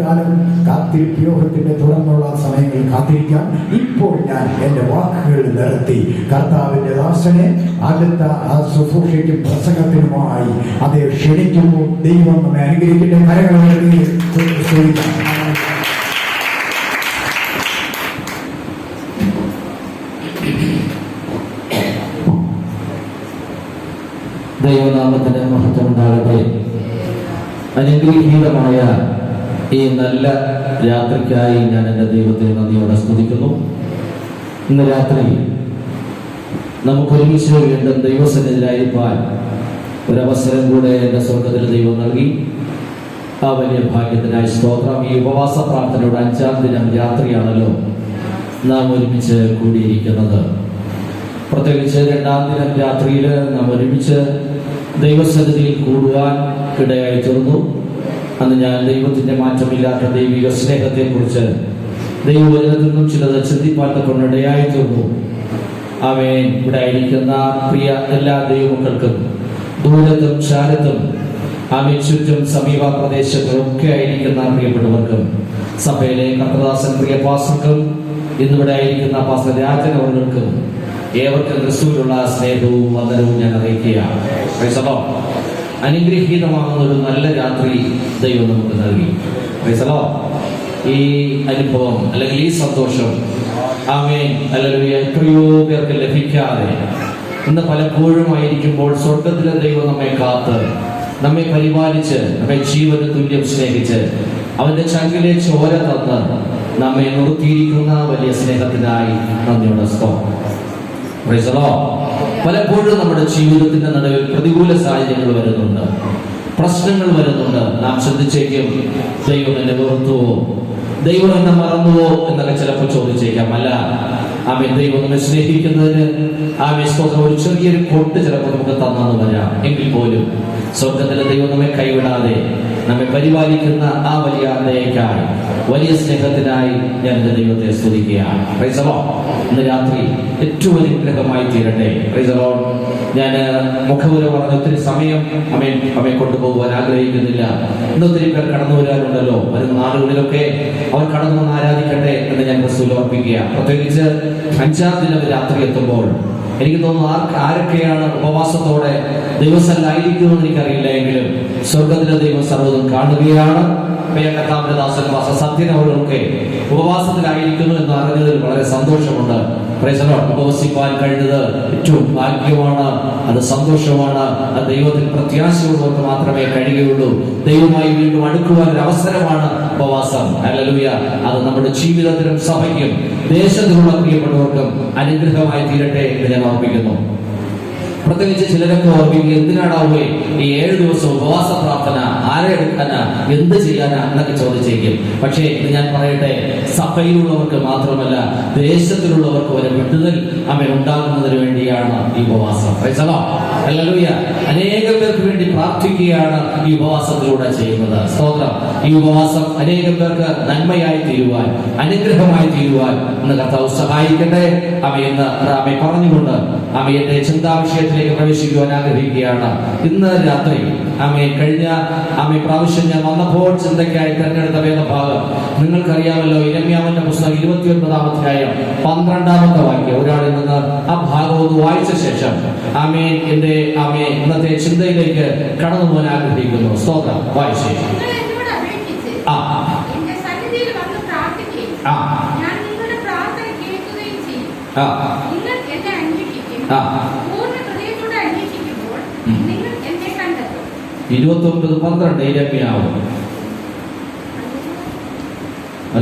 കാലം കാത്തിരിപ്യോഗത്തിന്റെ തുടർന്നുള്ള സമയങ്ങളിൽ കാത്തിരിക്കാം. ഇപ്പോൾ ഞാൻ എന്റെ വാക്കുകൾ നിർത്തി കർത്താവിന്റെ ദാസനെ അടുത്ത ശുശ്രൂഷയ്ക്കും പ്രസംഗത്തിനുമായി അതേ ക്ഷണിക്കുന്നു. ദൈവം നമ്മെ അനുഗ്രഹിക്കുന്ന കരങ്ങളിൽ ദൈവനാമത്തിന് മഹത്വമുണ്ടാകട്ടെ. അനുഗ്രഹീതമായ ഈ നല്ല രാത്രിക്കായി ഞാൻ എൻ്റെ ദൈവത്തെ നന്ദിയോടെ സ്തുതിക്കുന്നു. ഇന്ന് രാത്രി നമുക്ക് ഒരുമിച്ച് വീണ്ടും ദൈവസന്നിധിയിലായിരിക്കാൻ ഒരവസരം കൂടെ എൻ്റെ സ്വർഗത്തിൽ ദൈവം നൽകി. ആ വലിയ ഭാഗ്യത്തിനായി സ്തോത്രം. ഈ ഉപവാസ പ്രാർത്ഥനയുടെ 5-ാം ദിനം രാത്രിയാണല്ലോ നാം ഒരുമിച്ച് കൂടിയിരിക്കുന്നത്. പ്രത്യേകിച്ച് 2-ാം ദിനം രാത്രിയിൽ നാം ഒരുമിച്ച് ദൈവസന്നിധിയിൽ കൂടുവാൻ ഇടയായി തീർന്നു. അന്ന് ഞാൻ ദൈവത്തിന്റെ മാറ്റമില്ലാത്ത ദൈവിക സ്നേഹത്തെക്കുറിച്ച് ദൈവവചനത്തിൽ നിന്നും ചിലത് ചിന്തിപ്പാൻ കൊണ്ടിടയായി തീർന്നു. ആമേൻ. ഇവിടെ ആയിരിക്കുന്ന പ്രിയ എല്ലാ ദൈവമക്കൾക്കും ദൂരത്തും ചാരത്തും ആമേൻ ചുറ്റും സമീപ പ്രദേശത്തും ഒക്കെ ആയിരിക്കുന്ന പ്രിയപ്പെട്ടവർക്കും സഭയിലെ കർത്തദാസൻ പ്രിയ പാസ്റ്റർക്കും ഇന്നിവിടെ ആയിരിക്കുന്ന പാസ്റ്റർ രാജൻ അവർക്കും ഏവർക്കും ക്രിസ്തുവിലുള്ള സ്നേഹവും വന്ദനവും ഞാൻ അറിയിക്കുകയാണ്. അനുഗ്രഹീതമാകുന്ന ഒരു നല്ല രാത്രി ദൈവം നമുക്ക് നൽകി. ഈ അനുഭവം അല്ലെങ്കിൽ ഈ സന്തോഷം ആമേൻ അല്ലെങ്കിൽ എത്രയോ പേർക്ക് ലഭിക്കാതെ ഇന്ന് പലപ്പോഴും ആയിരിക്കുമ്പോൾ സ്വർഗത്തിലെ ദൈവം നമ്മെ കാത്ത് നമ്മെ പരിപാലിച്ച് നമ്മെ ജീവന് തുല്യം സ്നേഹിച്ച് അവന്റെ ചങ്കിലെ ചോര തന്ന് നമ്മെ നിർത്തിയിരിക്കുന്ന വലിയ സ്നേഹത്തിനായി നന്ദിയോടെ സ്തോത്രം. പലപ്പോഴും നമ്മുടെ ജീവിതത്തിന്റെ നടുവിൽ പ്രതികൂല സാഹചര്യങ്ങൾ വരുന്നുണ്ട്, പ്രശ്നങ്ങൾ വരുന്നുണ്ട്. നാം ശ്രദ്ധിച്ചേക്കും, ദൈവം എന്നെ വെറുത്തുവോ, ദൈവം എന്നെ മറന്നുവോ എന്നൊക്കെ ചിലപ്പോൾ ചോദിച്ചേക്കാം. അല്ല, ആമേൻ. ദൈവം നമ്മെ സ്നേഹിക്കുന്നതിന് ഒരു ചെറിയൊരു കൊട്ട് ചിലപ്പോൾ നമുക്ക് തന്നു വരാം. എങ്കിൽ പോലും സ്വർഗത്തിലെ ദൈവം നമ്മെ കൈവിടാതെ നമ്മെ പരിപാലിക്കുന്ന ആ വലിയ ദയക്കായി വലിയ സ്നേഹത്തിനായി ഞാൻ എന്റെ ദൈവത്തെ സ്തുതിക്കുകയാണ്. ഇന്ന് രാത്രി ഏറ്റവും അനുഗ്രഹമായി തീരട്ടെ. ഞാൻ മുഖവുര പറഞ്ഞ ഒത്തിരി സമയം അമ്മയെ കൊണ്ടുപോകുവാൻ ആഗ്രഹിക്കുന്നില്ല. ഇന്നൊത്തിരി പേർ കടന്നു വരാനുണ്ടല്ലോ. വരുന്ന നാടുകളിലൊക്കെ അവർ കടന്നു വന്ന് ആരാധിക്കട്ടെ എന്ന് ഞാൻ ക്രിസ്തുവിൽ ഓർപ്പിക്കുക. പ്രത്യേകിച്ച് 5-ാം ദിനം രാത്രി എത്തുമ്പോൾ എനിക്ക് തോന്നുന്നു ആരൊക്കെയാണ് ഉപവാസത്തോടെ ദിവസത്തിലായിരിക്കുമെന്ന് എനിക്കറിയില്ല. എങ്കിലും സ്വർഗത്തിലെ ദൈവം സർവ്വതും കാണുകയാണ്. സത്യനവരൊക്കെ ഉപവാസത്തിലായിരിക്കുന്നു എന്ന് അറിഞ്ഞതിൽ വളരെ സന്തോഷമുണ്ട്. ഉപവസിക്കാൻ കഴിഞ്ഞത് ഏറ്റവും ഭാഗ്യമാണ്, അത് സന്തോഷമാണ്. അത് ദൈവത്തിൽ പ്രത്യാശയുള്ളവർക്ക് മാത്രമേ കഴിയുകയുള്ളൂ. ദൈവമായി വീണ്ടും അടുക്കുവാൻ ഒരു അവസരമാണ് ഉപവാസം. ഹല്ലേലൂയ. അത് നമ്മുടെ ജീവിതത്തിലും സഭയ്ക്കും ദേശത്തിലുള്ള പ്രിയപ്പെട്ടവർക്കും അനുഗ്രഹമായി തീരട്ടെ എന്ന് ഞാൻ ഓർപ്പിക്കുന്നു. പ്രത്യേകിച്ച് ചിലരൊക്കെ ഓർമ്മിക്കുക, എന്തിനാടാവേ ഈ 7 ദിവസം ഉപവാസ പ്രാർത്ഥന, ആരെ എടുക്കാനാ, എന്ത് ചെയ്യാനാ എന്നൊക്കെ ചോദിച്ചേക്കും. പക്ഷേ ഇത് ഞാൻ പറയട്ടെ, സഭയിലുള്ളവർക്ക് മാത്രമല്ല ദേശത്തിലുള്ളവർക്ക് വരെ വിടുതൽ അവൻ ഉണ്ടാകുന്നതിന് വേണ്ടിയാണ് ഈ ഉപവാസം. ഹല്ലേലൂയ. അനേകം പേർക്ക് വേണ്ടി പ്രാർത്ഥിക്കുകയാണ് ഈ ഉപവാസത്തിലൂടെ ചെയ്യുന്നത്. സ്തോത്രം. ഈ ഉപവാസം അനേകം പേർക്ക് നന്മയായി തീരുവാൻ, അനുഗ്രഹമായി തീരുവാൻ എന്ന് കർത്താവ് സഹായിക്കട്ടെ. അവയെന്ന് പറഞ്ഞുകൊണ്ട് അവയുടെ ചിന്താവിഷയത്തിലേക്ക് പ്രവേശിക്കുവാൻ ആഗ്രഹിക്കുകയാണ്. ഇന്ന് രാത്രി കഴിഞ്ഞ പ്രാവശ്യം ഞാൻ വന്നപ്പോൾ ചിന്തയ്ക്കായി തെരഞ്ഞെടുത്ത വേദഭാഗം നിങ്ങൾക്കറിയാമല്ലോ. യിരെമ്യാവിന്റെ പുസ്തകം 29-ാം അധ്യായം 12-ാമത്തെ വാക്യം. ഒരാളിൽ നിന്ന് ആ ഭാഗം ഒന്ന് വായിച്ച ശേഷം എന്റെ ഇന്നത്തെ ചിന്തയിലേക്ക് കടന്നു പോകാൻ ആഗ്രഹിക്കുന്നു. സ്തോത്രം. വായിച്ചേ. യിരെമ്യാവ്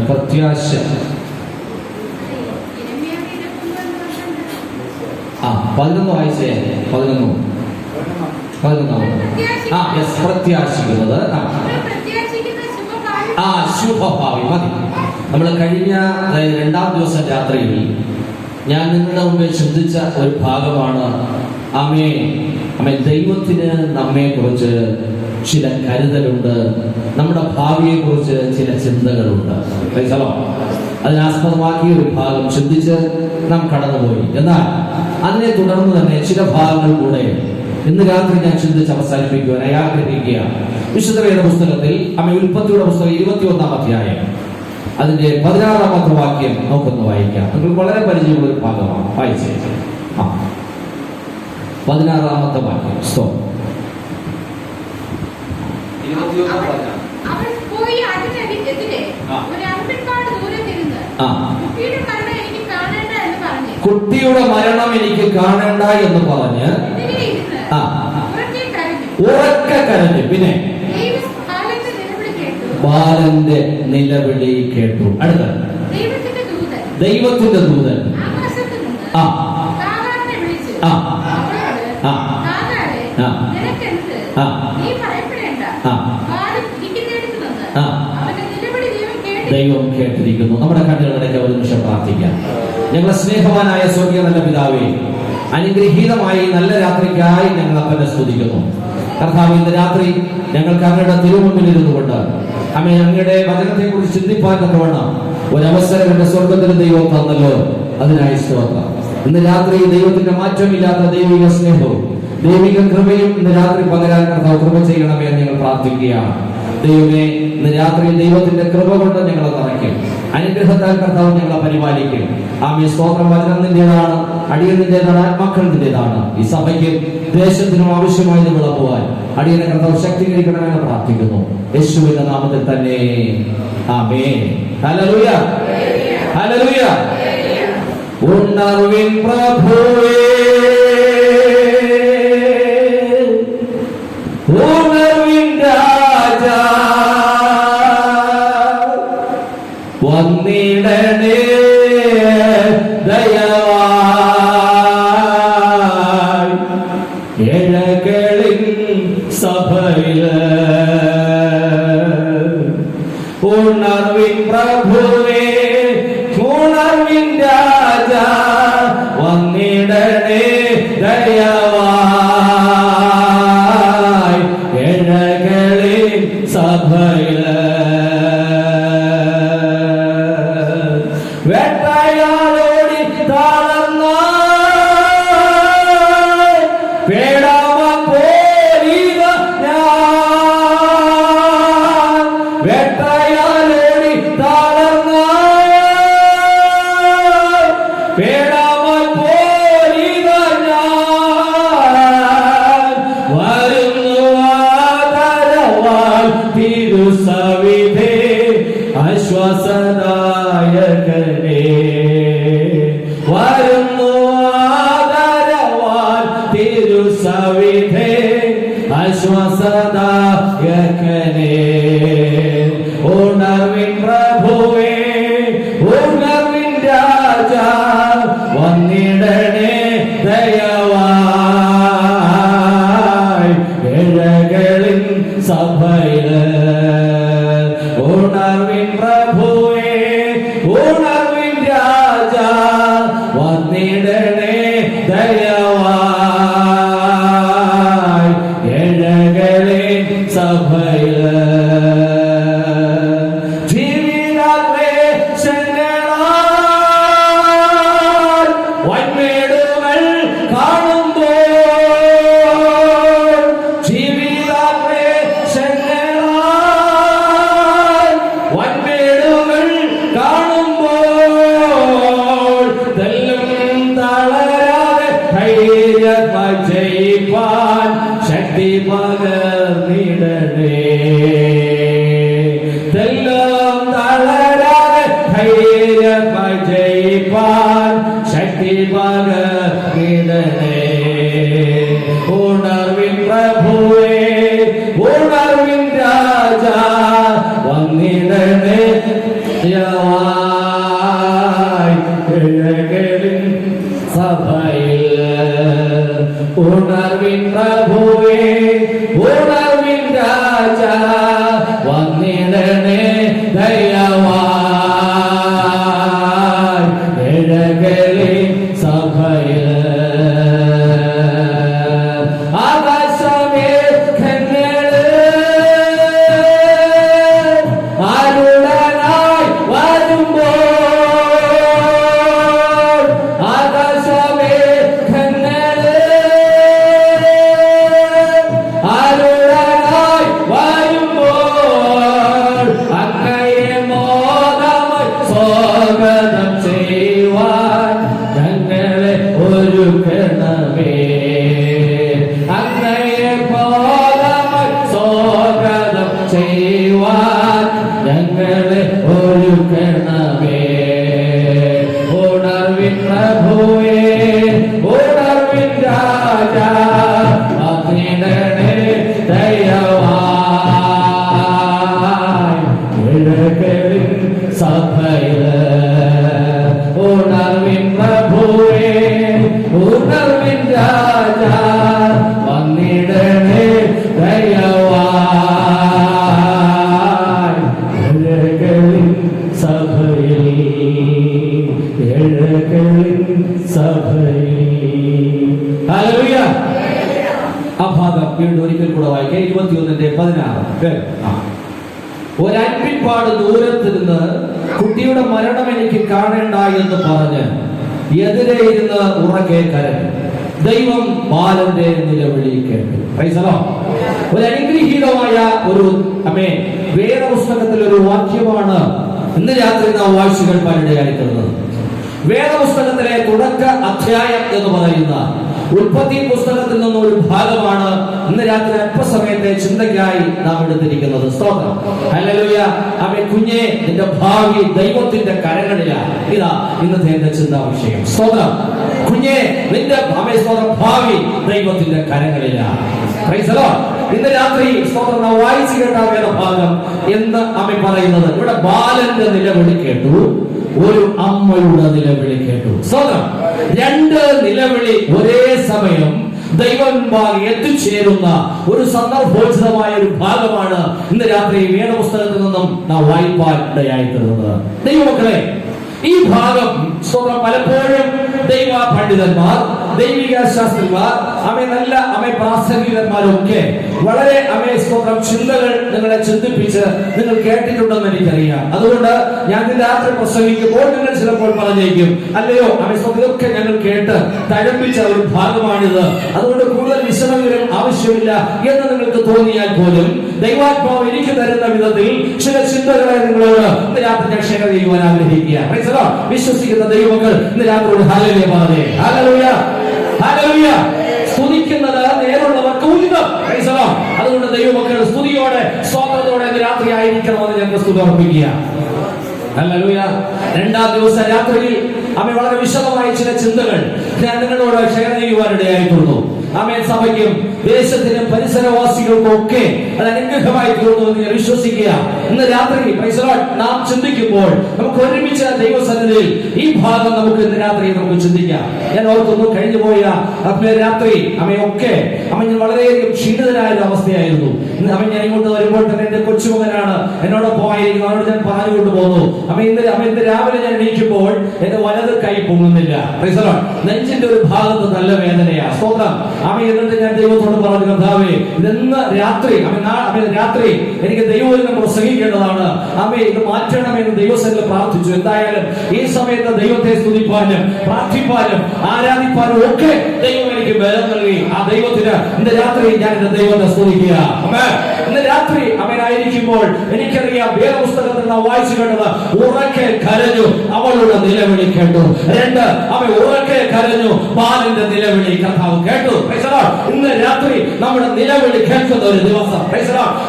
പ്രത്യാശ. 11 വായിച്ചേ. 11 പ്രത്യാശിക്കുന്നത് ശുഭഭാവി മതി. നമ്മൾ കഴിഞ്ഞ 2-ാം ദിവസം രാത്രിയിൽ ഞാൻ നിങ്ങളുടെ മുമ്പിൽ ചിന്തിച്ച ഒരു ഭാഗമാണ് ദൈവത്തിന് നമ്മെ കുറിച്ച് ചില കരുതലുണ്ട്, നമ്മുടെ ഭാവിയെ കുറിച്ച് ചില ചിന്തകളുണ്ട്. അതിനാസ്പദമാക്കിയ ഒരു ഭാഗം ചിന്തിച്ച് നാം കടന്നുപോയി. എന്നാൽ അതിനെ തുടർന്ന് തന്നെ ചില ഭാഗങ്ങൾ കൂടെ ഇന്ന് രാത്രി ഞാൻ ചിന്തിച്ച് അവസാനിപ്പിക്കുവാനായി ആഗ്രഹിക്കുകയാണ്. വിശുദ്ധ വേദ പുസ്തകത്തിൽ ഉൽപ്പത്തിയുടെ പുസ്തകം 21-ാം അധ്യായം അതിന്റെ 16-ാമത്തെ വാക്യം നമുക്കൊന്ന് വായിക്കാം. നിങ്ങൾക്ക് വളരെ പരിചയമുള്ള ഒരു ഭാഗമാണ്. വായിച്ചേ. 16-ാമത്തെ വാക്യം. കുട്ടിയുടെ മരണം എനിക്ക് കാണേണ്ട എന്ന് പറഞ്ഞ് ഉറക്കെ കരഞ്ഞു. പിന്നെ ബാലന്റെ നിലവിളി കേട്ടു. അടുത്ത ദൈവത്തിന്റെ ദൂതൻ ദൈവം കേട്ടിരിക്കുന്നു. നമ്മുടെ കണ്ണുകളിലേക്ക് ഒരു നിമിഷം പ്രാർത്ഥിക്കാം. ഞങ്ങളെ സ്നേഹവാനായ സ്വർഗീയ നല്ല പിതാവേ, അനുഗ്രഹീതമായി നല്ല രാത്രിക്കായി ഞങ്ങൾ അപ്പനെ സ്തുതിക്കുന്നു. കർത്താവ്, ഇന്ന് രാത്രി ഞങ്ങൾക്ക് അങ്ങയുടെ തിരുമുമ്പിൽ ഇരുന്നുകൊണ്ട് അങ്ങയുടെ വചനത്തെ കുറിച്ച് ചിന്തിപ്പാൻ തക്കവണ്ണം ഒരവസരം എന്റെ സ്വർഗത്തിന് ദൈവം തന്നല്ലോ. അതിനായി സ്തോത്രം. ഇന്ന് രാത്രി ദൈവത്തിന്റെ മാറ്റമില്ലാത്ത ദൈവിക സ്നേഹവും ദൈവിക കൃപയും ഇന്ന് രാത്രി പകരാൻ കർത്താവ് കൃപ ചെയ്യണമേ എന്ന് ഞങ്ങൾ പ്രാർത്ഥിക്കുകയാണ്. ദൈവമേ, ഇന്ന് രാത്രി ദൈവത്തിന്റെ കൃപ കൊണ്ട് ഞങ്ങളെ നിറയ്ക്കും. അനുഗ്രഹത്താൽ കർത്താവ് ഞങ്ങളെ പരിപാലിക്കും. ആമേ. സ്തോത്രം. വചനം നിന്റേതാണ്, അടിയനിന്റേതാണ്, ആത്മാക്കൾ നിന്റേതാണ്. ഈ സഭയ്ക്കും ദേശത്തിനും ആവശ്യമായത് വിളമ്പുവാൻ അടിയനെ കർത്താവ് ശക്തീകരിക്കണമെന്ന് പ്രാർത്ഥിക്കുന്നു. യേശുവിന്റെ നാമത്തിൽ തന്നെ. ആമേൻ. ഹല്ലേലൂയ, ഹല്ലേലൂയ. ഉണർവിൻ പ്രഭുവേ, ഉണർവിൻ രാജാ, വന്നിടണേ ദയവായി ഏഴകളിൻ സഭയിൽ. ഉണർവിൻ പ്രഭുവേ, ഉണർവിൻ രാജാ, വന്നിടണേ ദയവായി ഏഴകളിൻ സഭയിൽ. വേട്ടയാളോടി താളർന്ന പേടാവാൻ പോരിക ഞാൻ. വേട്ടയാളോടി താളർന്ന പേടാവാൻ പോരിക ഞാൻ. വരുന്നു ആദരവാൽ തിരുസവിധേ ആശ്വാസദായകനേ. വരുന്നു ആദരവാൽ തിരുസവിധേ ആശ്വാസദായകനേ. ഉണർവിൻ പ്രഭുവേ, ഉണർവിൻ രാജാ, വന്നിടണേ ദയവായി ഏഴകളിൻ സഭയിൽ. ഉണർവിൻ പ്രഭുവേ, ഉണർവിൻ രാജാ, വന്നിടണേ ദയവായി ഏഴകളിൻ സഭയിൽ. ജീവിതാക്ലേശങ്ങളാൽ വന്മേടുകൾ കാണുമ്പോൾ, ജീവിതാക്ലേശങ്ങളാൽ വന്മേടുകൾ കാണുമ്പോൾ, തെല്ലും തളരാതെ ധൈര്യമായി ജയിപ്പാൻ ശക്തി പകർന്നിടണേ. തെല്ലും തളരാതെ ധൈര്യമായി ജയിപ്പാൻ ശക്തി പകർന്നിടണേ. ഉണർവിൻ പ്രഭുവേ, ഉണർവിൻ രാജാ, വന്നിടണേ ദയവായി ഏഴകളിൻ സഭയിൽ. ഉണർവിൻ പ്രഭുവേ, ഉണർവിൻ രാജാ, വന്നിടണേ ദയവായി ഏഴകളിൻ സഭയിൽ. ആകാശമേഘങ്ങള് ആരുടനായി വരുമ്പോൾ, ആകാശമേഘങ്ങള് ഏഴകളിൻ സഭയില് ഉണർവിൻ പ്രഭുവേ ഉണർവിൻ രാജാ വന്നിടണേ ദയവായി ഏഴകളിൻ സഭയിൽ ഏഴകളിൻ സഭയിൽ. ഹല്ലേലൂയ. ആ ഭാഗം വീണ്ടും ഒരിക്കൽ കൂടെ വായിക്കാം. 21:16. ഒരൻപിൻപാട് ദൂരത്ത് നിന്ന് കുട്ടിയുടെ മരണം എനിക്ക് കാണേണ്ട എന്ന് പറഞ്ഞ് എതിരെ ഇരുന്ന് ഉറക്കെ കരഞ്ഞു. ദൈവം ബാലന്റെ നിലവിളി കേട്ടു. ഒരു അനുഗ്രഹീതമായ ഒരു വേദപുസ്തകത്തിൽ ഒരു വാക്യമാണ് ഇന്ന് രാത്രി നാം വായിച്ചു കേൾപ്പാനിടയായിട്ടുള്ളത്. വേദപുസ്തകത്തിലെ തുടക്ക അധ്യായം എന്ന് പറയുന്ന ഉൽപ്പത്തി പുസ്തകത്തിൽ നിന്നും ഒരു ഭാഗമാണ് ഇന്ന് രാത്രി അല്പസമയത്തെ ചിന്തയ്ക്കായി നാം എടുത്തിരിക്കുന്നത്. സ്തോത്രം. ഹല്ലേലൂയ. കുഞ്ഞെ, നിന്റെ ഭാവി ദൈവത്തിന്റെ കരങ്ങളിലാണ്. ഇതാ ഇന്നത്തെ എന്റെ ചിന്താ വിഷയം. സ്തോത്രം. കുഞ്ഞെ, നിന്റെ ഭാവി ദൈവത്തിന്റെ കരങ്ങളിലാണ്. Price the lord. ഇന്ന് രാത്രി സ്തോത്രം നാം വായിച്ചു കേട്ട വേദഭാഗം എന്ന് പറയുന്നത്, ഇവിടെ ബാലന്റെ നിലവിളി കേട്ടു, ഒരു അമ്മയുടെ നിലവിളി കേട്ടു. സ്തോത്രം. രണ്ട് നിലവിളി ഒരേ സമയം ദൈവമുമ്പാകെ എത്തിച്ചേരുന്ന ഒരു സന്ദർഭോചിതമായ ഒരു ഭാഗമാണ് ഇന്ന് രാത്രി വേദപുസ്തകത്തിൽ നിന്നും നാം വായിപ്പാൻ ഇടയായിത്തീർന്നത്. ദൈവമക്കളെ, ഈ ഭാഗം സ്തോത്രം പലപ്പോഴും ദൈവ പണ്ഡിതന്മാർ, ദൈവിക ശാസ്ത്രജ്ഞന്മാർ, നല്ല പ്രാസംഗികന്മാരൊക്കെ വളരെ സ്തോത്രം ചിന്തകൾ നിങ്ങളെ ചിന്തിപ്പിച്ച് നിങ്ങൾ കേട്ടിട്ടുണ്ടെന്ന് എനിക്കറിയാം. അതുകൊണ്ട് ഞാൻ രാത്രി പ്രസംഗിക്കുമ്പോൾ നിങ്ങൾ ചിലപ്പോൾ പറഞ്ഞേക്കും, അല്ലയോ ഇതൊക്കെ ഞങ്ങൾ കേട്ട് തഴപ്പിച്ച ഒരു ഭാഗമാണിത്, അതുകൊണ്ട് കൂടുതൽ വിശദവിവരം ആവശ്യമില്ല എന്ന് നിങ്ങൾക്ക് തോന്നിയാൽ പോലും ദൈവാത്മാവ് എനിക്ക് തരുന്ന വിധത്തിൽ ചില ചിന്തകളെ നിങ്ങളോട് ഇന്ന് രാത്രി ഞാൻ ഷെയർ ചെയ്യുവാൻ ആഗ്രഹിക്കുക. വിശ്വസിക്കുന്ന ദൈവമക്കൾ ഇന്ന് രാത്രി ഹല്ലേലൂയ പറഞ്ഞേ. ഹല്ലേലൂയ. ഹല്ലേലൂയ. സ്തുതിക്കുന്നത് നേരുള്ളവർക്ക് ഉന്നതം. അതുകൊണ്ട് ദൈവമക്കൾ സ്തുതിയോടെ സ്തോത്രത്തോടെ ഇന്ന് രാത്രി ആയിരിക്കണമെന്ന് ഞങ്ങൾക്ക് സ്തുതി അർപ്പിക്കുക. ഹല്ലേലൂയ. രണ്ടാം ദിവസം രാത്രിയിൽ വളരെ വിശദമായ ചില ചിന്തകൾ ഞാൻ നിങ്ങളോട് ഷെയർ ചെയ്യുവാനിടയായിട്ടുള്ളൂ. സഭയ്ക്കും ദേശത്തിനും പരിസരവാസികൾക്കും ഒക്കെ അത് അനുഗ്രഹമായി തീർന്നു എന്ന് ഞാൻ വിശ്വസിക്കുക. ഇന്ന് രാത്രി നാം ചിന്തിക്കുമ്പോൾ നമുക്ക് ഒരുമിച്ച് ദൈവസന്നിധിയിൽ ഈ ഭാഗം നമുക്ക് ഇന്ന് രാത്രി നമുക്ക് ചിന്തിക്കാം. ഞാൻ ഓർക്കുന്നു, കഴിഞ്ഞു പോയ രാത്രി ഒക്കെ ഞാൻ വളരെയധികം ക്ഷീണിതനായ ഒരു അവസ്ഥയായിരുന്നു. ഞാൻ ഇങ്ങോട്ട് വരുമ്പോൾ തന്നെ എന്റെ കൊച്ചുമകനാണ് എന്നോടൊപ്പം ആയിരിക്കും. അവനോട് ഞാൻ പറഞ്ഞുകൊണ്ട് പോന്നു, ഇന്ന് രാവിലെ ഞാൻ എണീക്കുമ്പോൾ എന്റെ വലത് കൈ പൊങ്ങുന്നില്ല. നെഞ്ചിന്റെ ഒരു ഭാഗത്ത് നല്ല വേദനയാ. സ്തോത്രം. എന്നിട്ട് ഞാൻ ദൈവത്തോട് പറഞ്ഞു, കർത്താവേ, ഇന്ന് രാത്രി രാത്രി എനിക്ക് ദൈവവചനം പ്രസംഗിക്കേണ്ടതാണ്, ഇത് മാറ്റണമെന്ന് ദൈവസന്നിധിയിൽ പ്രാർത്ഥിച്ചു. എന്തായാലും ഈ സമയത്ത് ദൈവത്തെ സ്തുതിപ്പാനും പ്രാർത്ഥിപ്പാനും ആരാധിപ്പാനും ഒക്കെ ദൈവം എനിക്ക് ബലം നൽകി. ആ ദൈവത്തിന് ഇന്ന് രാത്രി ഞാൻ എന്റെ ദൈവത്തെ സ്തുതിക്കുക. ഇന്ന് രാത്രി ആയിരിക്കുമ്പോൾ എനിക്കറിയാം, വേദപുസ്തകത്തിൽ നാം വായിച്ചു കേട്ടത്, ഉറക്കെ കരഞ്ഞു അവളുടെ നിലവിളി കേട്ടു. രണ്ട്, അവൻ ഉറക്കെ കരഞ്ഞു ബാലന്റെ നിലവിളി കർത്താവ് കേട്ടു. ഇന്ന് രാത്രി നമ്മുടെ നിലവിളി കേൾക്കുന്ന ഒരു ദിവസം.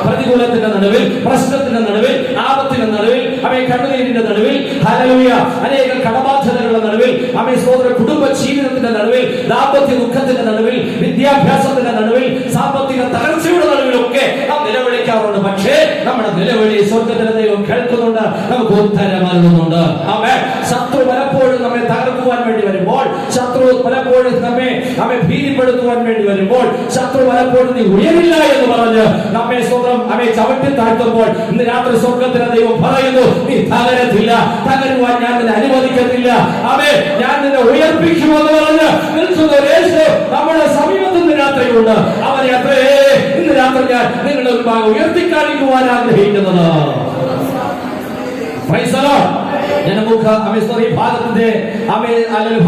പ്രതികൂലത്തിന്റെ നടുവിൽ, പ്രശ്നത്തിന്റെ നടുവിൽ, ആപത്തിന്റെ നടുവിൽ, കണ്ണുനീരിന്റെ നടുവിൽ, ഹല്ലേലൂയ, അനേക കടബാധ്യതകളുടെ നടുവിൽ, സഹോദര കുടുംബ ജീവിതത്തിന്റെ നടുവിൽ, ദാമ്പത്യ ദുഃഖത്തിന്റെ നടുവിൽ, വിദ്യാഭ്യാസത്തിന്റെ നടുവിൽ, സാമ്പത്തിക തകർച്ചയുടെ നടുവിലൊക്കെ നാം നിലവിളിക്കാറുണ്ട്. പക്ഷേ നമ്മുടെ നിലവിളി സ്വർഗ്ഗത്തിലെ ദൈവം കേൾക്കുന്നുണ്ട്, നമുക്ക് ഉത്തരം നൽകുന്നുണ്ട്. ശത്രു പലപ്പോഴും നമ്മെ തകർക്കുവാൻ വേണ്ടി വരുമ്പോൾ, ശത്രു പലപ്പോഴും നമ്മെ ഭീതിപ്പെടുത്തുവാൻ വേണ്ടി വരുമ്പോൾ, ശത്രു പലപ്പോഴും നീ ഉയരില്ല എന്ന് പറഞ്ഞ് നമ്മെ സ്വന്തം ചവിട്ടി താഴ്ത്തുമ്പോൾ, ഇന്ന് രാത്രി സ്വർഗ്ഗത്തിലെ ദൈവം പറയുന്നു, നീ തകരത്തില്ല, തകരുവാൻ ഞാൻ നിന്നെ അനുവദിക്കത്തില്ല, ഞാൻ നിന്നെ ഉയർപ്പിക്കുമെന്ന് പറഞ്ഞ് നിൽക്കുന്ന യേശു നമ്മുടെ സമീപത്ത് ഇന്ന് രാത്രിയുണ്ട്. അവനെ ഇന്ന് രാത്രി ഞാൻ നിങ്ങളുടെ ഒരു ഭാഗം ഉയർത്തിക്കാണിക്കുവാൻ ആഗ്രഹിക്കുന്നത്.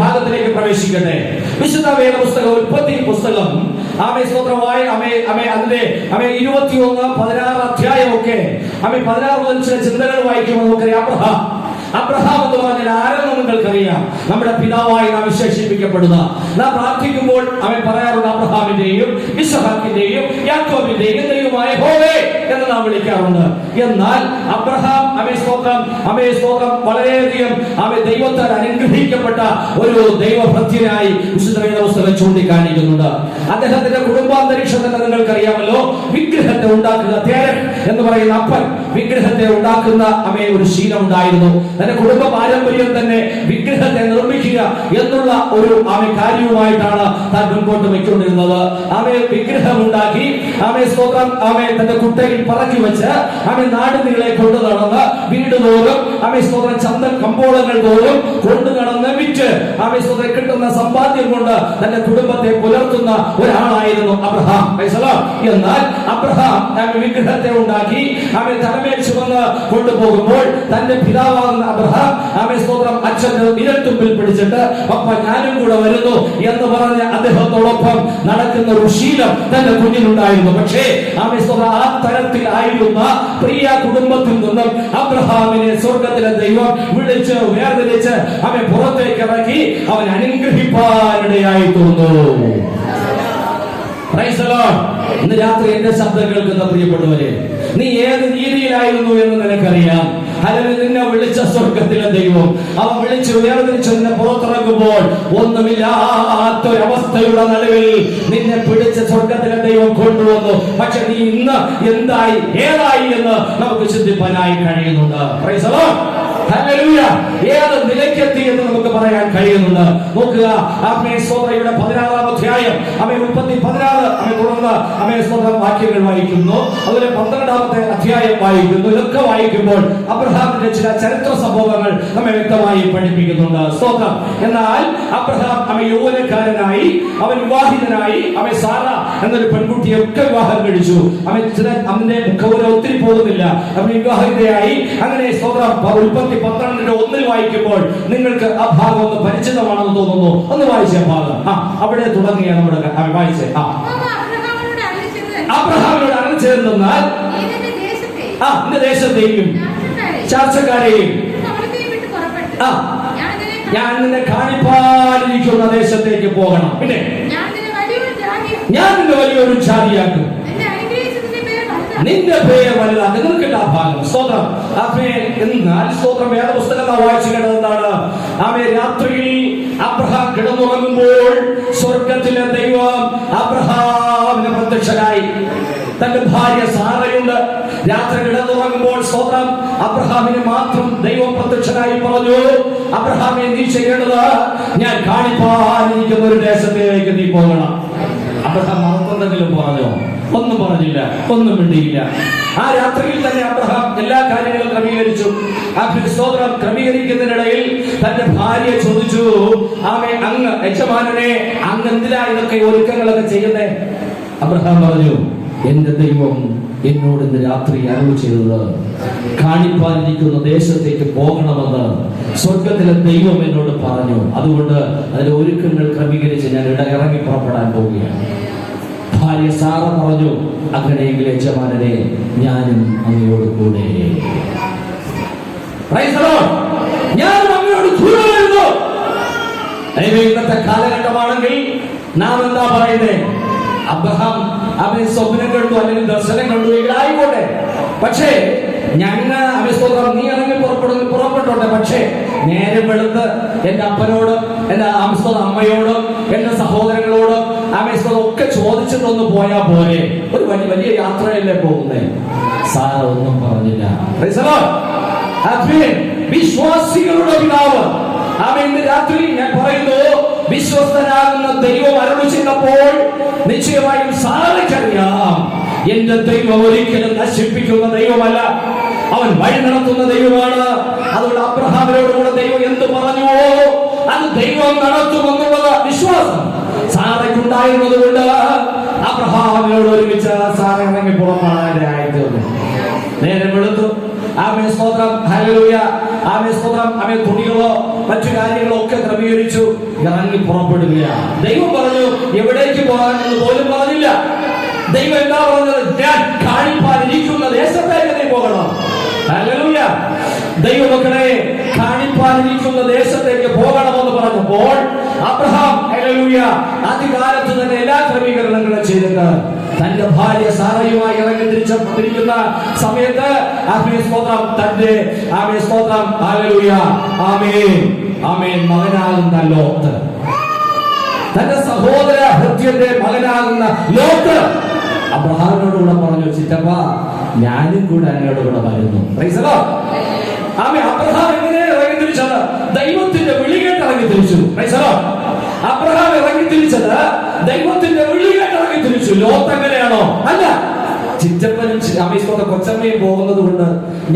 ഭാഗത്തിലേക്ക് പ്രവേശിക്കട്ടെ. വിശുദ്ധ വേദപുസ്തകം ഉൽപ്പത്തി പുസ്തകം അതിന്റെ 21-16 അധ്യായമൊക്കെ 16 മുതൽ ചില ചിന്തകൾ വായിക്കുമ്പോൾ നമുക്കറിയാം. അബ്രഹാം എന്ന് പറഞ്ഞാൽ ആരെന്ന് നിങ്ങൾക്കറിയാം. നമ്മുടെ പിതാവായി നാം വിശേഷിപ്പിക്കപ്പെടുന്ന, നാം പ്രാർത്ഥിക്കുമ്പോൾ അവൻ പറയാറുണ്ട്, അബ്രഹാമിന്റെയും ഇസ്ഹാക്കിന്റെയും യാക്കോബിന്റെയും ദൈവമായ യഹോവേ എന്ന് നാം വിളിക്കാറുണ്ട്. എന്നാൽ അബ്രഹാം സ്തോത്രം വളരെയധികം ദൈവത്താൽ അനുഗ്രഹിക്കപ്പെട്ട ഒരു ദൈവഭക്തനായി വിശുദ്ധ വേദപുസ്തകം ചൂണ്ടിക്കാണിക്കുന്നുണ്ട്. അദ്ദേഹത്തിന്റെ കുടുംബാന്തരീക്ഷം തന്നെ നിങ്ങൾക്കറിയാമല്ലോ. വിഗ്രഹത്തെ ഉണ്ടാക്കുക, തേരൻ എന്ന് പറയുന്ന അപ്പൻ വിഗ്രഹത്തെ ഉണ്ടാക്കുന്ന ഒരു ശീലം ഉണ്ടായിരുന്നു. തന്റെ കുടുംബ പാരമ്പര്യം തന്നെ വിഗ്രഹത്തെ നിർമ്മിക്കുക എന്നുള്ള ഒരു കാര്യവുമായിട്ടാണ് താൻ മുൻപോട്ട് വെച്ചുകൊണ്ടിരുന്നത്. വിഗ്രഹം ഉണ്ടാക്കി സ്തോത്രം തന്റെ കുട്ടയിൽ പറക്കി വെച്ച് നാടുനീളെ കൊണ്ടു നടന്ന് വീട് തോറും സ്തോത്രം ചന്തൻ കമ്പോളങ്ങൾ തോറും കൊണ്ടു നടന്ന് വിറ്റ് സ്തോത്രം കിട്ടുന്ന സമ്പാദ്യം കൊണ്ട് തന്റെ കുടുംബത്തെ പുലർത്തുന്ന ഒരാളായിരുന്നു അബ്രഹാം. എന്നാൽ അബ്രഹാം വിഗ്രഹത്തെ ഉണ്ടാക്കി തലമേൽ ചുമന്ന് കൊണ്ടുപോകുമ്പോൾ തന്റെ പിതാവാകുന്ന അബ്രഹാം സ്തോത്രം അച്ഛന്റെ വിരൽത്തുമ്പിൽ പിടിച്ചിട്ട് പപ്പ ഞാനും കൂടെ വരുന്നു എന്ന് പറഞ്ഞ് അദ്ദേഹത്തോടൊപ്പം നടക്കുന്ന ഒരു ശീലം തന്റെ കുഞ്ഞിനുണ്ടായിരുന്നു. പക്ഷേ സ്തോത്രം ആ തരത്തിലായിരുന്ന പ്രിയ കുടുംബത്തിൽ നിന്നും അബ്രഹാമിനെ സ്വർഗത്തിലെ ദൈവം വിളിച്ച് വേർതിരിച്ച് പുറത്തേക്ക് ഇറക്കി അവൻ അനുഗ്രഹിപ്പാനിടയായി തോന്നുന്നു. ഇന്ന് രാത്രി എന്റെ ശബ്ദം കേൾക്കുന്ന പ്രിയപ്പെട്ടവരെ, നീ ഏത് രീതിയിലായിരുന്നു എന്ന് നിനക്കറിയാം. അല്ലെങ്കിൽ നിന്നെ വിളിച്ച സ്വർഗത്തിലെ ദൈവം അവൻ വിളിച്ച് വേർതിരിച്ച് നിന്നെ പുറത്തിറങ്ങുമ്പോൾ ഒന്നുമില്ലാത്തൊരവസ്ഥയുടെ നടുവിൽ നിന്നെ പിടിച്ച് സ്വർഗത്തിലെ ദൈവം കൊണ്ടുവന്നു. പക്ഷെ നീ ഇന്ന് എന്തായി ഏതായി എന്ന് നമുക്ക് ചിന്തിപ്പാനായി കഴിയുന്നുണ്ട്. Price the lord. ഹല്ലേലൂയ. ഏത് നിലയ്ക്കെത്തി എന്ന് നമുക്ക് പറയാൻ കഴിയുന്നുണ്ട്. നോക്കുക, സോദരയുടെ 16-ാം അധ്യായം 16 തുടർന്ന് സ്തോത്രം വാക്യങ്ങൾ വായിക്കുന്നു. അതുപോലെ 12-ാമത്തെ അധ്യായം വായിക്കുന്നു. ഇതൊക്കെ വായിക്കുമ്പോൾ അബ്രഹാമിന്റെ ചില ചരിത്ര സംഭവങ്ങൾ നമ്മെ വ്യക്തമായി പഠിപ്പിക്കുന്നുണ്ട്. സ്തോത്രം. എന്നാൽ അബ്രഹാം യൗവനക്കാരനായി വിവാഹിതനായി സാറ എന്നൊരു പെൺകുട്ടിയെ ഒക്കെ വിവാഹം കഴിച്ചു. അവന്റെ മുഖവുര ഒത്തിരി പോകുന്നില്ല. വിവാഹിതയായി. അങ്ങനെ സ്തോത്രം ഉൽപ്പത്തി 12:1 വായിക്കുമ്പോൾ നിങ്ങൾക്ക് ആ ഭാഗം ഒന്ന് പരിചിതമാണെന്ന് തോന്നുന്നു. ഒന്ന് വായിച്ച ഭാഗം അവിടെ തുടങ്ങിയ നമ്മുടെ വായിച്ചേ. അബ്രഹാമിനോട് അറിയിച്ചെന്നാൽ നിന്റെ ദേശത്തെയും ചാർച്ചക്കാരെയും ഞാൻ നിന്നെ കാണിപ്പാനിരിക്കുന്ന ദേശത്തേക്ക് പോകണം. പിന്നെ ഞാൻ നിന്നെ വലിയൊരു ജാതിയാക്കും. നിന്റെ പേര് വലുതാണ്. നിങ്ങൾക്കില്ല ആ ഭാഗം. സ്തോത്രം. എന്നാൽ സ്തോത്രം വേറെ പുസ്തകം വായിച്ചു കേട്ടത് എന്താണ്? രാത്രിയിൽ അബ്രഹാം കിടന്നുറങ്ങുമ്പോൾ സ്വർഗത്തിലെ ദൈവം അബ്രഹാമിന് പ്രത്യക്ഷനായി. തന്റെ ഭാര്യ സാറയുണ്ട്. രാത്രി കിടന്നുറങ്ങുമ്പോൾ സ്തോത്രം അബ്രഹാമിന് മാത്രം ദൈവം പ്രത്യക്ഷനായി പറഞ്ഞു, അബ്രഹാമെ നീ ചെയ്യേണ്ടത് ഞാൻ കാണിപ്പാനിരിക്കുന്ന ഒരു ദേശത്തേക്ക് നീ പോകണം. അബ്രഹാം മറന്നെന്തെങ്കിലും പറഞ്ഞോ? ഒന്നും പറഞ്ഞില്ല, ഒന്നും മിണ്ടിയില്ല. ആ രാത്രിയിൽ തന്നെ അബ്രഹാം എല്ലാ കാര്യങ്ങളും ക്രമീകരിച്ചു. സ്തോത്രം. ക്രമീകരിക്കുന്നതിനിടയിൽ തന്റെ ഭാര്യ ചോദിച്ചു, അങ്ങ് യജമാനനെ അങ്ങ് എന്തിനാ ഇതൊക്കെ ഒരുക്കങ്ങളൊക്കെ ചെയ്യുന്നേ? അബ്രഹാം പറഞ്ഞു, എന്റെ ദൈവം എന്നോട് ഇന്ന് രാത്രി അരുളി ചെയ്തത് കാണിപ്പാനിരിക്കുന്ന ദേശത്തേക്ക് പോകണമെന്ന് സ്വർഗത്തിലെ ദൈവം എന്നോട് പറഞ്ഞു. അതുകൊണ്ട് അതിന്റെ ഒരുക്കങ്ങൾ ക്രമീകരിച്ച് ഞാൻ ഇറങ്ങി പുറപ്പെടാൻ പോവുകയാണ്. ഭാര്യ സാറ പറഞ്ഞു, അങ്ങനെയെങ്കിൽ യജമാനനെ ഞാനും അങ്ങയോട് കൂടെ. ഞാനും അങ്ങയോട് കൂടെ വരുന്നു. ഇന്നത്തെ കാലഘട്ടമാണെങ്കിൽ നാം എന്താ പറയുന്നേ? അബ്രഹാം അവൻ സ്വപ്നം കണ്ടു, അല്ലെങ്കിൽ ദർശനം കണ്ടു, ആയിക്കോട്ടെ. പക്ഷേ സ്തോത്രം നീ ഇറങ്ങി പുറപ്പെട്ടോട്ടെ. പക്ഷേ നേരം വെളുത്ത് എന്റെ അപ്പനോടും എന്റെ അമ്മയോടും എന്റെ സഹോദരങ്ങളോടും ഒക്കെ ചോദിച്ചിട്ടൊന്ന് പോയാ പോലെ. ഒരു വലിയ യാത്രയല്ലേ പോകുന്നേ? സാറ ഒന്നും പറഞ്ഞില്ല. വിശ്വാസികളുടെ പിതാവ് ഇന്ന് രാത്രി ഞാൻ പറയുന്നു, വിശ്വസ്തനാകുന്ന ദൈവം അരുളി ചെയ്തപ്പോൾ നിശ്ചയമായും സാറയ്ക്കറിയാം, എന്റെ ദൈവം ഒരിക്കലും നശിപ്പിക്കുന്ന ദൈവമല്ല, അവൻ വഴി നടത്തുന്ന ദൈവമാണ്. അതുകൊണ്ട് അബ്രഹാമിനോടുകൂടെ ദൈവം എന്ത് പറഞ്ഞുവോ അത് ദൈവം നടത്തുമെന്നുള്ളത് വിശ്വാസം സാറയ്ക്കുണ്ടായിരുന്നത് കൊണ്ട് അബ്രഹാമിനോട് ഒരുമിച്ച് സാറ ഇറങ്ങി പുറപ്പെടാനായിത്തീർന്നു. നേരം വെളുത്തു. സ്തോത്രം. ഹല്ലേലൂയ. സ്തോത്രം. തുണികളോ മറ്റു കാര്യങ്ങളോ ഒക്കെ ക്രമീകരിച്ചു ഇറങ്ങി പുറപ്പെടുകയാണ്. ദൈവം പറഞ്ഞു എവിടേക്ക് പോകാനെന്ന് പോലും പറഞ്ഞില്ല. ദൈവം എന്താ പറഞ്ഞത്? ഞാൻ കാണിപ്പാനിരിക്കുന്ന ദേശത്തേക്ക് നീ പോകണം. ഹല്ലേലൂയ. ദൈവമക്കളെ കാണിപ്പാനിരിക്കുന്ന ദേശത്തേക്ക് പോകണമെന്ന് പറഞ്ഞപ്പോൾ അബ്രഹാം ഹല്ലേലൂയ അധികാലത്ത് തന്നെ എല്ലാ ക്രമീകരണങ്ങളും ചെയ്തിട്ട് തന്റെ ഭാര്യ സാറയുമായി ഇറങ്ങി തിരിച്ചിരിക്കുന്ന സമയത്ത് സ്തോത്രം തന്റെ സ്തോത്രം ഹല്ലേലൂയ ആമേൻ മകനാകുന്ന ലോത്ത്, തന്റെ സഹോദര ഹൃത്യന്റെ മകനാകുന്ന ലോത്ത് അബ്രഹാമിനോടുകൂടെ പറഞ്ഞു, ചിറ്റപ്പ ഞാനും കൂടെ അങ്ങയോട് കൂടെ വരുന്നു. Price the lord. Amen. Abraham എങ്ങനെ ഇറങ്ങി തിരിച്ചത്? ദൈവത്തിന്റെ വിളി കേട്ട് ഇറങ്ങി തിരിച്ചു. Price the Lord. അബ്രഹാം ഇറങ്ങി തിരിച്ചത് ദൈവത്തിന്റെ വിളി കേട്ട് ഇറങ്ങി തിരിച്ചു. ലോത്ത് എങ്ങനെയാണോ? അല്ല, ചിറ്റപ്പനും അമീസ്വത്തെ കൊച്ചമ്മയും പോകുന്നത് കൊണ്ട്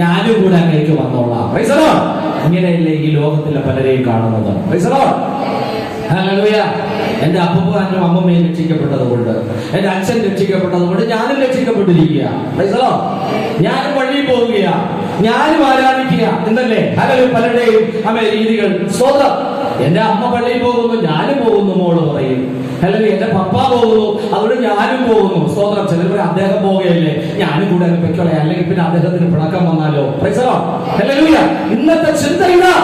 ഞാനും കൂടെ അങ്ങേക്ക് വന്നോളാം. Price the Lord. ഇങ്ങനെയല്ലേ ഈ ലോകത്തിലെ പലരെയും കാണുന്നത്. Price the lord. ഹല്ലേലൂയ. എന്റെ അപ്പനും അമ്മമ്മയും രക്ഷിക്കപ്പെട്ടത് കൊണ്ട്, എന്റെ അച്ഛൻ രക്ഷിക്കപ്പെട്ടത് കൊണ്ട് ഞാനും രക്ഷിക്കപ്പെട്ടിരിക്കുക. Price the Lord. ഞാനും പള്ളിയിൽ പോവുകയ, ഞാനും ആരാധിക്കുക എന്നല്ലേ ഹല്ലേലൂയ പലരുടെയും രീതികൾ. സ്തോത്രം. എന്റെ അമ്മ പള്ളിയിൽ പോകുന്നു, ഞാനും പോകുന്നു, മോള് പറയും. ഹല്ലേലൂയ. എന്റെ പപ്പ പോകുന്നു, അതുകൊണ്ട് ഞാനും പോകുന്നു. സ്തോത്രം. ചിലർ അദ്ദേഹം പോവുകയല്ലേ, ഞാനും കൂടെ പൊയ്ക്കോളെ, അല്ലെങ്കിൽ പിന്നെ അദ്ദേഹത്തിന് പിണക്കം വന്നാലോ. Price the lord. ഹല്ലേലൂയ. ഇന്നത്തെ ചിന്ത ഇതാ.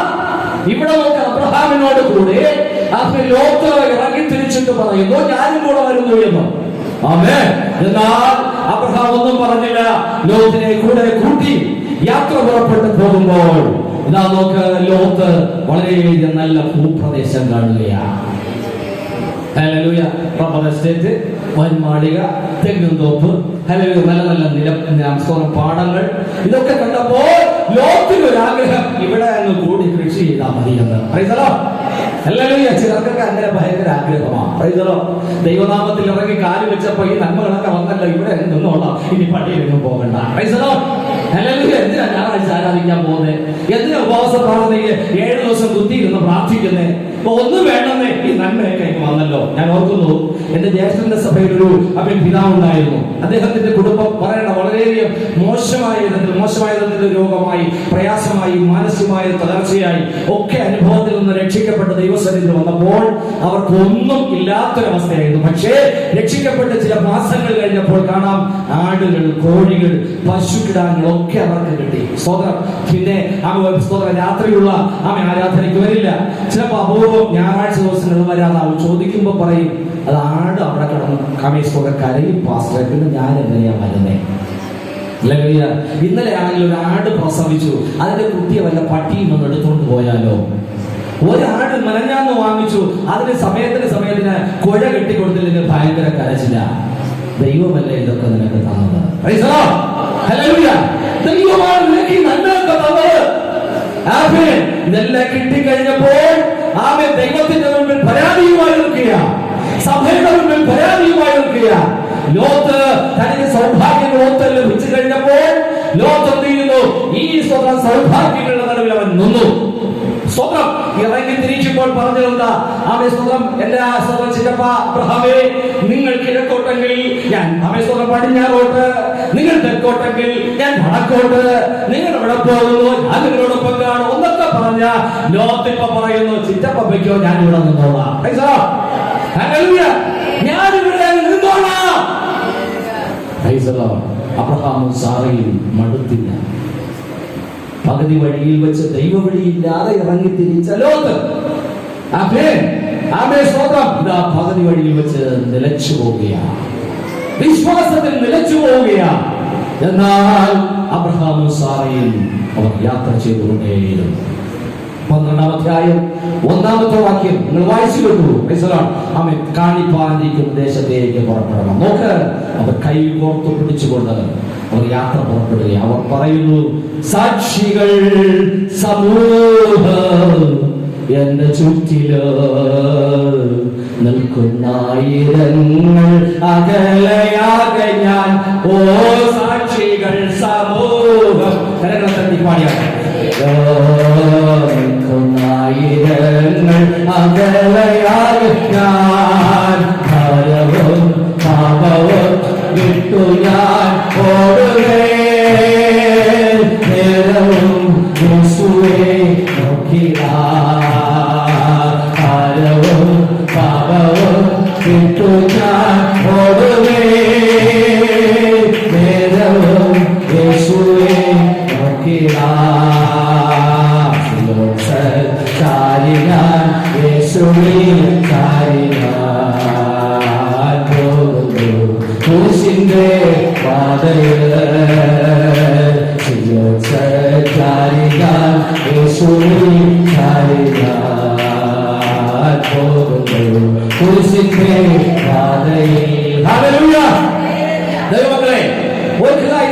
ഇവിടെ നോക്ക്, അബ്രഹാമിനോട് കൂടെ ലോത്ത് ഇറങ്ങി തിരിച്ചിട്ട് പറയുന്നു ഞാനും കൂടെ വരുന്നു എന്ന്. ആമേൻ. എന്നാൽ അബ്രഹാം ഒന്നും പറഞ്ഞില്ല. ലോത്തിനെ കൂടെ കൂട്ടി യാത്ര പുറപ്പെട്ടു പോകുമ്പോൾ ഇതാ നോക്ക്, ലോത്ത് വളരെയധികം നല്ല ഭൂപ്രദേശം കാണുകയാണ്. ഹല്ലേലൂയ. റബ്ബർ എസ്റ്റേറ്റ്, വൻമാളിക, തെങ്ങുംതോപ്പ്, ഹല്ലേലൂയ, നല്ല നല്ല പാടങ്ങൾ, ഇതൊക്കെ കണ്ടപ്പോൾ ലോത്തിന് ഒരു ആഗ്രഹം, ഇവിടെ അങ്ങ് കൂടി കൃഷി ചെയ്താൽ മതി എന്ന്. Praise the lord. ഹല്ലേലൂയ. ചിലർക്കൊക്കെ അങ്ങനെ ഭയങ്കര ആഗ്രഹമാണ്. Praise the lord. ദൈവനാമത്തിൽ ഇറങ്ങി കാല് വെച്ചപ്പോ ഈ നന്മകളൊക്കെ വന്നല്ലോ, ഇവിടെ നിന്നോളാം, ഇനി പള്ളിയിലെങ്ങും പോകണ്ട. Price the lord. ഹല്ലേലൂയ. എന്തിനാ ഞായറാഴ്ച ആരാധിക്കാൻ പോകുന്നത്? എന്തിനാ ഉപവാസ പ്രാർത്ഥനയ്ക്ക് 7 ദിവസം കുത്തിയിരുന്ന് പ്രാർത്ഥിക്കുന്നേ? അപ്പൊ ഒന്നും വേണമെന്നേ, ഈ നന്മയൊക്കെ വന്നല്ലോ. ഞാൻ ഓർക്കുന്നു, എന്റെ ജ്യേഷ്ഠന്റെ സഭയിൽ ഒരു പിതാവുണ്ടായിരുന്നു. അദ്ദേഹത്തിന്റെ കുടുംബം പറയണ വളരെയധികം മോശമായ വിധത്തിൽ രോഗമായി, പ്രയാസമായി, മാനസികമായ തളർച്ചയായി ഒക്കെ അനുഭവത്തിൽ നിന്ന് രക്ഷിക്കപ്പെട്ട ദൈവസന്നിധിയിൽ വന്നപ്പോൾ അവർക്ക് ഒന്നും ഇല്ലാത്തൊരവസ്ഥയായിരുന്നു. പക്ഷേ രക്ഷിക്കപ്പെട്ട ചില മാസങ്ങൾ കഴിഞ്ഞപ്പോൾ കാണാം, ആടുകൾ, കോഴികൾ, പശുക്കിടാങ്ങൾ ഒക്കെ അവർക്ക് കിട്ടി. സ്തോത്രം. പിന്നെ സ്തോത്രം, രാത്രിയുള്ള ആരാധനയ്ക്ക് വരില്ല. ചിലപ്പോൾ അപൂർവം ഞായറാഴ്ച ദിവസങ്ങളിൽ വരാതാവും. ചോദിക്കുമ്പോ പറയും, അത് ആട് അവിടെ കിടന്നു കമീസ്തോടെ കരയും പാസ്റ്റർ, പിന്നെ ഞാൻ എങ്ങനെയാ വരുന്നേ? ഇന്നലെ ആണെങ്കിൽ ഒരു ആട് പ്രസവിച്ചു, അതിന്റെ കുട്ടിയെ വല്ല പട്ടിയും ഒന്ന് എടുത്തുകൊണ്ട് പോയാലോ? ഒരാട് മെനഞ്ഞാന്ന് വാങ്ങിച്ചു, അതിന് സമയത്തിന് കുഴ കെട്ടിക്കൊടുത്തില്ലെങ്കിൽ ഭയങ്കര കരച്ചില്ല. ദൈവമല്ലേ ഇതൊക്കെ നിനക്ക് തന്നത്? Price the lord. ഹല്ലേലൂയ. ദൈവമാണ് നിനക്ക് ഈ നന്മയൊക്കെ തന്നത്. ആമേൻ. ഇതെല്ലാം കിട്ടിക്കഴിഞ്ഞപ്പോൾ ആമേൻ ദൈവത്തിന്റെ മുൻപിൽ പരാതിയുമായി നിൽക്കുക, സഭയുടെ മുൻപിൽ പരാതിയുമായി നിൽക്കുക. ലോത്ത് തനിക്ക് സൗഭാഗ്യങ്ങൾ ഒത്ത് ലഭിച്ചു കഴിഞ്ഞപ്പോൾ ലോത്ത് എന്ത് ചെയ്യുന്നു? ഈ സൗഭാഗ്യങ്ങളുടെ നടുവിൽ അവൻ നിന്നു. സ്വന്തം ഇറങ്ങി തിരിക്കുമ്പോൾ പറഞ്ഞിരുന്ന സ്വന്തം എന്റെ സ്വന്തം ചിറ്റപ്പ അബ്രഹാമേ, നിങ്ങൾ കിഴക്കോട്ടെങ്കിൽ ഞാൻ സ്വന്തം പടിഞ്ഞാറോട്ട്, നിങ്ങൾ തെക്കോട്ടെങ്കിൽ ഞാൻ വടക്കോട്ട്, നിങ്ങൾ എവിടെ പോകുന്നു ഞാൻ നിങ്ങളോടൊപ്പം കാണും എന്നൊക്കെ പറഞ്ഞ ലോത്ത് ഇപ്പൊ പറയുന്നു, ചിറ്റപ്പയ്ക്കോ ഞാൻ ഇവിടെ നിന്നോളാം. ഞാൻ ഇവിടെ നിന്നോളാം. അബ്രഹാമും സാറയും മടുത്തില്ല. പകുതി വഴിയിൽ വെച്ച് ദൈവവിളിയില്ലാതെ ഇറങ്ങി തിരിച്ച ലോത്ത് പകുതി വഴിയിൽ വെച്ച് നിലച്ചു പോവുകയാണ്, വിശ്വാസത്തിൽ നിലച്ചു പോവുകയാണ്. എന്നാൽ അബ്രഹാമും സാറയും അവർ യാത്ര ചെയ്തുകൊണ്ടേയിരുന്നു. 12-ാം അധ്യായം 1-ാമത്തെ വാക്യം നിങ്ങൾ വായിച്ചു കേട്ടു. അവൻ കാണിപ്പാനിരിക്കുന്ന ദേശത്തേക്ക് പുറപ്പെടണം. നോക്ക്, അവർ കൈ കോർത്തു പിടിച്ചുകൊണ്ട് അവർ യാത്ര പുറപ്പെടുക. അവർ പറയുന്നു, സാക്ഷികൾ സമൂഹം എന്റെ ചുറ്റില് നിൽക്കുന്നായിരങ്ങൾ അകലയാകെ ഞാൻ, ഓ സാക്ഷികൾ സമൂഹം തട്ടിപ്പാടിയാണ്. നിൽക്കുന്നായിരങ്ങൾ അകലയാകെ ഞാൻ, ഭാരവും പാപവും വിട്ടു ഞാൻ ഓടുകേ, നേരവും യേശുവേ നോക്കിയാൽ, ഭാരവും പാപവും വിട്ടു ഞാൻ ഓടുകേ, നേരവും യേശുവേ നോക്കിയാൽ, ചാരിനാൻ യേശുവിൽ ചാരിനാൻ പോകുന്നു കുരിശിന്റെ പാതയിൽ, ചാരിനാൻ യേശുവിൽ ചാരിനാൻ പോകുന്നു കുരിശിന്റെ പാതയിൽ. ഹല്ലേലൂയ. ദൈവമക്കളെ,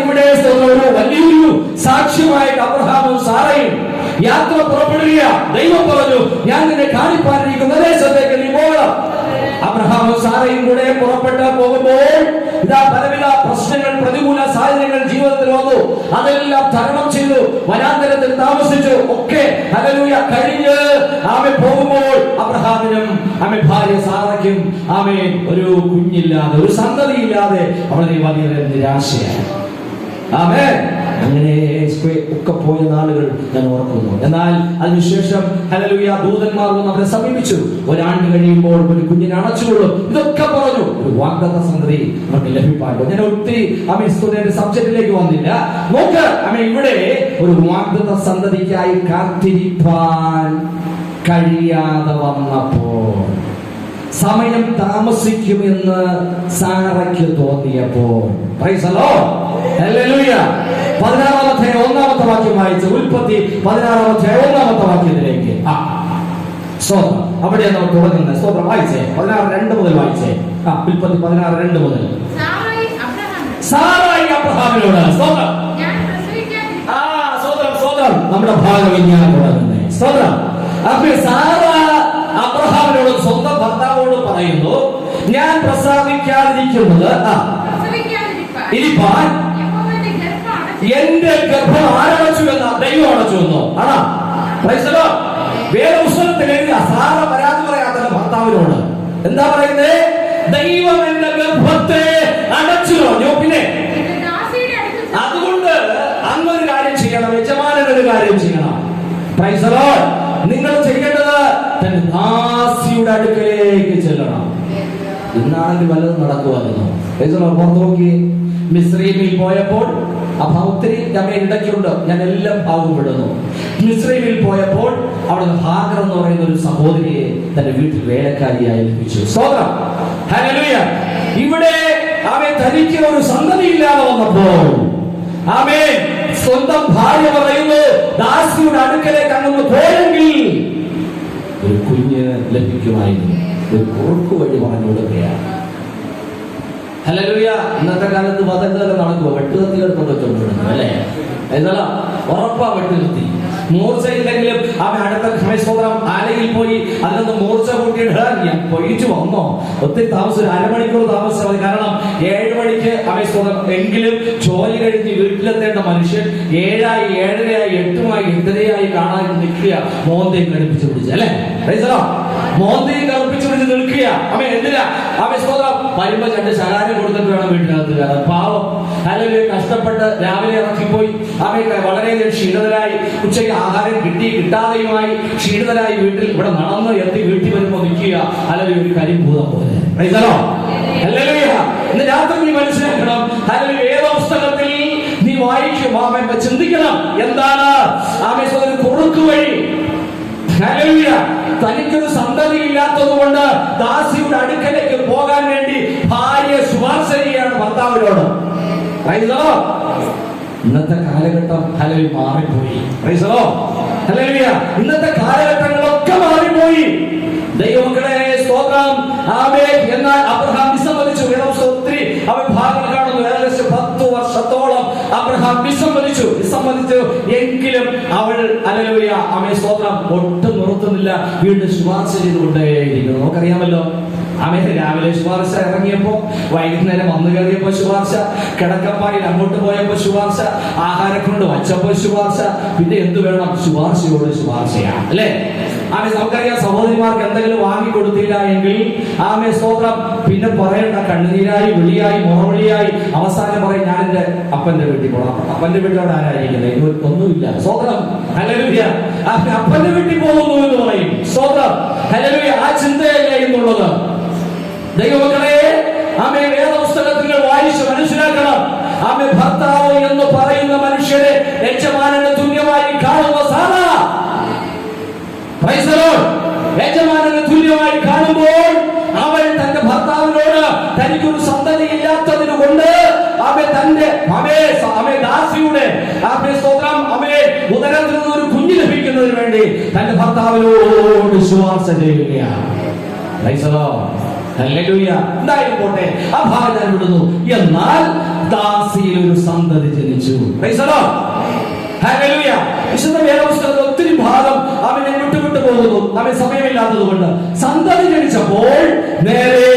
ഇവിടെ ഒരു വലിയൊരു സാക്ഷ്യമായിട്ട് അബ്രഹാമും സാറയും യാത്ര പുറപ്പെടുക. ദൈവം പറഞ്ഞു, ഞാൻ നിന്നെ കാണിപ്പാനിരിക്കുന്ന ദേശത്തേക്ക് നീ പോകണം. അബ്രഹാമും സാറയും കൂടെ പുറപ്പെട്ട് പോകുമ്പോൾ ഇതാ പലവിധ പ്രശ്നങ്ങൾ, പ്രതികൂല സാഹചര്യങ്ങൾ ജീവിതത്തിൽ വന്നു. അതെല്ലാം തരണം ചെയ്തു, വനാന്തരത്തിൽ താമസിച്ചു, ഒക്കെ ഹല്ലേലൂയ കഴിഞ്ഞ് ആമേ പോകുമ്പോൾ അബ്രഹാമിനും ആമേ ഭാര്യ സാറയ്ക്കും ആമേ ഒരു കുഞ്ഞില്ലാതെ, ഒരു സന്തതിയില്ലാതെ വളരെ വലിയ നിരാശയായി. ആമേൻ. അങ്ങനെ ഒക്കെ പോയ നാളുകൾ ഞാൻ ഓർക്കുന്നു. എന്നാൽ അതിനുശേഷം ഹല്ലേലൂയ ദൂതന്മാർ വന്ന് അവരെ സമീപിച്ചു. ഒരാണ്ട് കഴിയുമ്പോൾ ഒരു കുഞ്ഞിനെ അണച്ചുകൊള്ളും. ഇതൊക്കെ പറഞ്ഞു. ഒരു വാഗ്ദത്ത സംഗതി നമുക്ക് ലഭിപ്പാൻ. ഞാൻ ഒത്തിരി സ്തുതിയുടെ സബ്ജക്റ്റിലേക്ക് വന്നില്ല. നോക്ക്, ഇവിടെ ഒരു വാഗ്ദത്ത സന്തതിക്കായി കാത്തിരിപ്പാൻ കഴിയാതെ വന്നപ്പോൾ, സമയം താമസിക്കുമെന്ന് സാറയ്ക്ക് തോന്നിയപ്പോൾ, പ്രൈസ് ദി ലോർഡ്, ഹല്ലേലൂയ. 16-ാം അധ്യായം 1-ാമത്തെ വാക്യം വായിച്ച്, ഉൽപ്പത്തി 16-ാം അധ്യായം 1-ാമത്തെ വാക്യത്തിലേക്ക്. സ്തോത്രം. അവിടെയാണ് നമ്മൾ തുടങ്ങുന്നത്. സ്തോത്രം. വായിച്ചേ 16:2 മുതൽ വായിച്ചേ. ഉൽപ്പത്തി 16:2 മുതൽ. സാറായി അബ്രഹാമിനോട്, സ്തോത്രം, സ്തോത്രം, സ്തോത്രം. നമ്മുടെ ഭാഗം ഇങ്ങനെ തുടങ്ങുന്നത്. സ്തോത്രം. അപ്പൊ സാറ അബ്രഹാമിനോട്, സ്വന്തം ഭർത്താവോട് പറയുന്നു, ഞാൻ പ്രസവിക്കാതിരിക്കുന്നത് ഇരിപ്പാൻ എന്റെ ഗർഭം ആരടച്ചു എന്ന ദൈവം അടച്ചു എന്നോ ആണോ? വേദപുസ്തകത്തിൽ എഴുതിയ സാറ പരാതി പറയാത്ത ഭർത്താവിനോട് എന്താ പറയുന്നത്? ദൈവം എന്റെ ഗർഭത്തെ അടച്ചു കളഞ്ഞു. പിന്നെ അതുകൊണ്ട് അങ്ങൊരു കാര്യം ചെയ്യണം, യജമാനൊരു കാര്യം ചെയ്യണം. Price the Lord. നിങ്ങൾ ചെയ്യേണ്ടത് തന്റെ ദാസിയുടെ അടുക്കലേക്ക് ചെല്ലണം. ഇന്നാണെങ്കിൽ വല്ലതും നടക്കുവായിരുന്നു. പുറത്തു നോക്കി, മിസ്രയീമിൽ പോയപ്പോൾ ഒത്തിരി ഇടയ്ക്കുണ്ട്, ഞാൻ എല്ലാം ഭാഗം വിടുന്നു. മിസ്രയീമിൽ പോയപ്പോൾ അവിടെ ഹാഗർ എന്ന് പറയുന്ന ഒരു സഹോദരിയെ തന്റെ വീട്ടിൽ വേലക്കാരിയായി ലഭിച്ചു. സ്തോത്രം, ഹല്ലേലൂയ. ഇവിടെ അവൻ തനിക്ക് ഒരു സന്തതി ഇല്ലാതെ വന്നപ്പോൾ സ്വന്തം ഭാര്യ പറയുന്നു, ദാസിയുടെ അടുക്കലേക്ക് അങ്ങ് പോയെങ്കിൽ ഒരു കുഞ്ഞ് ലഭിക്കുമായിരുന്നു. ഒരു കുറുക്കു വഴി പറഞ്ഞു കൊടുക്കുകയാണ്. ഹല്ലേലൂയ. ഇന്നത്തെ കാലത്ത് വധങ്ങളൊക്കെ നടക്കുമോ? വെട്ടുകത്തി എടുത്തോണ്ട് വെച്ചോണ്ടിരുന്നു അല്ലേ? എന്നാ ഉറപ്പാ വെട്ടുകത്തി. മൂർച്ചയില്ലെങ്കിലും അവൻ അടുത്ത ക്ഷമസ്തോത്രം ആലയിൽ പോയി അതിനൊന്ന് മൂർച്ച കൂട്ടിയിട്ട് ഞാൻ പൊയിച്ചു വന്നോ. ഒത്തിരി താമസം, അരമണിക്കൂർ താമസിച്ചാൽ മതി. കാരണം 7 മണിക്ക് അമേസ്തോത്രം എങ്കിലും ജോലി കഴിഞ്ഞ് വീട്ടിലെത്തേണ്ട മനുഷ്യൻ 7-ആയി 7:30-ആയി 8-മായി 8:30-ആയി കാണാൻ നിൽക്കുക. മോന്തയും കളിപ്പിച്ചു പിടിച്ച് അല്ലേ? മോന്തയും കളിപ്പിച്ചു പിടിച്ച് നിൽക്കുക. എന്തിനാ? അമേസ്തോത്രം വരുമ്പോ 2 ശകാരം കൊടുത്തിട്ട് വേണം വീട്ടിനകത്ത് കയറാൻ. പാവം അല്ലെങ്കിൽ കഷ്ടപ്പെട്ട് രാവിലെ ഇറക്കിപ്പോയി വളരെയധികം ക്ഷീണിതരായി, ഉച്ചയ്ക്ക് ആഹാരം കിട്ടാതെയുമായി ക്ഷീണിതരായി വീട്ടിൽ ഇവിടെ നടന്ന് എത്തി വീട്ടിൽ വരുമ്പോ നിൽക്കുക അല്ലെങ്കിൽ ഒരു കരിഭൂതം പോലെ. ഇന്ന് രാത്രി നീ മനസ്സിലാക്കണം, അല്ലെങ്കിൽ വേദപുസ്തകത്തിൽ നീ വായിക്കും, ചിന്തിക്കണം. എന്താണ് കുറുക്കു വഴി? തനിക്കൊരു സന്തതി ഇല്ലാത്തത് കൊണ്ട് ദാസിയുടെ അടുക്കലേക്ക് പോകാൻ വേണ്ടി ഭാര്യ ശുപാർശ ചെയ്യാണ് ഭർത്താവിനോട്. ഇന്നത്തെ കാലഘട്ടം മാറിപ്പോയി. ഇന്നത്തെ കാലഘട്ടങ്ങളൊക്കെ മാറിപ്പോയി. ദൈവമക്കളെ സ്തോത്രം. എന്നാൽ അബ്രഹാം വിസമ്മതിച്ചു. ഒത്തിരി അവൻ ഭാഗങ്ങൾ കാണുന്നു. ഏകദേശം 10 വർഷത്തോളം അബ്രഹാം വിസമ്മതിച്ചു. എങ്കിലും അവൾ സ്തോത്രം ഒട്ടും നിർത്തുന്നില്ല, വീണ്ടും ശുപാർശ ചെയ്തുകൊണ്ടേയിരിക്കുന്നു. നമുക്കറിയാമല്ലോ, രാവിലെ ശുപാർശ ഇറങ്ങിയപ്പോ, വൈകുന്നേരം വന്നു കയറിയപ്പോ ശുപാർശ, കിടക്കപ്പായിൽ അങ്ങോട്ട് പോയപ്പോ ശുപാർശ, ആഹാരം കൊണ്ട് വച്ചപ്പോ ശുപാർശ, പിന്നെ എന്ത് വേണം? ശുപാർശയോട് ശുപാർശയാണ് അല്ലേ? നമുക്കറിയാം, സഹോദരിമാർക്ക് എന്തെങ്കിലും വാങ്ങിക്കൊടുത്തില്ല എങ്കിൽ സ്തോത്രം പിന്നെ പറയണ്ട, കണ്ണുനീരായി, വിളിയായി, മുറവിളിയായി, അവസാനം പറയും, ഞാൻ എന്റെ അപ്പന്റെ വീട്ടിൽ പോകണം. അപ്പന്റെ വീട്ടിലോട് ആരായിരിക്കുന്നത്? ഒന്നുമില്ല. സ്തോത്രം, ഹല്ലേലൂയ. അപ്പന്റെ വീട്ടിൽ പോകുന്നു എന്ന് പറയും. സ്തോത്രം, ഹല്ലേലൂയ. ആ ചിന്തയല്ല എന്നുള്ളത്. ദൈവമക്കളെ, വേദപുസ്തകത്തിൽ വായിച്ച് മനസ്സിലാക്കണം. ഭർത്താവ് എന്ന് പറയുന്ന മനുഷ്യരെ യജമാനന് തുല്യമായി കാണുന്ന സാറ, യജമാനന് തുല്യമായി കാണുമ്പോൾ അവൻ തന്റെ ഭർത്താവിനോട് തനിക്കൊരു സന്തതി ഇല്ലാത്തതിന് കൊണ്ട് തന്റെ ദാസിയുടെ ഉദരത്തിൽ നിന്ന് ഒരു കുഞ്ഞ് ലഭിക്കുന്നതിന് വേണ്ടി തന്റെ ഭർത്താവിനോട് ശുപാർശ ചെയ്യുകയാണ്. ഹല്ലേലൂയ. എന്തായാലും പോട്ടെ, ആ ഭാഗം ഞാൻ വിടുന്നു. എന്നാൽ ദാസിയിൽ ഒരു സന്തതി ജനിച്ചു. Price the lord. ഹല്ലേലൂയ. വിശുദ്ധ വേദപുസ്തകത്തിൽ ഒത്തിരി ഭാഗം അവനെ വിട്ടുവിട്ടു പോകുന്നു, അവൻ സമയമില്ലാത്തത് കൊണ്ട്. സന്തതി ജനിച്ചപ്പോൾ നേരെ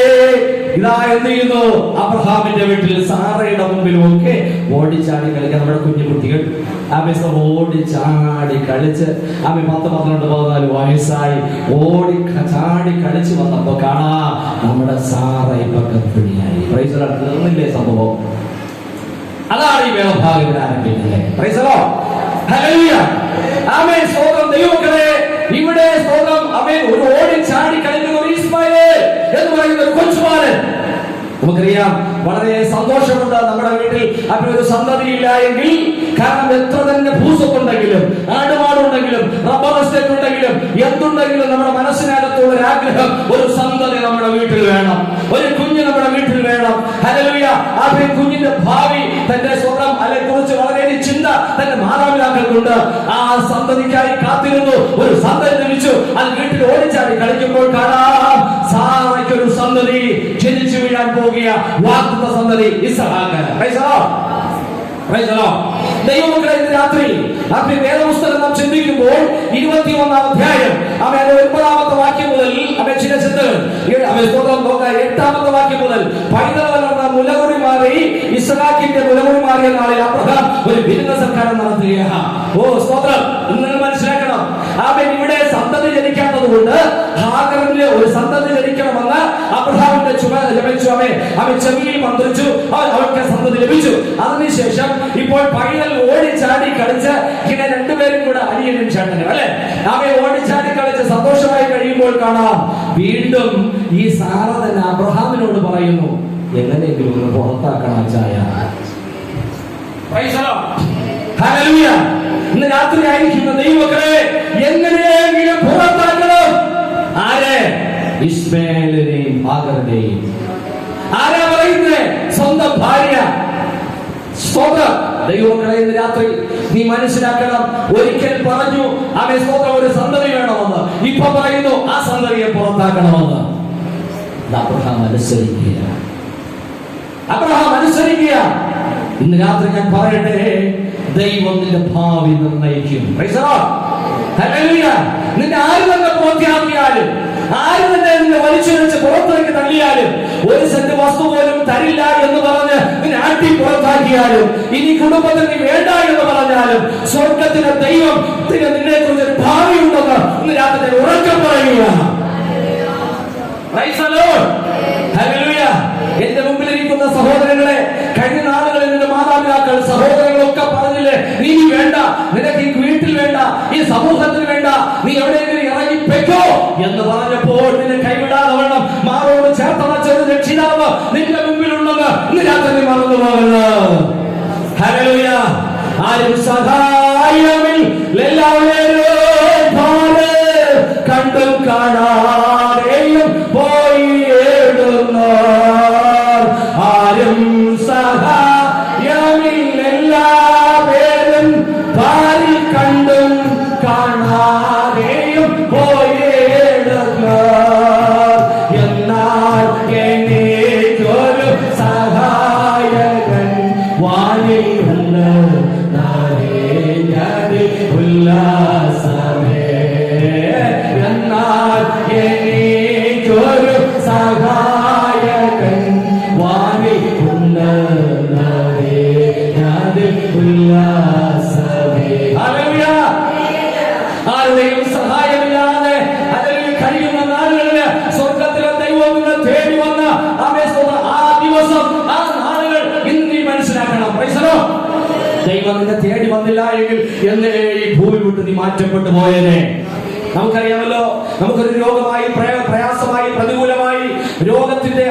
ഇതാ എന്ത് ചെയ്യുന്നു? അബ്രഹാമിന്റെ വീട്ടിൽ സാറയുടെ മുമ്പിലും ഒക്കെ ഓടിച്ചാടി കളിക്കാൻ നമ്മുടെ കുഞ്ഞു കുട്ടികൾ ഓടിച്ചാടി കളിച്ച് അവൻ 10-12-14 വയസ്സായി ചാടി കളിച്ച് വന്നപ്പോ കാണാം നമ്മുടെ സാറ ഇപ്പൊ ഗർഭിണിയായി. Price the Lord. തീർന്നില്ലേ സംഭവം? അതാണ് ഈ വേദഭാഗം ആരംഭിക്കുന്നത്. Price the lord. ഹല്ലേലൂയ. ആമേൻ. സ്തോത്രം ദൈവമക്കളെ. ഇവിടെ സ്തോത്രം ആമേൻ. ഒരു ഓടിച്ചാടി കളിക്കുന്ന ഒരു ഇസ്മായേൽ എന്ന് പറയുന്ന ഒരു കൊച്ചുമാരൻ. നമുക്കറിയാം, വളരെ സന്തോഷമുണ്ട് നമ്മുടെ വീട്ടിൽ അവരൊരു സന്തതി ഇല്ല എങ്കിൽ. കാരണം എത്ര തന്നെ ഭൂസ്വത്തുണ്ടെങ്കിലും, ആടുമാടുണ്ടെങ്കിലും, റബ്ബർ എസ്റ്റേറ്റ് ഉണ്ടെങ്കിലും, എന്തുണ്ടെങ്കിലും നമ്മുടെ മനസ്സിനകത്തുള്ള ഒരു ആഗ്രഹം, ഒരു സന്തതി നമ്മുടെ വീട്ടിൽ വേണം, ഒരു കുഞ്ഞ് നമ്മുടെ വീട്ടിൽ വേണം. ഹല്ലേലൂയ. ആ കുഞ്ഞിന്റെ ഭാവി തന്റെ സ്വന്തം അല്ലെ കുറിച്ച് വളരെ ചിന്ത തന്റെ മാതാപിതാക്കൾക്കുണ്ട്. ആ സന്തതിക്കായി കാത്തിരുന്നു. ഒരു സന്തതി ലഭിച്ചു. അത് വീട്ടിൽ ഓടിച്ചാടി കളിക്കുമ്പോൾ കാണാം സാറയ്ക്ക് ഒരു സന്തതി ജനിച്ചു വീഴാൻ പോകുക. വാഗ്ദത്ത സന്തതി Ishaq. Price the lord. Praise the Lord. ദൈവമക്കളെ, ഇന്ന് രാത്രി വേദപുസ്തകം നാം ചിന്തിക്കുമ്പോൾ 21-ാം അധ്യായം 9-ാമത്തെ വാക്യം മുതൽ ചില ചിന്തകൾ 8-ാമത്തെ വാക്യം മുതൽ പൈതൽ വളർന്ന മുലകുടി മാറി ഇസ്ഹാക്കിന്റെ മുലകുടി മാറിയ നാളിൽ അബ്രഹാം ഒരു വിരുന്ന് സൽക്കാരം നടത്തുകയാണ്. ഓ സ്തോത്രം. നിങ്ങൾ മനസ്സിലാക്കണം, അവൻ ഇവിടെ സന്തതി ജനിക്കാത്തത് കൊണ്ട് ഹാഗറിന് ഒരു സന്തതി ജനിക്കണമെന്ന് അബ്രഹാമിന്റെ അവൻ ചെവിയിൽ മന്ത്രിച്ചു. അവർക്ക് സന്തതി ലഭിച്ചു. അതിനുശേഷം ഇപ്പോൾ പൈതൽ ഓടിച്ചാടി കളിച്ച് ഇങ്ങനെ രണ്ടുപേരും കൂടെ അനിയനും ചേട്ടനും അല്ലെ അവൻ ഓടിച്ചാടി കളിച്ച് സന്തോഷമായി കഴിയുമ്പോൾ കാണാം വീണ്ടും ഈ സാറ തന്നെ അബ്രഹാമിനോട് പറയുന്നു, എങ്ങനെയെങ്കിലും ഒന്ന് പുറത്താക്കണം അച്ചായ. ഹല്ലേലൂയ. ഇന്ന് രാത്രി ആയിരിക്കുന്ന ദൈവമക്കളെ, എങ്ങനെയെങ്കിലും പുറത്താക്കണം. ആരെ? ഇസ്മായേലിനെയും ഹാഗറിനെയും. ആരാ പറയുന്നത്? സ്വന്തം ഭാര്യ. സ്തോത്രം. ദൈവമക്കളെ, ഇന്ന് രാത്രി നീ മനസ്സിലാക്കണം, ഒരിക്കൽ പറഞ്ഞു അവൻ സ്തോത്രം ഒരു സന്തതി വേണമെന്ന്, ഇപ്പൊ പറയുന്നു ആ സന്തതിയെ പുറത്താക്കണമെന്ന്. അബ്രഹാം അനുസരിക്കുക. അബ്രഹാം അനുസരിക്കുക. ഇന്ന് രാത്രി ഞാൻ പറയട്ടെ, ദൈവം നിന്റെ ഭാവി നിർണയിക്കും. Praise the lord. ഹല്ലേലൂയ. നിന്നെ ആര് തന്നെ പുറത്താക്കിയാലും, ആര് തന്നെ നിന്നെ വലിച്ചു വെച്ച് പുറത്തേക്ക് തള്ളിയാലും, ഒരു സെന്റ് വസ്തു പോലും തരില്ല എന്ന് പറഞ്ഞ് നിന്നെ ആട്ടി പുറത്താക്കിയാലും, ഇനി കുടുംബത്തിൽ നീ വേണ്ട എന്ന് പറഞ്ഞാലും, സ്വർഗത്തിലെ ദൈവം നിന്നെ കുറിച്ച് ഒരു ഭാവി ഉണ്ടെന്ന് ഇന്ന് രാത്രി ഉറക്കം പറയുക. Price the lord. ഹല്ലേലൂയ. എന്റെ മുമ്പിലിരിക്കുന്ന സഹോദരങ്ങളെ, കഴിഞ്ഞ നാളുകളിൽ നിന്റെ മാതാപിതാക്കൾ സഹോദരങ്ങളൊക്കെ പറഞ്ഞില്ലേ, നീ വേണ്ട, നിനക്ക് ഈ വീട്ടിൽ വേണ്ട, ഈ സമൂഹത്തിൽ വേണ്ട, നീ എവിടെയെങ്കിലും ഇറങ്ങിപ്പെക്കോ എന്ന് പറഞ്ഞപ്പോൾ നിന്നെ കൈവിടാതെ വേണം മാറോട് ചേർത്തണച്ചൊരു രക്ഷിതാവ് നിന്റെ മുമ്പിലുള്ളത് ഇന്ന് രാത്രി മറന്നു പോകുന്നത്. ഹല്ലേലൂയ. ആരും സഹായമിൽ എല്ലാവരും കണ്ടും കാണാതെയും പോയി എഴുതുന്നു. ആരും സഹായമില്ലെല്ലാവരും പാരി കണ്ടും കാണാതെയും പോയിടുന്നു. എന്നാൽ എനിക്കൊരു സഹായകൻ വാനിലുണ്ട്, ഉല്ലാസമേ. എന്നാൽ എനിക്കൊരു സഹായകൻ വാനിലുണ്ട്, ഉല്ലാസമേ. ഹല്ലേലൂയ. ആരുടെയും സഹായമില്ലാതെ അല്ലെങ്കിൽ കഴിയുന്ന നാളുകളില് സ്വർഗത്തിലെ ദൈവം നിങ്ങൾ തേടി വന്ന ആ ദിവസം, ആ നാളുകൾ ഇന്ന് നീ മനസ്സിലാക്കണം. Price the Lord. ദൈവം നിന്നെ തേടി വന്നില്ല എങ്കിൽ എന്നേ ഈ ഭൂമി വിട്ട് നീ മാറ്റപ്പെട്ടു പോയേനെ. നമുക്കറിയാമല്ലോ, നമുക്കൊരു രോഗമായി, പ്രയാസമായി, പ്രതികൂലമായി, രോഗത്തിന്റെ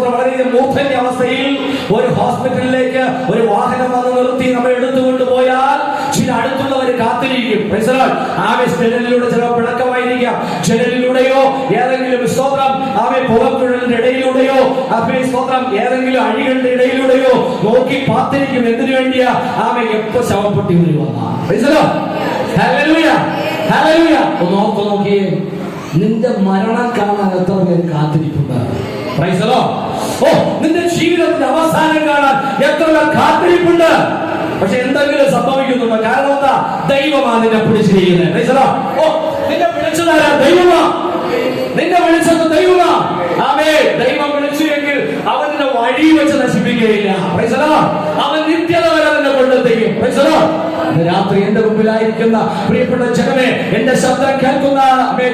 വളരെ മൂർധന്യ അവസ്ഥയിൽ ഒരു ഹോസ്പിറ്റലിലേക്ക് ഒരു വാഹനം വന്ന് നിർത്തി നമ്മൾ എടുത്തുകൊണ്ട് പോയാൽ ചില അടുത്തുള്ളവർ കാത്തിരിക്കും. ജനലിലൂടെ ചില പിണക്കമായിരിക്കാം, ജനലിലൂടെയോ ഏതെങ്കിലും സ്തോത്രം പുകക്കുഴലിന്റെ ഇടയിലൂടെയോ സ്തോത്രം ഏതെങ്കിലും അഴികളുടെ ഇടയിലൂടെയോ നോക്കി പാത്തിരിക്കും. എന്തിനു വേണ്ടിയാ? എപ്പോ ശവപ്പെട്ടി ഒരു വന്നാ. ഒന്ന് ഓർത്തു നോക്കിയേ, നിന്റെ മരണം കാണാൻ എത്ര പേര് കാത്തിരിക്കുന്നത്. Praise the Lord. ഓ, നിന്റെ ജീവിതത്തിന്റെ അവസാനം കാണാൻ എത്ര പേർ കാത്തിരിപ്പുണ്ട്. പക്ഷെ എന്തെങ്കിലും സംഭവിക്കുന്നുണ്ടോ? കാരണം എന്താ? ദൈവമാണ് നിന്നെ പിടിച്ചിരിക്കുന്നത്. Praise the Lord. ഓ, നിന്നെ വിളിച്ചതാരാ? ദൈവമാ. നിന്നെ വിളിച്ചത് ദൈവമാ. ആമേൻ. ദൈവം വിളിച്ചു എങ്കിൽ അവൻ നിന്നെ വഴി വെച്ച് നശിപ്പിക്കുകയില്ല. Praise the Lord. അവൻ നിത്യത വരെ നിന്നെ കൊണ്ടെത്തിക്കും. Praise the Lord. രാത്രി എന്റെ മുമ്പിലായിരിക്കുന്ന പ്രിയപ്പെട്ട ജനമേ, എന്റെ ശബ്ദം കേൾക്കുന്ന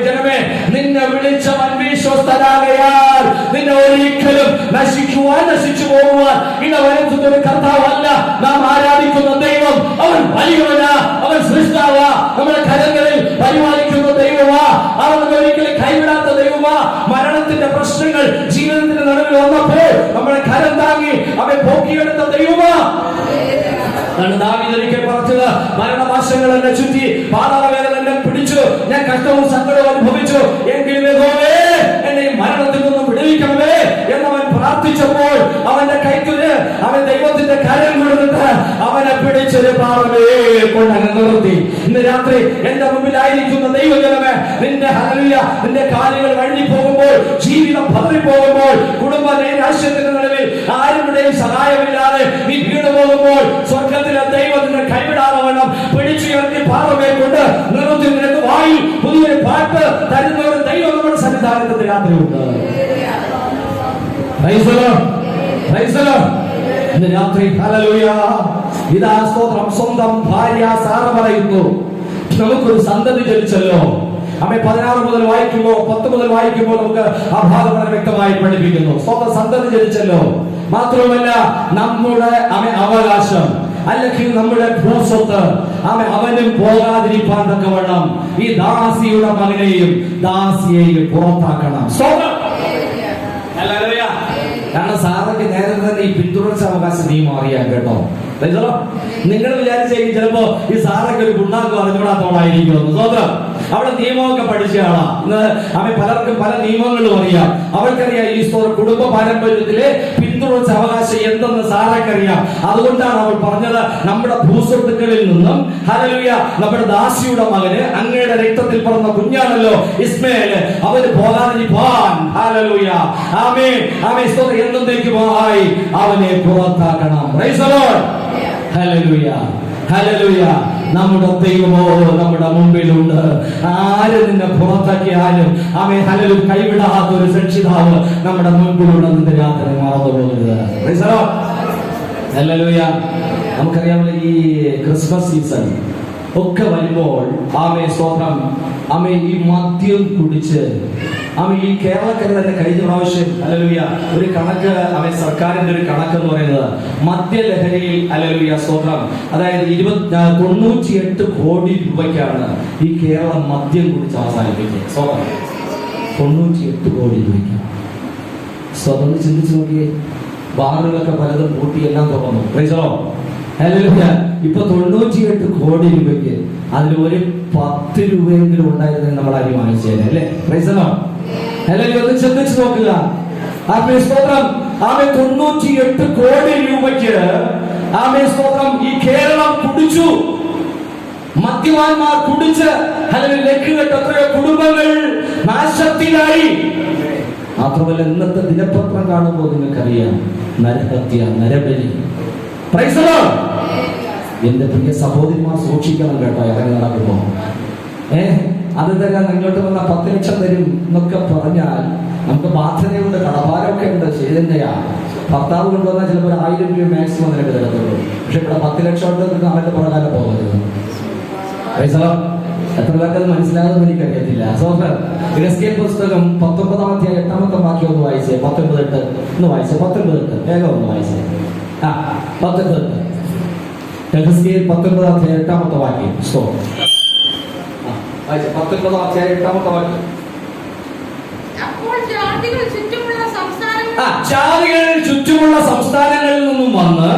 ജനമേ, നിന്നെ വിളിച്ചവൻ വിശ്വസ്തനാകയാൽ നിന്നെ ഒരിക്കലും നശിച്ചു പോകുവാൻ ഇടവരുത്തുന്ന ഒരു കർത്താവല്ല നാം ആരാധിക്കുന്ന ദൈവം. അവൻ വലിയവനാ, അവൻ സൃഷ്ടാവാ, നമ്മുടെ കരങ്ങളിൽ പരിപാലിക്കുന്ന ദൈവമാ, അവൻ നമ്മെ ഒരിക്കലും കൈവിടാത്ത ദൈവമാ. മരണത്തിന്റെ പ്രശ്നങ്ങൾ ജീവിതത്തിന്റെ നടുവിൽ വന്നപ്പോൾ നമ്മളെ കരം താങ്ങി അവൻ പോക്കിയെടുത്ത ദൈവമാ. ദാവീദ് ഒരിക്കൽ പറഞ്ഞത്, മരണവാസങ്ങൾ എന്നെ ചുറ്റി, പാതാളവേദന എന്നെ പിടിച്ചു, ഞാൻ കഷ്ടവും സങ്കടവും അനുഭവിച്ചു, എങ്കിലും യഹോവേ എന്നെ മരണത്തിൽ നിന്നും വിടുവിക്കണമേ എന്നവൻ പ്രാർത്ഥിച്ചപ്പോൾ അവന്റെ കൈക്കുല് അവൻ ദൈവത്തിന്റെ കരം കൊടുത്തിട്ട് അവനെ പിടിച്ചൊരു പാറമേ കൊണ്ടങ്ങ് നിർത്തി. ഇന്ന് രാത്രി എന്റെ മുമ്പിലായിരിക്കുന്ന ദൈവജനമേ, നിന്റെ ഹല്ലേലൂയ, നിന്റെ കാര്യങ്ങൾ വഴി പോകുമ്പോൾ, ജീവിതം പതറിപ്പോകുമ്പോൾ, കുടുംബ നൈരാശ്യത്തിന്റെ നടുവിൽ ആരുടെയും സഹായമില്ലാതെ നീ വീണു പോകുമ്പോൾ, സ്വർഗത്തിലെ ദൈവത്തിന്റെ കൈവിടാതെ വേണം പിടിച്ചുയർത്തി പാറമേ കൊണ്ട് നിർത്തി നിനക്ക് വായിൽ പുതിയൊരു പാട്ട് തരുന്ന ഒരു ദൈവം നമ്മുടെ സന്നിധാനത്തിന്റെ രാത്രിയുണ്ട്. ഇന്ന് രാത്രി ഹല്ലേലൂയ, ഇതാ സ്തോത്രം. സ്വന്തം ഭാര്യ സാറ പറയുന്നു, നമുക്കൊരു സന്തതി ജനിച്ചല്ലോ. അമ്മ 16 മുതൽ വായിക്കുമ്പോ 10 മുതൽ വായിക്കുമ്പോൾ നമുക്ക് ആ ഭാഗം വളരെ വ്യക്തമായി പഠിപ്പിക്കുന്നു. സ്വന്തം സന്തതി ജനിച്ചല്ലോ, മാത്രമല്ല നമ്മുടെ അവകാശം അല്ലെങ്കിൽ നമ്മുടെ ഭൂസ്വത്ത് അവനും പോകാതിരിക്കാൻ തക്കവണ്ണം ഈ ദാസിയുടെ മകനെയും ദാസിയെയും പുറത്താക്കണം. കാരണം സാറയ്ക്ക് നേരത്തെ തന്നെ ഈ പിന്തുടർച്ച അവകാശ നിയമം അറിയാം കേട്ടോ. നിങ്ങൾ വിചാരിച്ചെങ്കിൽ ചിലപ്പോ ഈ സാറൊക്കെ ഒരു ഗുണ്ടാക്ക് അറിഞ്ഞുകൂടാത്തോളായിരിക്കുമെന്ന്. സ്വതന്ത്രം അവിടെ നിയമമൊക്കെ പഠിച്ചയാളാ. ഇന്ന് പലർക്കും പല നിയമങ്ങളും അറിയാം. അവർക്കറിയാം ഈ കുടുംബ പാരമ്പര്യത്തിലെ പിന്തുടർച്ച അവകാശം എന്തെന്ന് സാറയ്ക്കറിയാം. അതുകൊണ്ടാണ് അവൾ പറഞ്ഞത്, നമ്മുടെ ഭൂസ്വത്തുക്കളിൽ നിന്നും ഹല്ലേലൂയ നമ്മുടെ ദാസിയുടെ മകന് അങ്ങയുടെ രക്തത്തിൽ പിറന്ന കുഞ്ഞാണല്ലോ ഇസ്മായേല്, അവന് പോകാതിരിക്കാൻ ഹല്ലേലൂയ ആമേൻ ആമേൻ സ്തോത്രം എന്നേക്കുമായി അവനെ പുറത്താക്കണം. Praise the lord. ഹല്ലേലൂയ ഹല്ലേലൂയ. നമ്മുടെ ദൈവമോ നമ്മുടെ മുമ്പിലുണ്ട്. ആര് നിന്നെ പുറത്താക്കിയാലും ആമേൻ ഹല്ലേലൂയ കൈവിടാത്ത ഒരു രക്ഷിതാവ് നമ്മുടെ മുൻപിലുണ്ടെന്ന് രാത്രി മറന്നു പോകരുത്. Price the lord. ഹല്ലേലൂയ. നമുക്കറിയാമല്ലോ ഈ ക്രിസ്മസ് സീസൺ ഒക്കെ വരുമ്പോൾ ആമേൻ സ്തോത്രം ആമേൻ ഈ മദ്യം കുടിച്ച് ഈ കേരളക്കര തന്നെ കഴിഞ്ഞ പ്രാവശ്യം ഹല്ലേലൂയ ഒരു കണക്ക് സർക്കാരിന്റെ ഒരു കണക്ക് എന്ന് പറയുന്നത് മദ്യലഹരിയിൽ ഹല്ലേലൂയ സ്തോത്രം അതായത് 98 കോടി രൂപയ്ക്കാണ് ഈ കേരളം മദ്യം കുടിച്ച് അവസാനിപ്പിച്ചത്. സ്തോത്രം 98 കോടി രൂപയ്ക്ക്. സ്വതം ചിന്തിച്ചു നോക്കിയേ, ബാറുകളൊക്കെ പലതും പൂട്ടി എല്ലാം തുറന്നു. Price the lord. ഹല്ലേലൂയ. ഇപ്പൊ 98 കോടി രൂപയ്ക്ക് അതിൽ ഒരു 10 രൂപയെങ്കിലും ഉണ്ടായിരുന്നെങ്കിൽ നമ്മൾ അരി വാങ്ങിച്ചേനെ അല്ലേ? Price the lord. ഹല്ലേലൂയ. ഒന്ന് ചിന്തിച്ചു നോക്കുക. ആമേൻ സ്തോത്രം. ആമേൻ 98 കോടി രൂപയ്ക്ക് ആമേൻ സ്തോത്രം ഈ കേരളം കുടിച്ചു. മദ്യപാന്മാർ കുടിച്ച് ഹല്ലേലൂയ ലക്കുകെട്ട് എത്രയോ കുടുംബങ്ങൾ നാശത്തിലായി. മാത്രമല്ല ഇന്നത്തെ ദിനപത്രം കാണുമ്പോൾ നിങ്ങൾക്കറിയാം, നരഹത്യ, നരബലി. Praise the lord. എന്റെ പ്രിയ സഹോദരിമാർ സൂക്ഷിക്കണം കേട്ടോ ഇറങ്ങി നടക്കുമ്പോ. അത് തരാൻ ഇങ്ങോട്ട് വന്ന 10 ലക്ഷം തരും എന്നൊക്കെ പറഞ്ഞാൽ നമുക്ക് ബാധ്യതയുണ്ട്, കടഭാരമൊക്കെ ഉണ്ട്. ശരി തന്നെയാ. ഭർത്താവ് കൊണ്ടുവന്നാൽ ചിലപ്പോൾ 1000 രൂപ മാക്സിമം നിനക്ക് തരത്തുള്ളൂ. പക്ഷെ ഇവിടെ 10 ലക്ഷം ഉണ്ടെന്ന് അവന്റെ പുറകാലം പോകരുത്. എത്ര പേർക്ക് അത് മനസ്സിലാകുമെന്ന് എനിക്കറിയത്തില്ല. സോഫർ പുസ്തകം 19-ാം അധ്യായം 8-ാമത്തെ വാക്യം ഒന്ന് വായിച്ചേ. 19:8 ഒന്ന് വായിച്ചേ. 19:8 വേഗം ഒന്ന് വായിച്ചേ. 19:8 19-ാം അധ്യായം 8-ാമത്തെ വാക്യം. 19-ാം അധ്യായം 8-ാമത്തെ വാക്യം. ജാതികൾ ചുറ്റുമുള്ള സംസ്ഥാനങ്ങളിൽ നിന്നും വന്ന്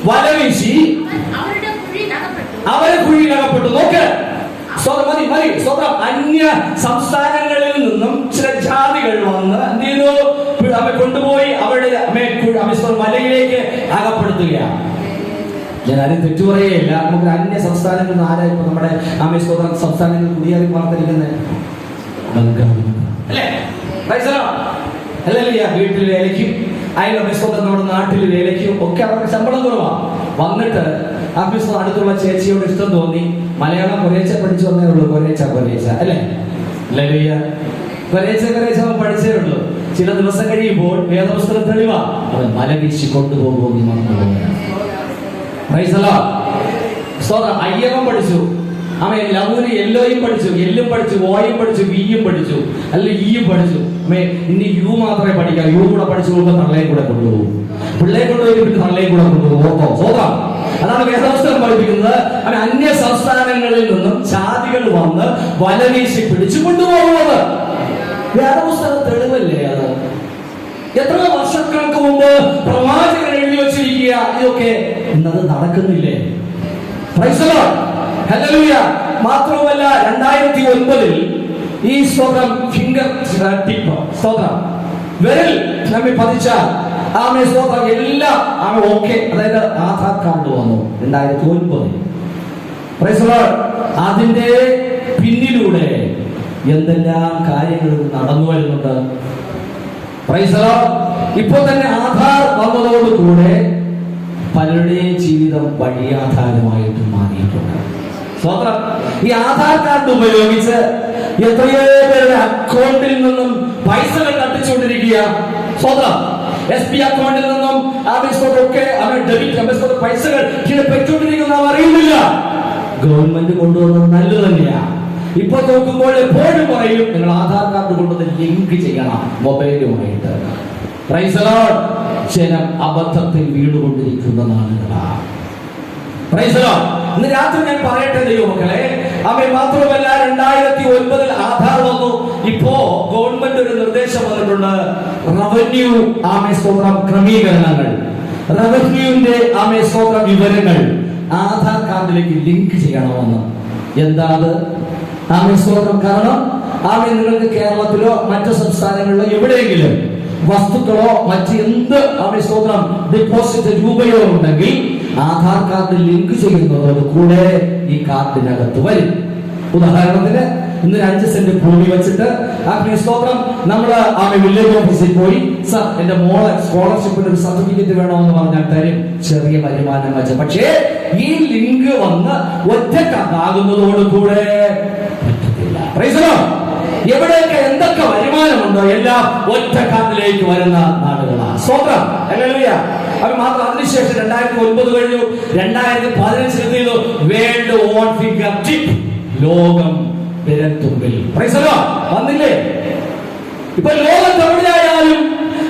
വലവീശി അവരെ കുഴിയിലകപ്പെട്ടു. നോക്ക്, മതി മതി സ്വന്തം അന്യ സംസ്ഥാനങ്ങളിൽ നിന്നും ചില ജാതികൾ വന്ന് എന്ത് ചെയ്തു? അവരെ കൊണ്ടുപോയി അവരുടെ മലയിലേക്ക് അകപ്പെടുത്തുകയാണ്. ഞാൻ ആരും തെറ്റു പറയുകയില്ല. നമുക്ക് അന്യ സംസ്ഥാനങ്ങളിൽ നിന്ന് ആരാ ഇപ്പൊ നമ്മുടെ സംസ്ഥാനങ്ങളിൽ കുടിയേറി പാർത്തിരിക്കുന്നത്? ബംഗാൾ, അല്ലേ? അല്ലല്ല, വീട്ടിൽ വേലയ്ക്കും അയൽവക്കത്തോടെ നമ്മുടെ നാട്ടിൽ വേലയ്ക്കും ഒക്കെ അവർക്ക് ശമ്പളം കുറവാണ്. വന്നിട്ട് ആഫീസ് അടുത്തുള്ള ചേച്ചിയോട് ഇഷ്ടം തോന്നി. മലയാളം കുറേച്ച പഠിച്ചു വന്നേ ഉള്ളൂ, കുറേച്ച അല്ലേ? അല്ലല്ല, കുറേച്ച അവൻ പഠിച്ചേ ഉള്ളൂ. ചില ദിവസം കഴിയുമ്പോൾ വേദപുസ്തകം തെളിവാ അവൻ മല വീശി കൊണ്ടുപോകുമെന്ന് മറന്നുപോകുന്നു. അയ്യവൻ പഠിച്ചു, അവൻ ലവൂന് യെല്ലോയും പഠിച്ചു, എല്ലും പഠിച്ചു, ഓയും പഠിച്ചു, വിയും പഠിച്ചു, അല്ല ഇയും പഠിച്ചു. ഇനി യു മാത്രമേ പഠിക്കാം. യു കൂടെ പഠിച്ചു പോകുമ്പോൾ തള്ളയും കൂടെ കൊണ്ടുപോകും. പിള്ളയെ കൊണ്ടുപോയി പിന്നെ തള്ളയും കൂടെ കൊണ്ടുപോകും. അതാണ് വേദപുസ്തകം പഠിപ്പിക്കുന്നത്. അവൻ അന്യ സംസ്ഥാനങ്ങളിൽ നിന്നും ജാതികൾ വന്ന് വല വീശി പിടിച്ചു കൊണ്ടുപോകുന്നത്. വേദപുസ്തകം തെളിവല്ലേ അത്? എത്ര വർഷങ്ങൾക്ക് മുമ്പ് പ്രവാചകൻ എഴുതി വച്ചിരിക്കുക. ഇതൊക്കെ ഇന്നത് നടക്കുന്നില്ലേ? മാത്രവുമല്ല 2009 ഈ സ്തോത്രം ഫിംഗർ ടിപ്പ് സ്തോത്രം വിരൽ നമ്മെ പതിച്ചാൽ ആമേ സ്തോത്രം എല്ലാം ആമേ ഓക്കെ. അതായത് ആധാർ കാർഡ് വന്നു 2009. അതിന്റെ പിന്നിലൂടെ എന്തെല്ലാം കാര്യങ്ങൾ നടന്നു വരുന്നുണ്ട്. ഇപ്പോൾ തന്നെ ആധാർ വന്നതോടുകൂടെ പലരുടെയും ജീവിതം വഴിയാധാരമായിട്ട് മാറിയിട്ടുണ്ട്. സ്വന്തം ഈ ആധാർ കാർഡ് ഉപയോഗിച്ച് എത്രയോ പേരുടെ അക്കൗണ്ടിൽ നിന്നും പൈസകൾ തട്ടിച്ചുകൊണ്ടിരിക്കുക. സ്വന്തം SB അക്കൗണ്ടിൽ നിന്നും ഒക്കെ ഡെബിറ്റ് പൈസകൾ പെറ്റുകൊണ്ടിരിക്കുന്ന അറിയുന്നില്ല. ഗവൺമെന്റ് കൊണ്ടുവന്നത് നല്ലത് തന്നെയാ. ഇപ്പൊ നോക്കുമ്പോൾ എപ്പോഴും പറയും നിങ്ങൾ ആധാർ കാർഡ് കൊണ്ടുവന്ന് ലിങ്ക് ചെയ്യണം മൊബൈലുമായിട്ട്. ജനം അബദ്ധത്തിൽ വീടുകൊണ്ടിരിക്കുന്ന നാളുകളാണ്. ഇന്ന് രാത്രി ഞാൻ പറയട്ടെ ദൈവമക്കളെ, മാത്രമല്ല 2009 ആധാർ വന്നു. ഇപ്പോ ഗവൺമെന്റ് ഒരു നിർദ്ദേശം വന്നിട്ടുണ്ട്. റവന്യൂ ക്രമീകരണങ്ങൾ, റവന്യൂവിന്റെ വിവരങ്ങൾ ആധാർ കാർഡിലേക്ക് ലിങ്ക് ചെയ്യണമെന്ന്. എന്താ അത്? കാരണം നിങ്ങൾക്ക് കേരളത്തിലോ മറ്റു സംസ്ഥാനങ്ങളിലോ എവിടെയെങ്കിലും വസ്തുക്കളോ മറ്റ് എന്ത് ഡിപ്പോസിറ്റ് രൂപയോ ഉണ്ടെങ്കിൽ ആധാർ കാർഡ് ലിങ്ക് ചെയ്യുന്നതോട് കൂടെ ഈ കാർഡിനകത്ത് വരും. ഉദാഹരണത്തിന് ഇന്ന് 5 സെന്റ് ഭൂമി വെച്ചിട്ട് നമ്മള് വില്ലേജ് ഓഫീസിൽ പോയി, സർ എന്റെ മോളെ സ്കോളർഷിപ്പിന് ഒരു സർട്ടിഫിക്കറ്റ് വേണമെന്ന് പറഞ്ഞാൽ തരും, ചെറിയ വരുമാനം വെച്ച്. പക്ഷേ ഈ ലിങ്ക് വന്ന് ഒറ്റക്കാകുന്നതോടുകൂടെ പറ്റത്തില്ല. എവിടെയൊക്കെ എന്തൊക്കെ വരുമാനമുണ്ടോ എല്ലാം ഒറ്റ കാർഡിലേക്ക് വരുന്ന നാടുകളാണ്. സ്വന്തം അത് മാത്രം. അതിനുശേഷം 2009 കഴിഞ്ഞു, 2015 വേൾഡ് ഓൺ ഫിംഗർ ടിപ്പ്, ലോകം വിരൽത്തുമ്പിൽ വന്നില്ലേ? ഇപ്പൊ ലോകത്ത് എവിടെയായാലും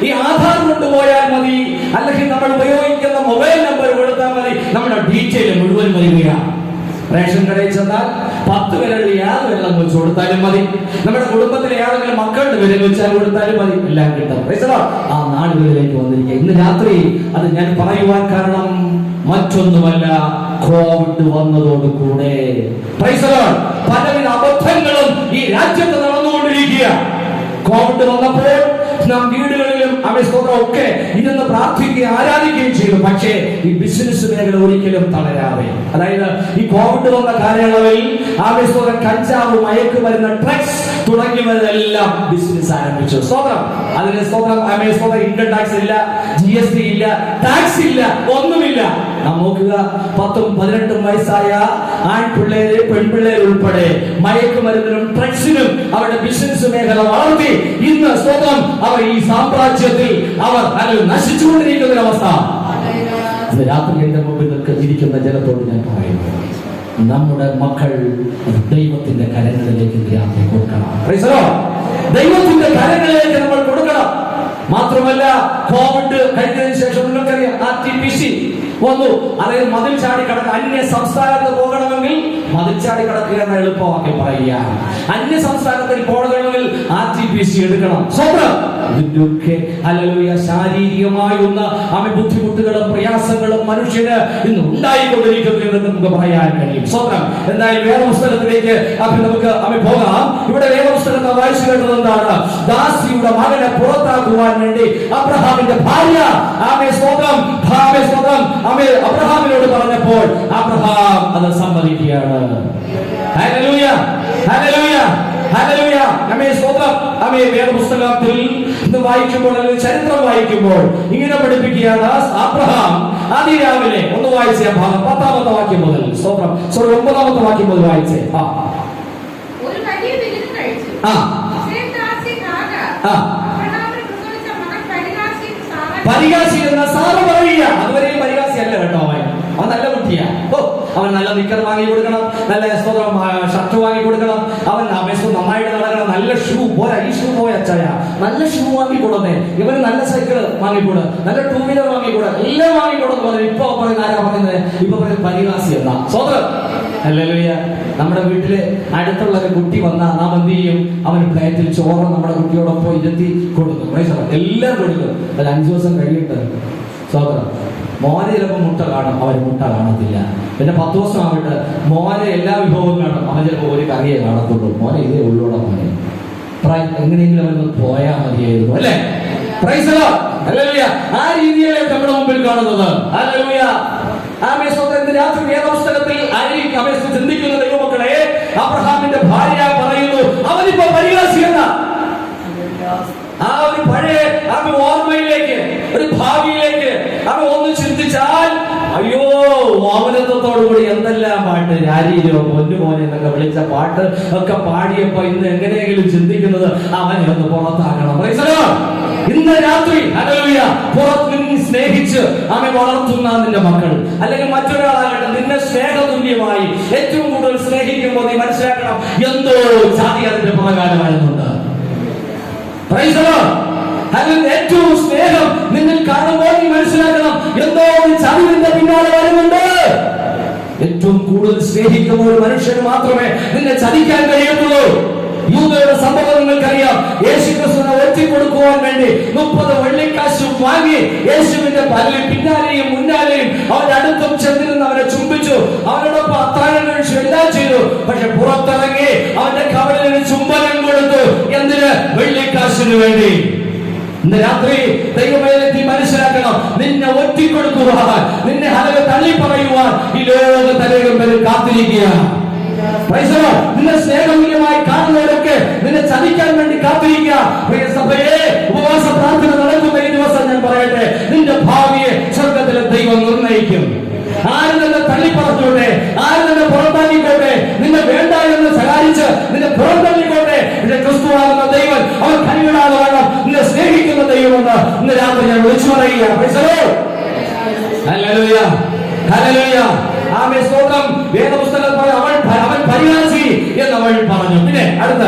ഈ ആധാർ കൊണ്ടുപോയാൽ മതി, അല്ലെങ്കിൽ നമ്മൾ ഉപയോഗിക്കുന്ന മൊബൈൽ നമ്പർ കൊടുത്താൽ മതി, നമ്മുടെ ഡീറ്റെയിൽ മുഴുവൻ വരികയാണ്. റേഷൻ കടയിൽ ചെന്നാൽ 10 പേരുടെ യാതൊരു വെള്ളം വെച്ച് കൊടുത്താലും മതി, നമ്മുടെ കുടുംബത്തിലെ ഏതെങ്കിലും മക്കളുടെ വിരൽ വെച്ചാൽ കൊടുത്താലും മതി, എല്ലാം കിട്ടും. ആ നാടുകളിലേക്ക് വന്നിരിക്കുക. ഇന്ന് രാത്രി അത് ഞാൻ പറയുവാൻ കാരണം മറ്റൊന്നുമല്ല, കോവിഡ് വന്നതോടുകൂടെ പലവിധ അബദ്ധങ്ങളും ഈ രാജ്യത്ത് നടന്നുകൊണ്ടിരിക്കുക. കോവിഡ് വന്നപ്പോൾ നാം വീടുകളിലും ഒക്കെ ഇരുന്ന് പ്രാർത്ഥിക്കുകയും ആരാധിക്കുകയും ചെയ്തു. പക്ഷേ ഈ ബിസിനസ് മേഖല ഒരിക്കലും തളരാതെ, അതായത് ഈ കോവിഡ് വന്ന കാലയളവിൽ കഞ്ചാവ്, മയക്കുമരുന്ന്, ഡ്രഗ്സ് തുടങ്ങിയവരെല്ലാം ബിസിനസ് ആരംഭിച്ചു. അതിന് ഇൻകം ടാക്സ് ഇല്ല, GST ഇല്ല, ടാക്സ് ഇല്ല, ഒന്നുമില്ല. നാം നോക്കുക, 10-18 വയസ്സായ ആൺപിള്ളേര്, പെൺപിള്ളേർ ഉൾപ്പെടെ മയക്കുമരുന്നിനും ഡ്രഗ്സിനും അവരുടെ ബിസിനസ് മേഖല വളർത്തി ഇന്ന് അവർ ഈ സാമ്രാജ്യത്തിൽ അവർ നശിച്ചുകൊണ്ടിരിക്കുന്ന ഒരവസ്ഥ. രാത്രി എന്റെ മുമ്പിൽ ഇരിക്കുന്ന ജനത്തോട് ഞാൻ പറയുന്നു, നമ്മുടെ മക്കൾ ദൈവത്തിന്റെ കരങ്ങളിലേക്ക് രാത്രി കൊടുക്കണം. ദൈവത്തിന്റെ കരങ്ങളിലേക്ക് നമ്മൾ കൊടുക്കണം. മാത്രമല്ല, കോവിഡ് കഴിഞ്ഞതിന് ശേഷം നിങ്ങൾക്കറിയാം RTPC വന്നു. അതായത് മതിൽ ചാടി കടക്കുക. അന്യ സംസ്ഥാനത്ത് പോകണമെങ്കിൽ മതിൽ ചാടി കടക്കുക എന്ന എളുപ്പമാക്കി പറയുക. അന്യ സംസ്ഥാനത്തിൽ പോകണമെങ്കിൽ RTPC എടുക്കണം. ഇതിന്റെയൊക്കെ ശാരീരികമായുന്ന ബുദ്ധിമുട്ടുകളും പ്രയാസങ്ങളും മനുഷ്യന് ഇന്ന് ഉണ്ടായിക്കൊണ്ടിരിക്കുന്നു എന്ന് നമുക്ക് പറയാൻ കഴിയും. എന്തായാലും വേദപുസ്തകത്തിലേക്ക് നമുക്ക് പോകാം. ഇവിടെ വേദപുസ്തകത്തെ വായിച്ചു കേട്ടത് എന്താണ്? ദാസിയുടെ മകനെ പുറത്താക്കുവാൻ വേണ്ടി അബ്രഹാമിന്റെ ഭാര്യ അബ്രഹാമിനോട് പറഞ്ഞപ്പോൾ അബ്രഹാം അത് സമ്മതിക്കുകയാണ്. ആമേ വേദപുസ്തകത്തിൽ ഇന്ന് വായിക്കുമ്പോൾ അല്ലെങ്കിൽ ചരിത്രം വായിക്കുമ്പോൾ ഇങ്ങനെ പഠിപ്പിക്കുകയാണ്. അബ്രഹാം അതിരാവിലെ ഒന്ന് വായിച്ച ഭാഗം 10-ാമത്തെ വാക്യം മുതൽ 9-ാമത്തെ വാക്യം മുതൽ വായിച്ചേ. പരിഹാസി എന്ന സാറ പറയുക. അതുവരെയും പരിഹാസി അല്ല കേട്ടോ. അവൻ നല്ല കുട്ടിയാ. അവൻ നല്ല നിക്കർ വാങ്ങി കൊടുക്കണം, നല്ല ഷർട്ട് വാങ്ങി കൊടുക്കണം, അവൻ നന്നായിട്ട് നടക്കണം, നല്ല ഷൂ പോരാ, ഈ ഷൂ പോയ അച്ചായ നല്ല ഷൂ വാങ്ങിക്കൂടുന്നേ, ഇവന് നല്ല സൈക്കിൾ വാങ്ങിക്കൂട്, നല്ല 2 വീലർ വാങ്ങിക്കൂട്, എല്ലാം വാങ്ങിക്കൂടെന്ന് പറഞ്ഞു. ഇപ്പൊ പറയുന്ന ആരാ പറയുന്നത്? ഇപ്പൊ പറയുന്നത് പരിഹാസി എന്നാ. സ്വതന്ത്രം ഹല്ലേലൂയ. നമ്മുടെ വീട്ടില് അടുത്തുള്ള ഒരു കുട്ടി വന്നാൽ നാം എന്ത് ചെയ്യും? അവന് പ്ലേറ്റിൽ ചോറ് നമ്മുടെ കുട്ടിയോടൊപ്പം ഇരുത്തി കൊടുക്കും. എല്ലാം കൊടുക്കും. അത് 5 ദിവസം കഴിയുന്നത് സ്വതന്ത്രം. മോനെ ചിലപ്പോൾ മുട്ട കാണും, അവന് മുട്ട കാണത്തില്ല. പിന്നെ 10 ദിവസം ആവട്ടെ, മോനെ എല്ലാ വിഭവവും കാണും, അവൻ ചിലപ്പോൾ ഒരു കറിയെ കാണത്തുള്ളൂ. മോനെ ഇതേ ഉള്ളൂടെ മോനെ, എങ്ങനെയെങ്കിലും അവനൊന്ന് പോയാൽ മതിയായിരുന്നു അല്ലേ? Price the lord. ഹല്ലേലൂയ. ആ രീതിയിലെ നമ്മുടെ മുമ്പിൽ കാണുന്നത്. ഹല്ലേലൂയ. രാത്രി വേദപുസ്തകത്തിൽ ചിന്തിക്കുന്ന ദൈവമക്കളെ, അബ്രഹാമിന്റെ ഭാര്യ പറയുന്നു അവനിപ്പോ പരിഹാസി എന്ന ആ ഒരു പഴയ ഓർമ്മയിലേക്ക്, ഒരു ഭാവിയിലേക്ക് ഒന്ന് ചിന്തിച്ചാൽ, അയ്യോ ഓമനത്വത്തോടുകൂടി എന്തെല്ലാം പാട്ട്, രാരീരോ പൊന്നുമോനെ എന്നൊക്കെ വിളിച്ച പാട്ട് ഒക്കെ പാടിയപ്പോ ഇന്ന് എങ്ങനെയെങ്കിലും ചിന്തിക്കുന്നത് അവനെ ഒന്ന് പുറത്താക്കണം. ഇന്ന് രാത്രി ഹല്ലേലൂയ പുറത്ത് സ്നേഹിച്ച് അവനെ വളർത്തുന്ന നിന്റെ മക്കൾ, അല്ലെങ്കിൽ മറ്റൊരാളാകട്ടെ, നിന്നെ സ്നേഹതുല്യമായി ഏറ്റവും കൂടുതൽ സ്നേഹിക്കുമ്പോൾ നീ മനസ്സിലാക്കണം, എന്തോ ജാതി അതിന്റെ പുറകാലം വരുന്നുണ്ട്. ഏറ്റവും സ്നേഹം നിന്നിൽ കാണുമ്പോൾ നീ മനസ്സിലാക്കണം, എന്തോ ചതിവിന്റെ പിന്നാലെ വരുന്നുണ്ട്. ഏറ്റവും കൂടുതൽ സ്നേഹിക്കുന്ന ഒരു മനുഷ്യന് മാത്രമേ നിന്നെ ചതിക്കാൻ കഴിയുള്ളൂ. യൂദയുടെ സംഭവം നിങ്ങൾക്കറിയാം. യേശുക്രിസ്തുവിനെ ഒറ്റിക്കൊടുക്കുവാൻ വേണ്ടി 30 വെള്ളിക്കാശ് വാങ്ങി യേശുവിന്റെ പല്ലിൽ പിന്നാലെയും മുന്നാലെയും അവന്റെ അടുത്തും ചെന്നിരുന്ന് അവനെ ചുംബിച്ചു, അവനോടൊപ്പം അത്താഴം കഴിച്ചു, എല്ലാം ചെയ്തു. പക്ഷെ പുറത്തിറങ്ങി അവന്റെ കവളിന് ചുംബനം കൊടുത്തു. എന്തിന്? വെള്ളിക്കാശിന് വേണ്ടി. ഇന്ന് രാത്രി ദൈവമേലെത്തി മനസ്സിലാക്കണം, നിന്നെ ഒറ്റിക്കൊടുക്കുവാൻ, നിന്നെ ഹലക തള്ളി പറയുവാൻ ഈ ലോക തലവരും കാത്തിരിക്കുക. നിന്നെ സ്നേഹമൂല്യമായി കാണുന്നവരൊക്കെ നിന്നെ ചതിക്കാൻ വേണ്ടി കാത്തിരിക്കുക. പ്രിയ സഭയെ, ഉപവാസ പ്രാർത്ഥന നടക്കുന്ന ഈ ദിവസം ഞാൻ പറയട്ടെ, നിന്റെ ഭാവിയെ സ്വർഗ്ഗത്തിലെ ദൈവം നിർണയിക്കും. ആര് നിന്നെ തള്ളിപ്പറഞ്ഞോട്ടെ, ആര് നിന്നെ പുറത്താക്കിക്കോട്ടെ, നിന്നെ വേണ്ട എന്ന് സഹായിച്ച് നിന്നെ പുറന്തള്ളിക്കോട്ടെ, നിന്റെ ക്രിസ്തുവാകുന്ന ദൈവം അവൻ കൈവിടാതെ വേണം നിന്നെ സ്നേഹിക്കുന്ന ദൈവമെന്ന് ഇന്ന് രാത്രി ഞാൻ വിളിച്ചു പറയുക. Hallelujah, hallelujah. ആമേൻ, സ്തോത്രം. വേദപുസ്തകം അവൻ പരിഹാസി എന്ന് അവൾ പറഞ്ഞു. പിന്നെ അടുത്ത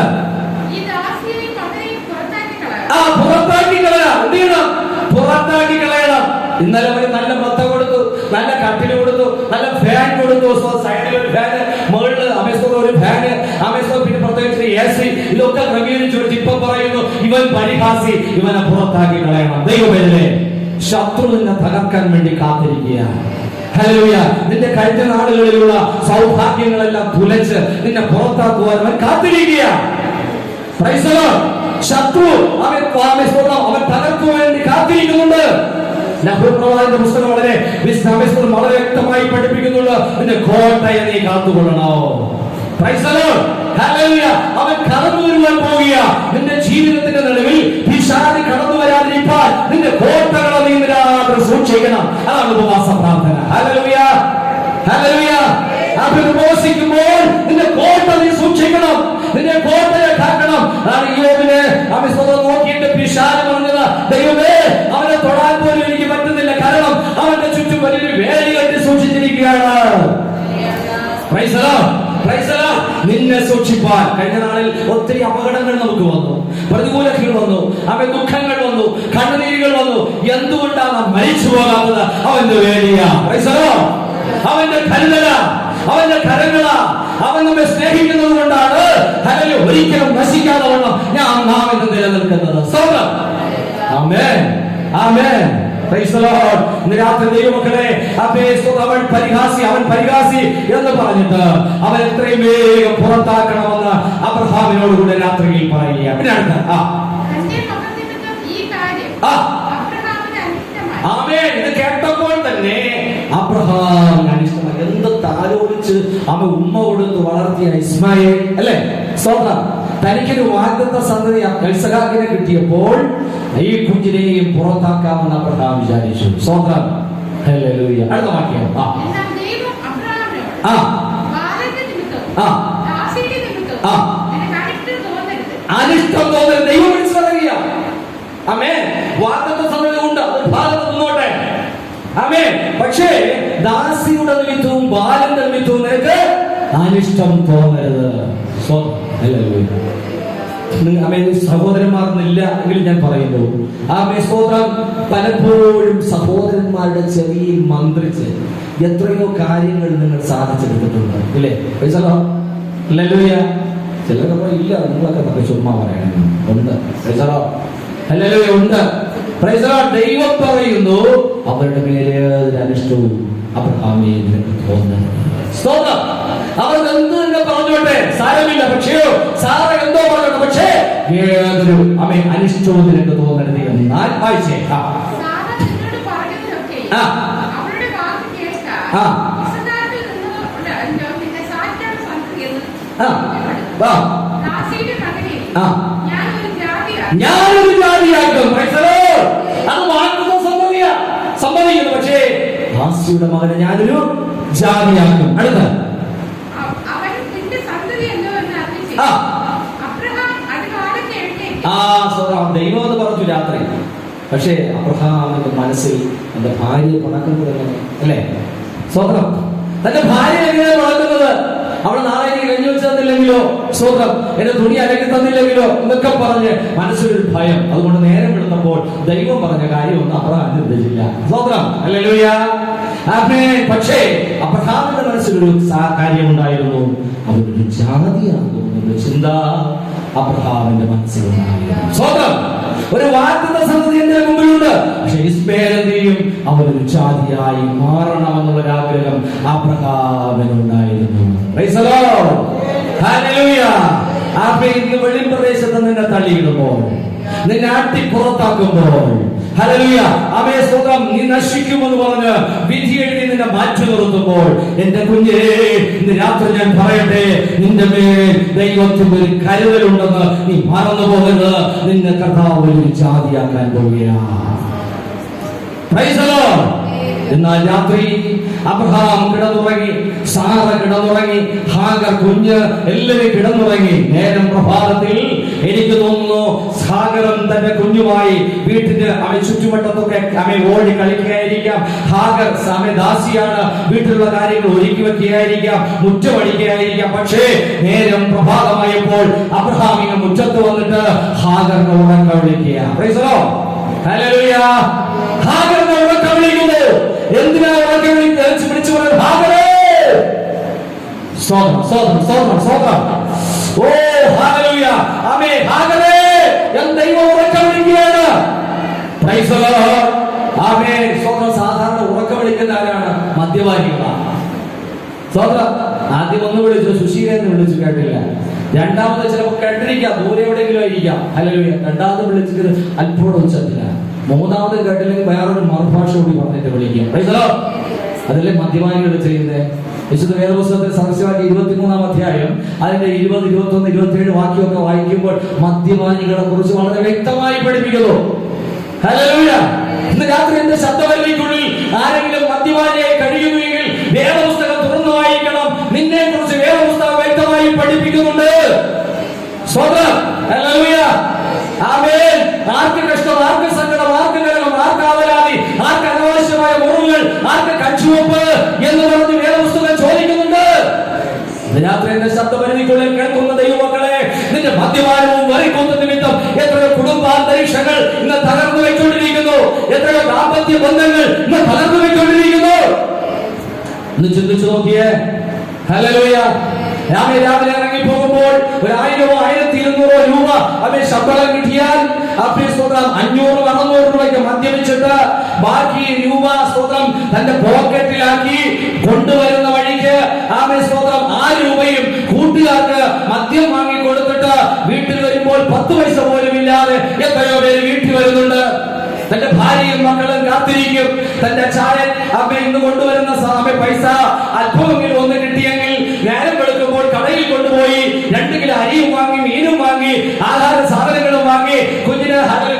പുറത്താക്കി കളയണം. എന്ത് ചെയ്യണം? പുറത്താക്കി കളയണം. ഇന്നലെ അവന് നല്ല മത്ത കൊടുത്തു, നല്ല കട്ടില് കൊടുത്തു, നല്ല ഫാൻ കൊടുത്തു, സൈഡിൽ ഒരു ഫാന്, മുകളിൽ അമേസ്തോ ഒരു ഫാന്, അമേസ്തോ പിന്നെ പ്രത്യേകിച്ച് AC, ഇതൊക്കെ ക്രമീകരിച്ചു കൊടുത്ത് ഇപ്പൊ പറയുന്നു ഇവൻ പരിഹാസി, ഇവനെ പുറത്താക്കി കളയണം. ദൈവമേ, ശത്രു നിന്നെ തകർക്കാൻ വേണ്ടി കാത്തിരിക്കുക. ഹല്ലേലൂയ. നിന്റെ കഴിഞ്ഞ നാളുകളിലുള്ള സൗഭാഗ്യങ്ങളെല്ലാം തുലച്ച് നിന്നെ പുറത്താക്കുവാൻ അവൻ കാത്തിരിക്കുക. Price the Lord. ശത്രു അവൻ തകർക്കുവാൻ വേണ്ടി കാത്തിരിക്കുന്നുണ്ട്. നഹൂമിന്റെ പുസ്തകം വളരെ വ്യക്തമായി പഠിപ്പിക്കുന്നുണ്ട്, നിന്റെ കോട്ടയെ നീ കാത്തുകൊള്ളണോ. Praise the lord. ഹല്ലേലൂയ. അവൻ കടന്നു വരുവാൻ പോവുക. നിന്റെ ജീവിതത്തിന്റെ നടുവിൽ പിശാച് കടന്നു വരാതിരിക്കാൻ നിന്റെ കോട്ടകളെ നീ നിരാതെ സൂക്ഷിക്കണം. അതാണ് ഉപവാസ പ്രാർത്ഥന. Hallelujah, hallelujah. ഉപവസിക്കുമ്പോൾ നിന്റെ കോട്ട നീ സൂക്ഷിക്കണം, നിന്റെ കോട്ടയെ കാക്കണം. യോബിനെ നോക്കിയിട്ട് പിശാച് പറഞ്ഞത്, ദൈവമേ അവനെ തൊടാൻ പോലും എനിക്ക് പറ്റുന്നില്ല, കാരണം അവന്റെ ചുറ്റും വലിയൊരു വേലി കെട്ടി സൂക്ഷിച്ചിരിക്കുകയാണ്. Praise the lord, praise the lord. നിന്നെ സൂക്ഷിപ്പാൻ കഴിഞ്ഞ നാളിൽ ഒത്തിരി അപകടങ്ങൾ നമുക്ക് വന്നു, പ്രതികൂലങ്ങൾ വന്നു, അവൻ ദുഃഖങ്ങൾ വന്നു, കണ്ണുനീരുകൾ വന്നു. എന്തുകൊണ്ടാണ് നാം മരിച്ചു പോകാത്തത്? അവന്റെ വേലിയ, പ്രൈസ് ദി ലോർഡ്, അവന്റെ കരുതല, അവന്റെ കരങ്ങള. അവൻ നമ്മെ സ്നേഹിക്കുന്നത് കൊണ്ടാണ് ഒരിക്കലും നശിക്കാതെ വണ്ണം നാം ഇന്ന് നിലനിൽക്കുന്നത്. ആമേൻ, ആമേൻ. Praise the lord. ഇന്ന് രാത്രി ദൈവമക്കളെ, അവൻ പരിഹാസി എന്ന് പറഞ്ഞിട്ട് അവൻ എത്രയും വേഗം പുറത്താക്കണമെന്ന് അബ്രഹാമിനോട് കൂടെ രാത്രിയിൽ പറയുക. പിന്നെ അടുത്ത ആമേൻ. ഇത് കേട്ടപ്പോൾ തന്നെ അബ്രഹാമിന് അനിഷ്ടമായി. എന്ത് താലോലിച്ച് അവൻ ഉമ്മ കൊടുത്ത് വളർത്തിയ ഇസ്മായേൽ അല്ലേ? സ്വന്തം തനിക്കൊരു വാഗ്ദത്ത സന്തതി ഇസഹാക്കിനെ കിട്ടിയപ്പോൾ ഈ കുഞ്ഞിനെയും പുറത്താക്കാമെന്ന് അബ്രഹാം വിചാരിച്ചു. സ്വന്തം ഹല്ലേലൂയ. അടുത്ത വാക്യം. അനിഷ്ടം തോന്നരുത്. ദൈവം വിളിച്ചു പറയുക. ആമേൻ. വാഗ്ദത്ത സന്തതി ഉണ്ട്, അത് ഭാഗത്ത് നിന്നോട്ടെ. ആമേൻ. പക്ഷേ ദാസിയുടെ നിമിത്തവും ബാലന്റെ നിമിത്തവും നിനക്ക് അനിഷ്ടം തോന്നരുത്. സഹോദരന്മാർന്നില്ല എങ്കിൽ ഞാൻ പറയുന്നു, സ്തോത്രം, പലപ്പോഴും സഹോദരന്മാരുടെ ചെവിയിൽ മന്ത്രിച്ച് എത്രയോ കാര്യങ്ങൾ നിങ്ങൾ സാധിച്ചെടുത്തിട്ടുണ്ട്, ഇല്ലേ? ഹല്ലേലൂയ. ചിലരൊക്കെ ഇല്ല, നിങ്ങളൊക്കെ നമുക്ക് ചുമ്മാ പറയണം. ഉണ്ട്. ഹല്ലേലൂയ. ഉണ്ട്. ദൈവം പറയുന്നു, അവരുടെ മേലെ അനിഷ്ടവും അബ്രഹാമേ നിനക്ക് തോന്നുന്നു. സ്തോത്രം. അവർ എന്ത് തന്നെ പറഞ്ഞോട്ടെ, സാരമില്ല. പക്ഷേ സാറ എന്തോ പറഞ്ഞോട്ടെ, പക്ഷേ ഏതൊരു അനിഷ്ടവും നിനക്ക് തോന്നരുത് എന്നാൽ വായിച്ചേ. ഞാനൊരു ജാതിയാക്കും. അത് വാഗ്ദത്തം സംഭവിക്കുന്നു. പക്ഷേ ദാസിയുടെ മകനെ ഞാനൊരു ജാതിയാക്കും. അടുത്ത ദൈവം എന്ന് പറഞ്ഞു രാത്രി. പക്ഷേ അബ്രഹാമിന്റെ മനസ്സിൽ എന്റെ ഭാര്യയെ പണക്കുന്നത് എങ്ങനെ, അല്ലേ? സ്വന്തം തന്റെ ഭാര്യ എങ്ങനെയാണ് വളർത്തുന്നത്? അവളെ നാളെ എനിക്ക് കഞ്ഞി വെച്ച് തന്നില്ലെങ്കിലോ, സ്വന്തം എന്റെ തുണി അലക്കി തന്നില്ലെങ്കിലോ എന്നൊക്കെ പറഞ്ഞ് മനസ്സിലൊരു ഭയം. അതുകൊണ്ട് നേരം വിടുന്നപ്പോൾ ദൈവം പറഞ്ഞ കാര്യമൊന്നും അബ്രഹാം നിർദ്ദേശിച്ചില്ല. സ്വന്തം ഹല്ലേലൂയ. പക്ഷേ അബ്രഹാമിന്റെ മനസ്സിലൊരു കാര്യമുണ്ടായിരുന്നു, അവനൊരു ജാതിയാകുന്ന ചിന്ത അബ്രഹാമിന്റെ മനസ്സിലുണ്ടായിരുന്നു. സ്വന്തം ഒരു വാഗ്ദത്ത സന്തതി എന്റെ മുമ്പിലുണ്ട്, പക്ഷെ ഇസ്മായേൽ എന്ത് ചെയ്യും? അവനൊരു ജാതിയായി മാറണമെന്നുള്ള ആഗ്രഹം അബ്രഹാമിനുണ്ടായിരുന്നു. Praise the lord. ഹല്ലേലൂയ. ഇന്ന് വെളിപ്രദേശത്ത് നിന്നെ തള്ളിയിടുമ്പോൾ, നിന്നെ ആട്ടി പുറത്താക്കുമ്പോൾ, ഹല്ലേലൂയ, സ്തോത്രം, നീ നശിക്കുമെന്ന് പറഞ്ഞ് വിധി എഴുതി നിന്നെ മാറ്റി നിർത്തുമ്പോൾ, എന്റെ കുഞ്ഞേ, ഇന്ന് രാത്രി ഞാൻ പറയട്ടെ, നിന്റെ മേൽ ദൈവത്തിന്റെ ഒരു കരുതലുണ്ടെന്ന് നീ മറന്നു പോകരുത്. നിന്നെ കർത്താവ് ഒരു ജാതിയാക്കാൻ പോവുകയാണ്. Price the Lord. എന്നാൽ രാത്രി അബ്രഹാം കിടന്നുറങ്ങി, സാറ കിടന്നുറങ്ങി, ഹാഗർ കുഞ്ഞ് എല്ലാവരും കിടന്നുറങ്ങി. നേരം പ്രഭാതത്തിൽ എനിക്ക് തോന്നുന്നു സാഗരം തന്റെ കുഞ്ഞുമായി വീട്ടിന്റെ ചുറ്റുവട്ടത്തൊക്കെ ഓടി കളിക്കുകയായിരിക്കാം. ഹാഗർ ദാസിയാണ്, വീട്ടിലുള്ള കാര്യങ്ങൾ ഒരുക്കി വെക്കുകയായിരിക്കാം, മുറ്റമടിക്കുകയായിരിക്കാം. പക്ഷേ നേരം പ്രഭാതമായപ്പോൾ അബ്രഹാമിന് മുറ്റത്ത് വന്നിട്ട് ഹാഗറിന്റെ ഉറക്കം വിളിക്കുക. Price the lord. ഹല്ലേലൂയ. ഹാഗറിന്റെ ഉറക്കം വിളിക്കുന്നു. എന്തിനാ ഉറക്കം വിളിച്ചു പറയുന്നത്? ഹാഗറേ, സ്തോത്രം, സ്തോത്രം, സ്തോത്രം, സ്തോത്രം. ഓ ഹല്ലേലൂയ. ആമേൻ. ഹാഗറേ എന്ന് ദൈവം ഉറക്കം വിളിക്കുകയാണ്. Praise the lord. ആമേൻ. സ്തോത്രം. സാധാരണ ഉറക്കം വിളിക്കുന്ന ആരാണ്? മദ്യപാനികളാണ്. സ്തോത്രം. ആദ്യം ഒന്ന് വിളിച്ചു, സുശീലെന്ന് വിളിച്ചു, കേട്ടില്ല. രണ്ടാമത് ചിലപ്പോൾ കേട്ടിരിക്കാം, ദൂരെ എവിടെയെങ്കിലും ആയിരിക്കാം. ഹല്ലേലൂയ. രണ്ടാമത് വിളിച്ചിട്ട് അല്പോടെ ഉച്ചത്തില്ല. മൂന്നാമത് കേട്ടില്ലെങ്കിൽ വേറൊരു മറുഭാഷ കൂടി പറഞ്ഞിട്ട് വിളിക്കാം. Price the Lord. അതല്ലേ മദ്യപാനികൾ ചെയ്യുന്നത്. വിശുദ്ധ വേദപുസ്തകത്തിൽ സദൃശവാക്യം 23-ാം അധ്യായം അതിന്റെ 20, 21, 27 വാക്യമൊക്കെ വായിക്കുമ്പോൾ മദ്യപാനികളെ കുറിച്ച് വളരെ വ്യക്തമായി പഠിപ്പിക്കുന്നു. ഹല്ലേലൂയ. ഇന്ന് രാത്രി എന്റെ ശബ്ദവല്ലിക്കുള്ളിൽ ആരെങ്കിലും മദ്യപാനിയായി കഴിയുമെങ്കിൽ വേദപുസ്തകം തുറന്നു വായിക്കണം. നിന്നെ കുറിച്ച് വേദപുസ്തകം വ്യക്തമായി പഠിപ്പിക്കുന്നുണ്ട്. സ്വതന്ത്രം. ഹല്ലേലൂയ. ആമേൻ. ആർക്ക് കഷ്ടം, ആർക്ക് സങ്കടം, ആർക്ക് നരകം, ആർക്ക് ആവലാതി, ആർക്ക് അനാവശ്യമായ മുറിവുകൾ, ആർക്ക് കച്ചുവെപ്പ് എന്ന് പറഞ്ഞ് വേദപുസ്തകം ചോദിക്കുന്നുണ്ട്. രാത്രി എന്റെ ശബ്ദപരിധിക്കുള്ളിൽ കേൾക്കുന്ന ദൈവമക്കളെ, നിന്റെ മദ്യപാനവും വരിക്കുന്ന നിമിത്തം എത്രയോ കുടുംബാന്തരീക്ഷങ്ങൾ ഇന്ന് തകർന്നു വെച്ചുകൊണ്ടിരിക്കുന്നു, എത്രയോ ദാമ്പത്യ ബന്ധങ്ങൾ ഇന്ന് തകർന്നു വെച്ചുകൊണ്ടിരിക്കുന്നു. ഇന്ന് ചിന്തിച്ചു നോക്കിയേ. ഹല്ലേലൂയ. രാവിലെ ഇറങ്ങി പോകുമ്പോൾ 1000 1200 രൂപ അവൻ ശമ്പളം കിട്ടിയാൽ 500 600 രൂപയ്ക്ക് മദ്യപിച്ചിട്ട് ബാക്കി രൂപ സ്തോത്രം തന്റെ പോക്കറ്റിലാക്കി കൊണ്ടുവരുന്ന വഴിക്ക് സ്തോത്രം 1 രൂപയും കൂട്ടുകാർക്ക് മദ്യം വാങ്ങി കൊടുത്തിട്ട് വീട്ടിൽ വരുമ്പോൾ 10 പൈസ പോലും ഇല്ലാതെ എത്രയോ പേര് വീട്ടിൽ വരുന്നുണ്ട്. തന്റെ ഭാര്യയും മക്കളും കാത്തിരിക്കും. തന്റെ ചായൻ ഇന്ന് കൊണ്ടുവരുന്ന പൈസ അല്പമെങ്കിലും ഒന്ന് കിട്ടിയെങ്കിൽ നേരം വെളുക്കുമ്പോൾ കടയിൽ കൊണ്ടുപോയി 2 കിലോ അരിയും വാങ്ങി മീനും വാങ്ങി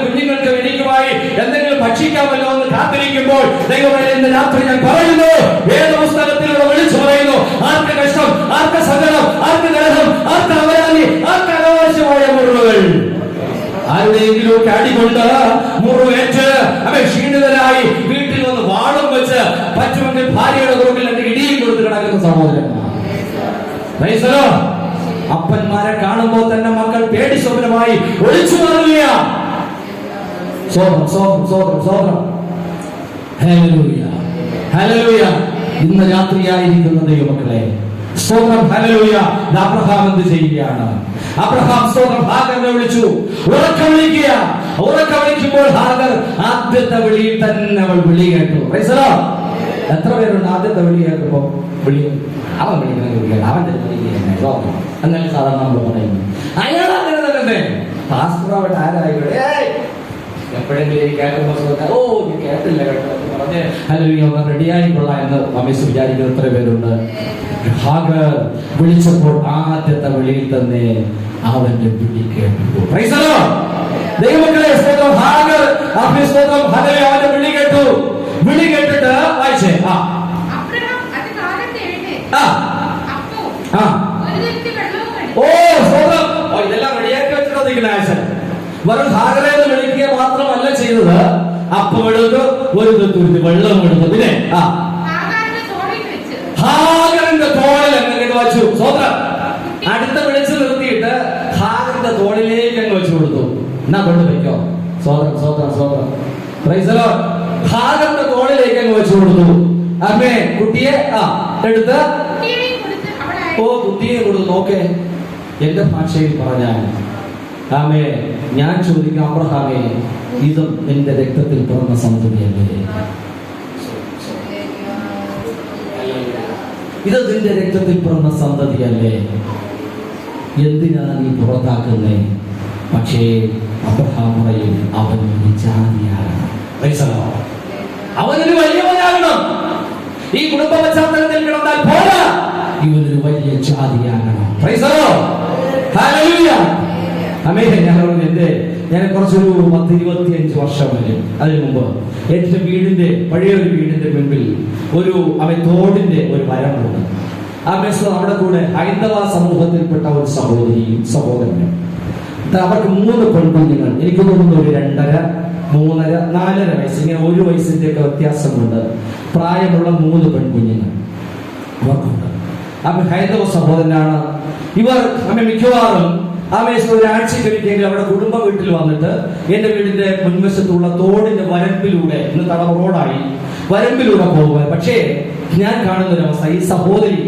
കുഞ്ഞുങ്ങൾക്ക് എനിക്കുമായി എന്തെങ്കിലും ഭക്ഷിക്കാമല്ലോ എന്ന് കാത്തിരിക്കുമ്പോൾ ദൈവമേ ഇന്ന് രാത്രി ഞാൻ പറയുന്നു, വേദപുസ്തകത്തിലൂടെ വിളിച്ചു പറയുന്നു, ആർക്ക് കഷ്ടം, ആർക്ക് സങ്കടം, ആർക്ക് കലഹം, ആർക്ക് അവരാധി, ആർക്ക് അനാവശ്യമായ മുറിവുകൾ, ആരുടെയെങ്കിലും ഒക്കെ അടികൊണ്ട് മുറിവേറ്റ് അവൻ ക്ഷീണിതരായി വീട്ടിൽ വന്ന് വാളും വെച്ച് പറ്റുമെങ്കിൽ ഭാര്യയുടെ കുറുകിൽ എന്റെ ഇടിയും കൊടുത്ത് കിടക്കുന്ന സഹോദരന്മാർ, അപ്പന്മാരെ കാണുമ്പോൾ തന്നെ മക്കൾ പേടി സ്വപ്നമായി ഒളിച്ചു മാറുക. ഇന്ന് രാത്രിയായിരിക്കുന്ന ദൈവമക്കളെ സ്തോത്രം, ഹല്ലേലൂയ. അബ്രഹാം എന്ത് ചെയ്യുകയാണ്? അബ്രഹാം സ്തോത്രം ഹാഗറിനെ വിളിച്ചു, ഉറക്കം വിളിക്കുക. ഉറക്കം വിളിക്കുമ്പോൾ ഹാഗർ ആദ്യത്തെ വിളിയിൽ തന്നെ അവൾ വിളി കേട്ടു. എത്ര പേരുണ്ട് ആദ്യത്തെ വിളി കേൾക്കുമ്പോ വിളി അവൻ വിളിക്കണം, അവന്റെ അങ്ങനെ സാധാരണ നമ്മൾ പറയുന്നു. അയാൾ അങ്ങനെ തന്നെ പാസ്റ്ററാവട്ടെ ആരായിക്കോട്ടെ എപ്പോഴെങ്കിലും കേൾക്കുമ്പോ കേട്ടില്ല കേട്ടോ പറഞ്ഞ് ഹല്ലേലൂയ റെഡിയായിക്കൊള്ളാം എന്ന് മമ്മീസ് വിചാരിക്കുന്ന എത്ര പേരുണ്ട്? ഹാഗർ വിളിച്ചപ്പോൾ ആദ്യത്തെ വിളിയിൽ തന്നെ അവന്റെ വിളി കേട്ടു. ദൈവമക്കളെ സ്തോത്രം, ഹാഗർ സ്തോത്രം അവന്റെ വിളി കേട്ടു. വിളി കേട്ടിട്ട് വായിച്ചേ ഇതെല്ലാം റെഡിയാക്കി വെച്ചിട്ട് വെറും ഹാഗറേന്ന് വിളിക്കുക മാത്രമല്ല ചെയ്തത്, അപ്പം എടുത്ത് ഒരു തുരുത്തി വെള്ളം എടുത്തു. പിന്നെ ഹാഗറിന്റെ തോളിൽ അങ്ങനെ വെച്ചു. സ്വോത്രം അടുത്ത വിളിച്ചു നിർത്തിയിട്ട് ഹാഗറിന്റെ തോളിലേക്ക് അങ്ങ് വെച്ചു കൊടുത്തു. എന്നാ കൊണ്ട് വെക്കോ. സ്വോത്രം സ്വോത്രം സ്വോത്രം പ്രൈസലോ. ഹാഗറിന്റെ തോളിലേക്ക് അങ്ങ് വെച്ചു കൊടുത്തു. അമ്മേ കുട്ടിയെ എടുത്ത് കുട്ടിയെ കൊടുത്തു. നോക്കേ, എന്റെ ഭാഷയിൽ പറഞ്ഞാൽ ആമേ ഞാൻ ചോദിക്കാം, അബ്രഹാമേ ഇതും നിന്റെ രക്തത്തിൽ പിറന്ന സന്തതിയല്ലേ? ഇത് നിന്റെ രക്തത്തിൽ പിറന്ന സന്തതിയല്ലേ? എന്തിനാ നീ പുറത്താക്കുന്നേ? പക്ഷേ അബ്രഹാം പറയും, അവനൊരു ജാതിയാകണം, അവനൊരു വലിയവനാകണം. ഈ കുടുംബ പശ്ചാത്തലത്തിൽ കിടന്നാൽ പോരാ, ഇവനൊരു വലിയ ജാതിയാകണം. ഞാൻ കുറച്ചൊരു 10-25 വർഷം വരെ അതിനു മുമ്പ് എന്റെ വീടിന്റെ പഴയൊരു വീടിന്റെ മുൻപിൽ ഒരു തോടിന്റെ ഒരു വരമുണ്ട്. അവിടെ കൂടെ ഹൈന്ദവ സമൂഹത്തിൽപ്പെട്ട ഒരു സഹോദരിയും സഹോദരനും. അവർക്ക് 3 പെൺകുഞ്ഞുങ്ങൾ. എനിക്ക് തോന്നുന്നു ഒരു 2.5, 3.5, 4.5 വയസ്സ്, ഇങ്ങനെ 1 വയസ്സിന്റെ ഒക്കെ വ്യത്യാസമുണ്ട്. പ്രായമുള്ള 3 പെൺകുഞ്ഞുങ്ങൾ അവർക്കുണ്ട്. ഹൈന്ദവ സഹോദരനാണ് ഇവർ. മിക്കവാറും ഒരാഴ്ചക്കൊരിക്കലെങ്കിലും അവിടെ കുടുംബ വീട്ടിൽ വന്നിട്ട് എന്റെ വീടിന്റെ മുൻവശത്തുള്ള തോടിന്റെ വരമ്പിലൂടെ, ഇന്ന് തടവ് റോഡായി, വരമ്പിലൂടെ പോകുക. പക്ഷേ ഞാൻ കാണുന്ന ഒരു അവസ്ഥ, ഈ സഹോദരി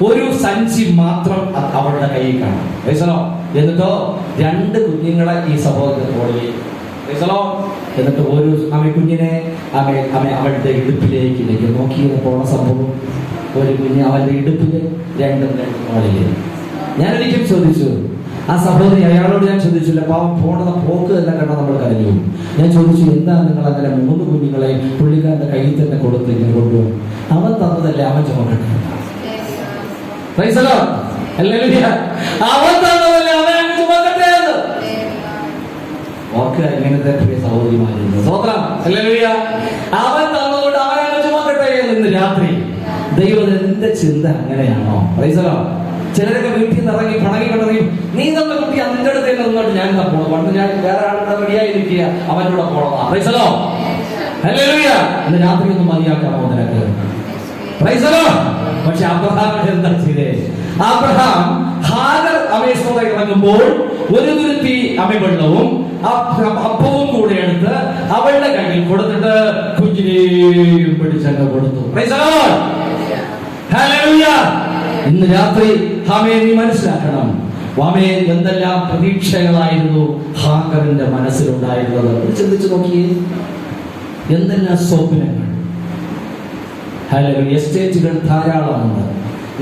ഒരു സഞ്ചി മാത്രം അവളുടെ കയ്യിൽ കാണും. എന്നിട്ടോ 2 കുഞ്ഞുങ്ങളെ ഈ സഹോദരന്റെ തോളിലേക്ക്, എന്നിട്ട് ഒരു കുഞ്ഞിനെ അവളുടെ ഇടുപ്പിലേക്ക് നോക്കിയത് പോണ സംഭവം. ഒരു കുഞ്ഞ് അവന്റെ ഇടുപ്പില്, 2 തോളില്. ഞാൻ ഒരിക്കലും ചോദിച്ചു ആ സഹോദരി, അയാളോട് ഞാൻ ചോദിച്ചില്ല, പാവം പോണത പോക്ക് തന്നെ കണ്ട നമ്മൾ കരഞ്ഞു. ഞാൻ ചോദിച്ചു, എന്താ നിങ്ങൾ അങ്ങനെ 3 കുഞ്ഞുങ്ങളെ പുള്ളിക്കാരന്റെ കയ്യിൽ തന്നെ കൊടുത്ത് ഇങ്ങനെ കൊണ്ടുപോകും? അവൻ തന്നതല്ലേ, അവൻ ചുമക്കട്ടെ. അവൻ തന്നതല്ലേ, അവൻ അങ്ങ് ചുമക്കട്ടെ എന്ന്. ഓക്കെ, ഇങ്ങനത്തെ പ്രിയ സഹോദരിമാരുണ്ട്. സ്വതന്ത്രം അവൻ തന്നതുകൊണ്ട് അവൻ അങ്ങ് ചുമക്കട്ടെ എന്ന്. ഇന്ന് രാത്രി ദൈവത്തിന്റെ ചിന്ത അങ്ങനെയാണോ? ചിലരൊക്കെ വീട്ടിൽ നിന്ന് ഇറങ്ങി പണങ്ങി നീ നമ്മുടെ കുട്ടി അതിന്റെ അടുത്ത് തന്നെ നിന്നോട്ട് ഞാൻ പോകണം, പണ്ട് ഞാൻ വേറെ ആളുടെ റെഡിയായിരിക്കുക, അവനോട് പോണതാ. ഇന്ന് രാത്രി ഒന്നും മതിയാക്കാമോ നിനക്ക്? പക്ഷെ അബ്രഹാമിന്റെ എന്താ ചെയ്തേ? അബ്രഹാം ഹാഗർ അമേശ്വരം ഇറങ്ങുമ്പോൾ ഒരു തുരുത്തി വെള്ളവും അപ്പവും കൂടെ എടുത്ത് അവളുടെ കയ്യിൽ കൊടുത്തിട്ട് കുഞ്ഞിനെയും പിടിച്ചങ്ങ് കൊടുത്തു. ഇന്ന് രാത്രി നീ മനസ്സിലാക്കണം, എന്തെല്ലാം പ്രതീക്ഷകളായിരുന്നു ഹാഗറിന്റെ മനസ്സിലുണ്ടായിരുന്നത്. ചിന്തിച്ചു നോക്കിയേ, എന്തെല്ലാം സ്വപ്നങ്ങൾ. എസ്റ്റേറ്റുകൾ ധാരാളമുണ്ട്,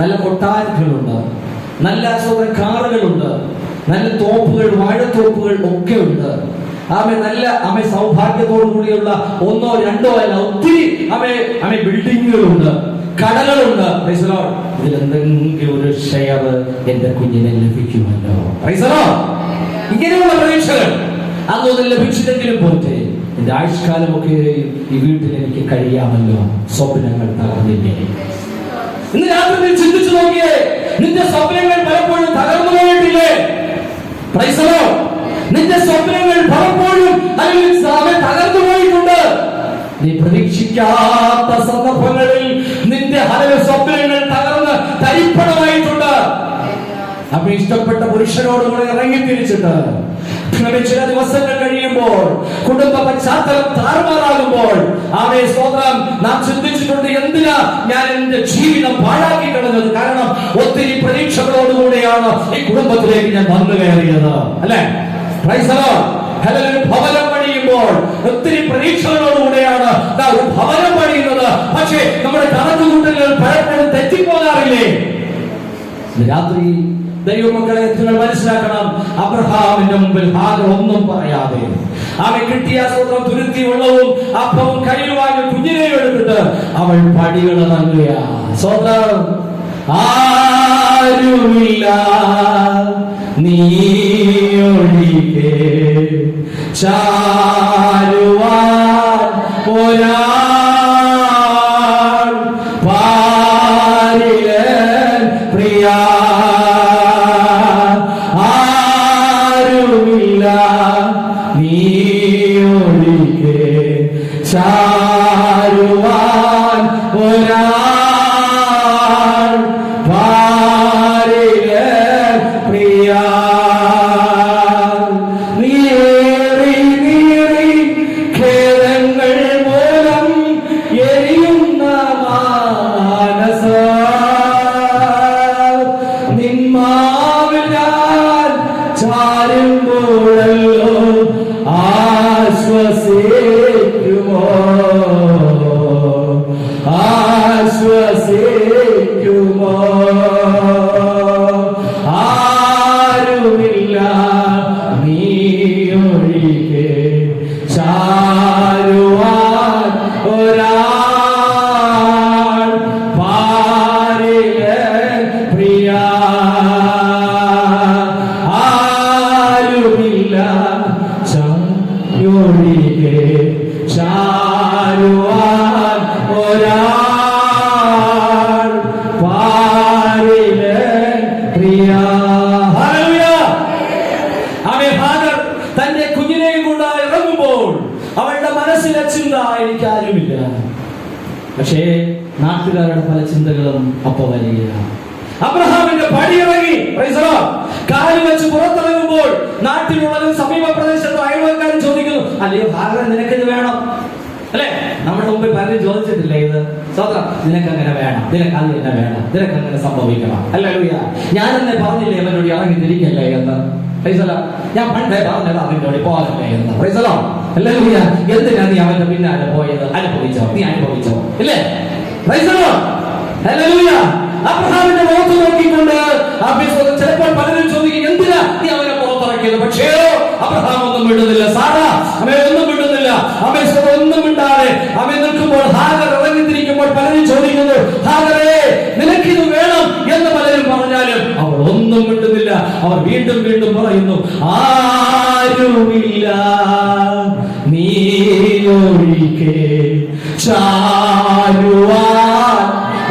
നല്ല കൊട്ടാരങ്ങളുണ്ട്, നല്ല കാറുകളുണ്ട്, നല്ല തോപ്പുകൾ, വാഴത്തോപ്പുകൾ ഒക്കെ ഉണ്ട്. നല്ല സൗഭാഗ്യത്തോടു കൂടിയുള്ള 1, 2 അല്ല, ഒത്തിരി ബിൽഡിങ്ങുകളുണ്ട്, കടകളുണ്ട്. ഇതിലെന്തെങ്കിലും ഒരു ഷെയർ എന്റെ കുഞ്ഞിനെ ലഭിക്കുമല്ലോ. ഇങ്ങനെയുള്ള പ്രതീക്ഷകൾ. അതൊന്നും ലഭിച്ചില്ലെങ്കിലും പോട്ടെ, എന്റെ ആയുഷ്കാലമൊക്കെ ഈ വീട്ടിൽ എനിക്ക് കഴിയാമല്ലോ. സ്വപ്നങ്ങൾ തകർന്നില്ലേ? ഇന്ന് രാത്രി നീ ചിന്തിച്ചു നോക്കിയേ, നിന്റെ സ്വപ്നങ്ങൾ പലപ്പോഴും തകർന്നു പോയിട്ടില്ലേ? Price the Lord. നിന്റെ സ്വപ്നങ്ങൾ പലപ്പോഴും തകർന്നു പോയിട്ടുണ്ട്. നീ പ്രതീക്ഷിക്കാത്ത സന്ദർഭങ്ങളിൽ നിന്റെ സ്വപ്നങ്ങൾ തകർന്ന് തരിപ്പണമായിട്ടുണ്ട്. അപ്പൊ ഇഷ്ടപ്പെട്ട പുരുഷനോട് കൂടെ ഇറങ്ങി തിരിച്ചിട്ട് ചില ദിവസങ്ങൾ കഴിയുമ്പോൾ, കുടുംബ പശ്ചാത്തലം താറുമാറാകുമ്പോൾ, അവയെ സ്വന്തം നാം ചിന്തിച്ചിട്ടുണ്ട്, എന്തിനാ ഞാൻ എന്റെ ജീവിതം പാഴാക്കി കളഞ്ഞത്? കാരണം ഒത്തിരി പ്രതീക്ഷകളോടുകൂടെയാണ് ഈ കുടുംബത്തിലേക്ക് ഞാൻ വന്നു കയറിയത്, അല്ലെ? Price the Lord. ഒരു ഭവനം പണിയുമ്പോൾ ഒത്തിരി പ്രതീക്ഷകളോടുകൂടെയാണ് ഒരു ഭവനം പണിയുന്നത്. പക്ഷേ നമ്മുടെ കണക്കുകൂട്ടലുകൾ പലപ്പോഴും തെറ്റിപ്പോകാറില്ലേ? രാത്രി ദൈവമക്കളെ നിങ്ങൾ മനസ്സിലാക്കണം, അബ്രഹാമിന്റെ മുമ്പിൽ ഹാഗർ ഒന്നും പറയാതെ അവൻ കിട്ടിയ സ്വന്തം തുരുത്തി വെള്ളവും അപ്പവും കയ്യിൽ വാങ്ങി കുഞ്ഞിനെയും എടുത്തിട്ട് അവൾ പടികൾ ഇറങ്ങുക. സ്വന്തം ആരുമില്ല നീ ഒഴികെ ചാരുവാൻ ഒരാൾ പാരിലൻ പ്രിയ, ആരുമില്ല നീ ഒഴികെ ചാരുവാൻ ഒരാൾ പാരിലൻ പ്രിയ. തന്റെ കുഞ്ഞിനെയും കൊണ്ട് ഇറങ്ങുമ്പോൾ അവളുടെ മനസ്സിലെ ചിന്ത, എനിക്കാരുമില്ല. പക്ഷേ നാട്ടുകാരുടെ പല ചിന്തകളും അപ്പൊ വരികയാണ്. അബ്രഹാമിന്റെ പടിയിറങ്ങി കാല് വെച്ച് പുറത്തിറങ്ങുമ്പോൾ നാട്ടിലുള്ളതും സമീപ പ്രദേശത്തും അയൽവക്കാരും ചോദിക്കുന്നു, അല്ലയോ ഹാഗർ, നിനക്കിത് വേണം? അല്ലെ, നമ്മുടെ മുമ്പിൽ പലരും ചോദിച്ചിട്ടില്ല ഇത്? സ്വതന്ത്രം, നിനക്ക് അങ്ങനെ വേണം, നിനക്ക് അത് തന്നെ വേണം, നിനക്ക് അങ്ങനെ സംഭവിക്കണം. അല്ലൂയ, ഞാനെന്നെ പറഞ്ഞില്ലേ അവനോട് ഇറങ്ങി തിരിക്കല്ലേ എന്ന്? ഞാൻ പണ്ടേ പറഞ്ഞത് അവന്റെ കൂടെ പോകല്ലേ എന്ന്. അല്ലൂയ, എന്തിനാ നീ അവന്റെ പിന്നാലെ പോയത്? അനുഭവിച്ചോ, നീ അനുഭവിച്ചോ, ഇല്ലേ? അബ്രഹാമിന്റെ മുഖത്ത് നോക്കിക്കൊണ്ട് ചിലപ്പോൾ പലരും ചോദിക്കും, എന്തിനാ നീ അവനെ പുറത്തിറക്കിയത്? പക്ഷേ അബ്രഹാം ഒന്നും വിടുന്നില്ല, സാറ അവനെ ഒന്നും വിടുന്നില്ല. അവൻ ഒന്നും വിടാതെ അവൻ നിൽക്കുമ്പോൾ ഹാഗർ ഇറങ്ങിത്തിരിക്കുമ്പോൾ പലരും ചോദിക്കുന്നു, ഹാഗറേ, നിനക്കിത് വേണം എന്ന് പലരും പറഞ്ഞാലും അവൾ ഒന്നും വിടുന്നില്ല. അവർ വീണ്ടും വീണ്ടും പറയുന്നു, ആരുമില്ല നീ ഒഴികെ ചാരുവാൻ